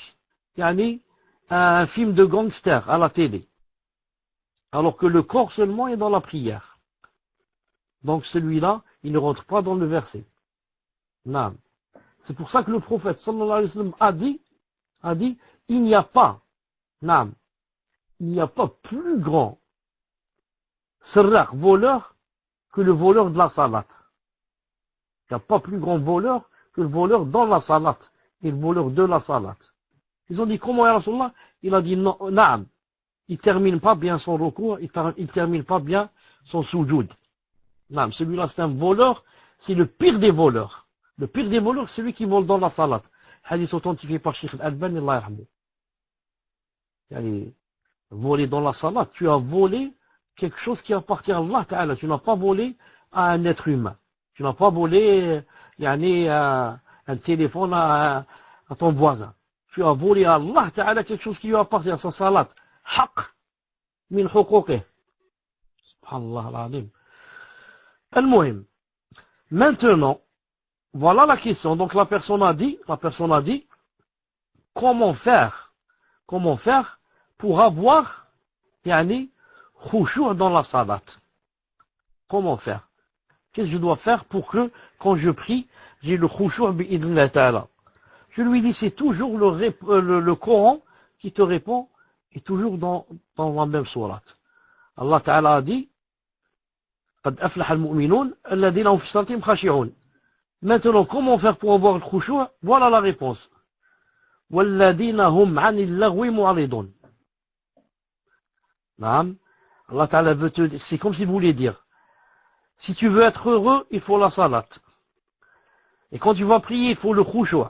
Speaker 1: un film de gangster à la télé. Alors que le corps seulement est dans la prière. Donc celui-là, il ne rentre pas dans le verset. Non. C'est pour ça que le prophète sallallahu alayhi wa sallam a dit, il n'y a pas plus grand voleur que le voleur de la salat. Il n'y a pas plus grand voleur que le voleur dans la salat et le voleur de la salat. Ils ont dit, comment ya Rasulullah? Il a dit, non, naam. Il termine pas bien son recours, il termine pas bien son sujoud. Naam, celui-là c'est un voleur, c'est le pire des voleurs. Le pire des voleurs, c'est celui qui vole dans la salat. Hadith authentifié par Cheikh Al-Albani, Allah yarhamou. Voler dans la salat, tu as volé quelque chose qui appartient à Allah Ta'ala. Tu n'as pas volé à un être humain. Tu n'as pas volé un téléphone à ton voisin. Tu as volé à Allah Ta'ala quelque chose qui lui appartient à sa salat. Haq min huquqih. Subhanallah al-azim. Al-muhim. Maintenant, voilà la question. Donc la personne a dit, comment faire pour avoir khushu' dans la salat? Comment faire? Qu'est-ce que je dois faire pour que, quand je prie, j'ai le khushu' bi'idhnillah ta'ala? Je lui dis, c'est toujours le Coran qui te répond, et toujours dans la même sourate. Allah Ta'ala a dit, قد أفلح المؤمنون الذين هم في صلاتهم خاشعون. Maintenant, comment faire pour avoir le khushu'? Voilà la réponse. والذين هم عن اللغو معرضون. Allah Ta'ala veut te dire, c'est comme s'il voulait dire, si tu veux être heureux, il faut la salat. Et quand tu vas prier, il faut le khushu'.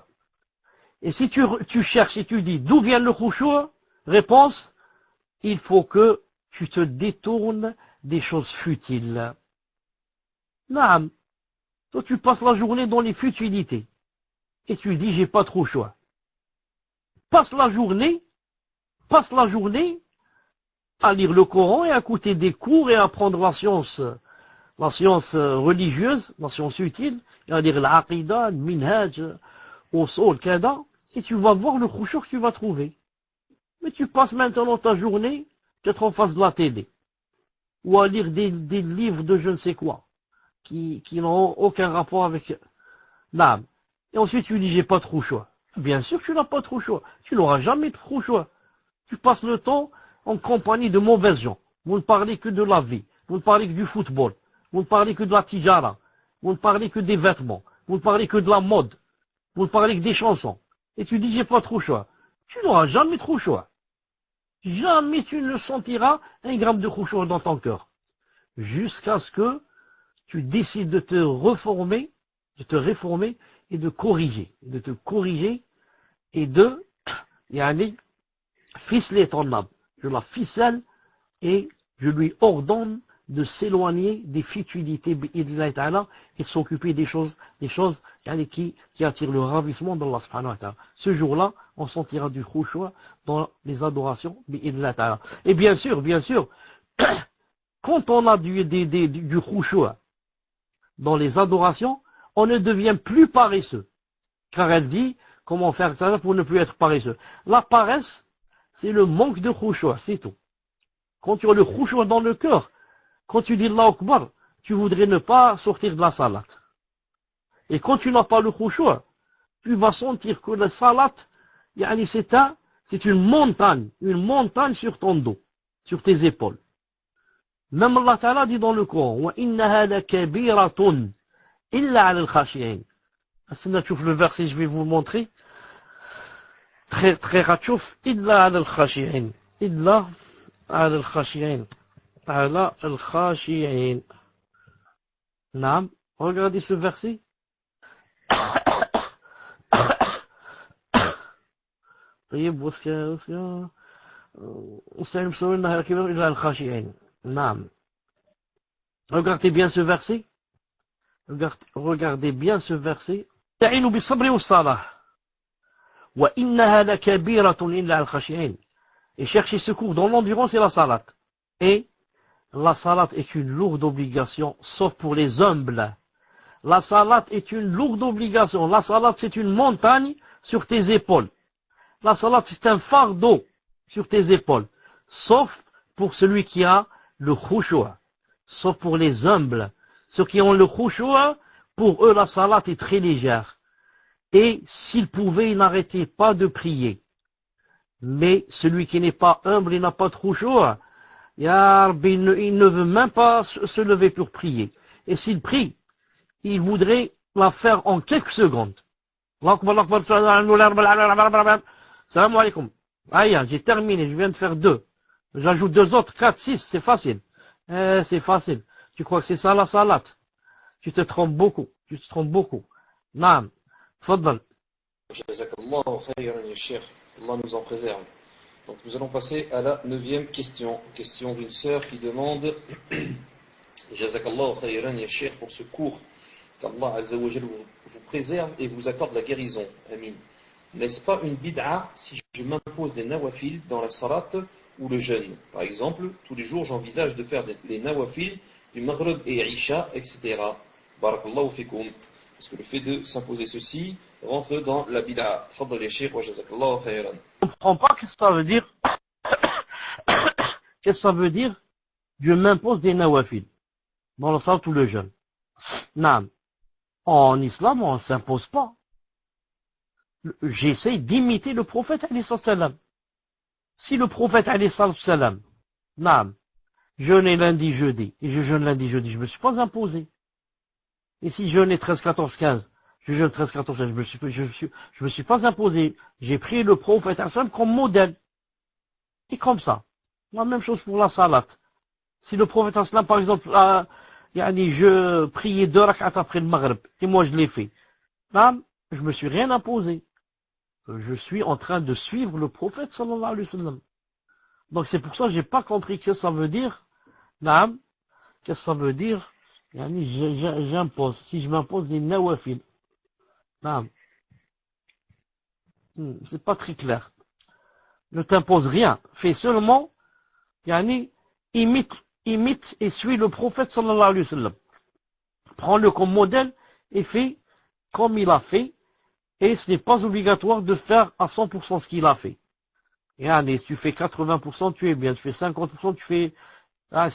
Speaker 1: Et si tu cherches et tu dis, d'où vient le khushu'? Réponse, il faut que tu te détournes des choses futiles. Naam. Toi, tu passes la journée dans les futilités. Et tu dis, j'ai pas trop choix. Passe la journée à lire le Coran et à écouter des cours et à apprendre la science religieuse, la science utile, et à lire l'aqida, le minhaj, usul, kada, et tu vas voir le khushu' que tu vas trouver. Mais tu passes maintenant ta journée, peut-être en face de la télé, ou à lire des livres de je ne sais quoi, qui n'ont aucun rapport avec l'âme. Et ensuite tu dis, j'ai pas trop choix. Bien sûr que tu n'as pas trop choix. Tu n'auras jamais trop choix. Tu passes le temps en compagnie de mauvaises gens. Vous ne parlez que de la vie. Vous ne parlez que du football. Vous ne parlez que de la tijara. Vous ne parlez que des vêtements. Vous ne parlez que de la mode. Vous ne parlez que des chansons. Et tu dis, j'ai pas trop choix. Tu n'auras jamais trop choix. Jamais tu ne sentiras un gramme de khushu' dans ton cœur. Jusqu'à ce que tu décides de te réformer et de corriger. Et de ficeler ton âme. Je la ficelle et je lui ordonne de s'éloigner des futilités et de s'occuper des choses qui attirent le ravissement d'Allah subhanahu wa ta'ala. Ce jour-là, on sentira du khushu' dans les adorations ta'ala. Et bien sûr, quand on a du khushu' dans les adorations, on ne devient plus paresseux. Car elle dit, comment faire ça pour ne plus être paresseux? La paresse, c'est le manque de khushu', c'est tout. Quand tu as le khushu' dans le cœur, quand tu dis Allahu Akbar, tu voudrais ne pas sortir de la salat. Et quand tu n'as pas le khushu', tu vas sentir que la salat, c'est une montagne sur ton dos, sur tes épaules. Même Allah Ta'ala dit dans le Coran, وَإِنَّهَا لَكَبِيرَةٌ إِلَّا عَلَى الْخَاشِعِينَ. Le verset, je vais vous le montrer. Très ratchouf, إِلَّا عَلَى الْخَاشِعِينَ. إِلَّا عَلَى الْخَاشِعِينَ. على الخاشعين. نعم. Regardez ce verset. طيب نعم. Regardez bien ce verset. Regardez bien ce verset. تعينوا بالصبر والصلاة وإنها لكبيرة إلا على الخاشعين. Et chercher secours dans l'endurance et la salat. Et la salat est une lourde obligation, sauf pour les humbles. La salat est une lourde obligation. La salat, c'est une montagne sur tes épaules. La salat, c'est un fardeau sur tes épaules. Sauf pour celui qui a le khushu'. Sauf pour les humbles. Ceux qui ont le khushu', pour eux, la salat est très légère. Et s'ils pouvaient, ils n'arrêtaient pas de prier. Mais celui qui n'est pas humble et n'a pas de khushu', il ne veut même pas se lever pour prier. Et s'il prie, il voudrait la faire en quelques secondes. Salam alaikum. Aïe, j'ai terminé, je viens de faire 2. J'ajoute 2 autres, 4, 6, c'est facile. C'est facile. Tu crois que c'est ça la salat? Tu te trompes beaucoup. Naam. Tfaddal.
Speaker 2: Jazakallahu khayran ya Cheikh. Allah nous en préserve. Donc nous allons passer à la 9e question. Question d'une sœur qui demande Jazakallahu khayran ya Cheikh pour ce cours. Qu'Allah Azza wa Jalla vous préserve et vous accorde la guérison. Amin. N'est-ce pas une bid'a si je m'impose des nawafil dans la salat ou le jeûne? Par exemple, tous les jours j'envisage de faire les nawafil du maghrib et isha, etc. Barakallahu fikum. Parce que le fait de s'imposer ceci rentre dans la bid'a. Fadal ya Cheikh wa jazakallahu khayran.
Speaker 1: Je ne comprends pas ce que ça veut dire. Qu'est-ce que ça veut dire? Je m'impose des nawafil dans la salat ou le jeûne. Naam. En islam, on ne s'impose pas. J'essaie d'imiter le prophète alayhi salam. Si le prophète alayhi salam, naam, jeûne lundi, jeudi, et je jeûne lundi, jeudi, je ne me suis pas imposé. Et si je jeûne 13, 14, 15, je jeûne 13, 14, 15, je me suis pas imposé. J'ai pris le prophète alayhi salam comme modèle. Et comme ça. La même chose pour la salat. Si le prophète alayhi salam, par exemple, je priais 2 rak'at après le maghrib, et moi je l'ai fait. Naam, je me suis rien imposé. Je suis en train de suivre le prophète sallallahu alayhi wa sallam. Donc c'est pour ça que j'ai pas compris ce que ça veut dire. Naam, qu'est-ce que ça veut dire? J'impose. Si je m'impose des nawafil. Naam. C'est pas très clair. Ne t'impose rien. Fais seulement, imite et suis le prophète sallallahu alayhi wa sallam. Prends-le comme modèle et fais comme il a fait. Et ce n'est pas obligatoire de faire à 100% ce qu'il a fait. Et tu fais 80%, tu es bien. Tu fais 50%, tu fais...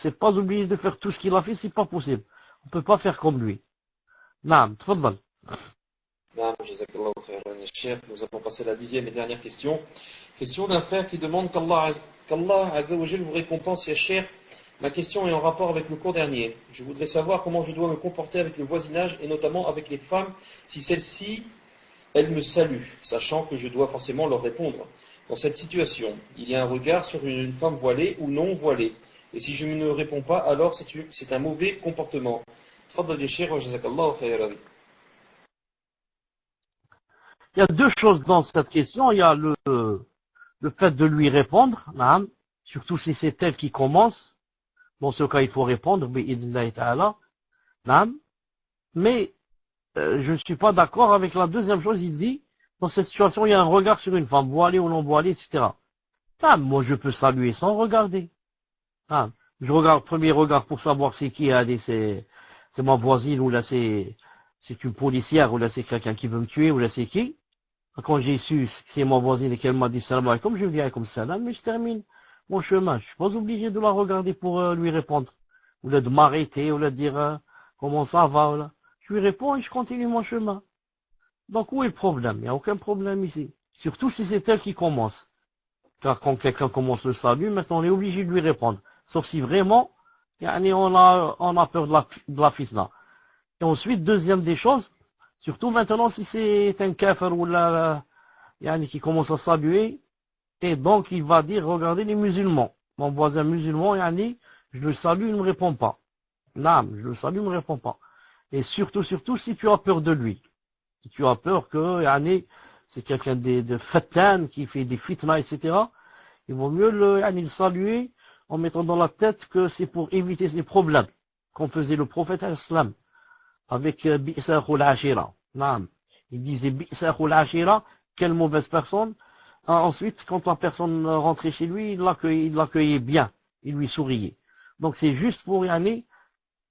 Speaker 1: c'est pas obligé de faire tout ce qu'il a fait, c'est pas possible. On peut pas faire comme lui. Naam, tfaddal.
Speaker 2: Naam, jazakallahu khairan ya Cheikh. Nous allons passer à la 10e et dernière question. Question d'un frère qui demande qu'Allah Azza wa Jalla vous récompense ya Cheikh. Ma question est en rapport avec le cours dernier. Je voudrais savoir comment je dois me comporter avec le voisinage et notamment avec les femmes si celles-ci elles me saluent, sachant que je dois forcément leur répondre. Dans cette situation, il y a un regard sur une femme voilée ou non voilée. Et si je ne réponds pas, alors c'est un mauvais comportement. Il
Speaker 1: y a 2 choses dans cette question. Il y a le fait de lui répondre, surtout si c'est elle qui commence. Dans ce cas, il faut répondre, mais je ne suis pas d'accord avec la deuxième chose. Il dit, dans cette situation, il y a un regard sur une femme, voilée ou non voilée, etc. Moi, je peux saluer sans regarder. Je regarde, premier regard pour savoir c'est qui, c'est ma voisine, ou là c'est une policière, ou là c'est quelqu'un qui veut me tuer, ou là c'est qui. Quand j'ai su que c'est ma voisine et qu'elle m'a dit salam alaikum, je lui dis comme salam, mais je termine mon chemin. Je suis pas obligé de la regarder pour lui répondre. au lieu de m'arrêter, au lieu de dire comment ça va, voilà. Je lui réponds et je continue mon chemin. Donc où est le problème? Il n'y a aucun problème ici. Surtout si c'est elle qui commence. Car quand quelqu'un commence le salut, maintenant on est obligé de lui répondre. Sauf si vraiment, on a peur de la fitna. Et ensuite, deuxième des choses, surtout maintenant si c'est un kafir ou là, qui commence à saluer, et donc il va dire, regardez les musulmans. Mon voisin musulman, je le salue, il ne me répond pas. Non, je le salue, il ne me répond pas. Et surtout, si tu as peur de lui. Si tu as peur que, c'est quelqu'un de fatan, qui fait des fitna, etc., il vaut mieux le saluer en mettant dans la tête que c'est pour éviter les problèmes qu'on faisait le prophète islam avec Bi'sa khul ashira. Naam. Il disait Bi'sa khul ashira, quelle mauvaise personne. Ensuite, quand la personne rentrait chez lui, il l'accueillait bien, il lui souriait. Donc c'est juste pour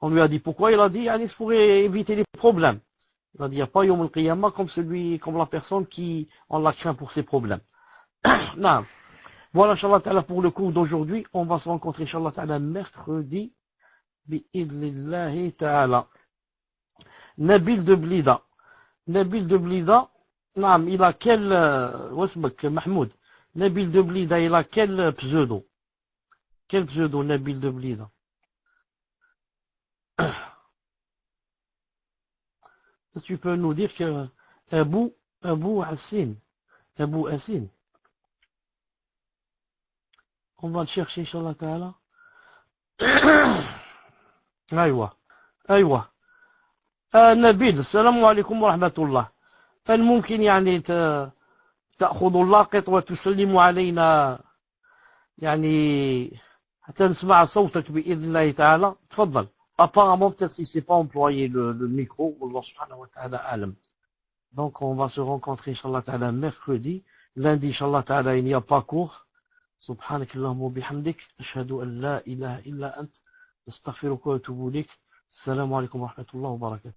Speaker 1: on lui a dit pourquoi, il a dit c'est pour éviter les problèmes. Il a dit il n'y a pas Yom al-Qiyamah comme la personne qui on la craint pour ses problèmes. Naam. Voilà, Inch'Allah Ta'ala, pour le cours d'aujourd'hui. On va se rencontrer, Inch'Allah Ta'ala, mercredi. Bi'idlillahi Ta'ala. Nabil de Blida. Nabil de Blida, naam, il a quel, wasmak, Mahmoud. Nabil de Blida, il a quel pseudo? Quel pseudo, Nabil de Blida? Tu peux nous dire que Abu Hassin. Abu Hassin. On va le chercher, Inch'Allah Ta'ala. أيوة أيوة نبيل السلام عليكم ورحمة الله. هل ممكن تأخذ اللاقط وتسلم علينا حتى نسمع صوتك بإذن الله تعالى؟ تفضل. Apparemment, peut-être qu'il ne s'est pas employé le micro. Allah subhanahu wa ta'ala alam. Donc, on va se rencontrer, Inch'Allah ta'ala, mercredi. Lundi, Inch'Allah ta'ala, il n'y a pas cours. سبحانك اللهم وبحمدك أشهد أن لا إله إلا أنت أستغفرك وأتوب إليك. السلام عليكم ورحمة الله وبركاته.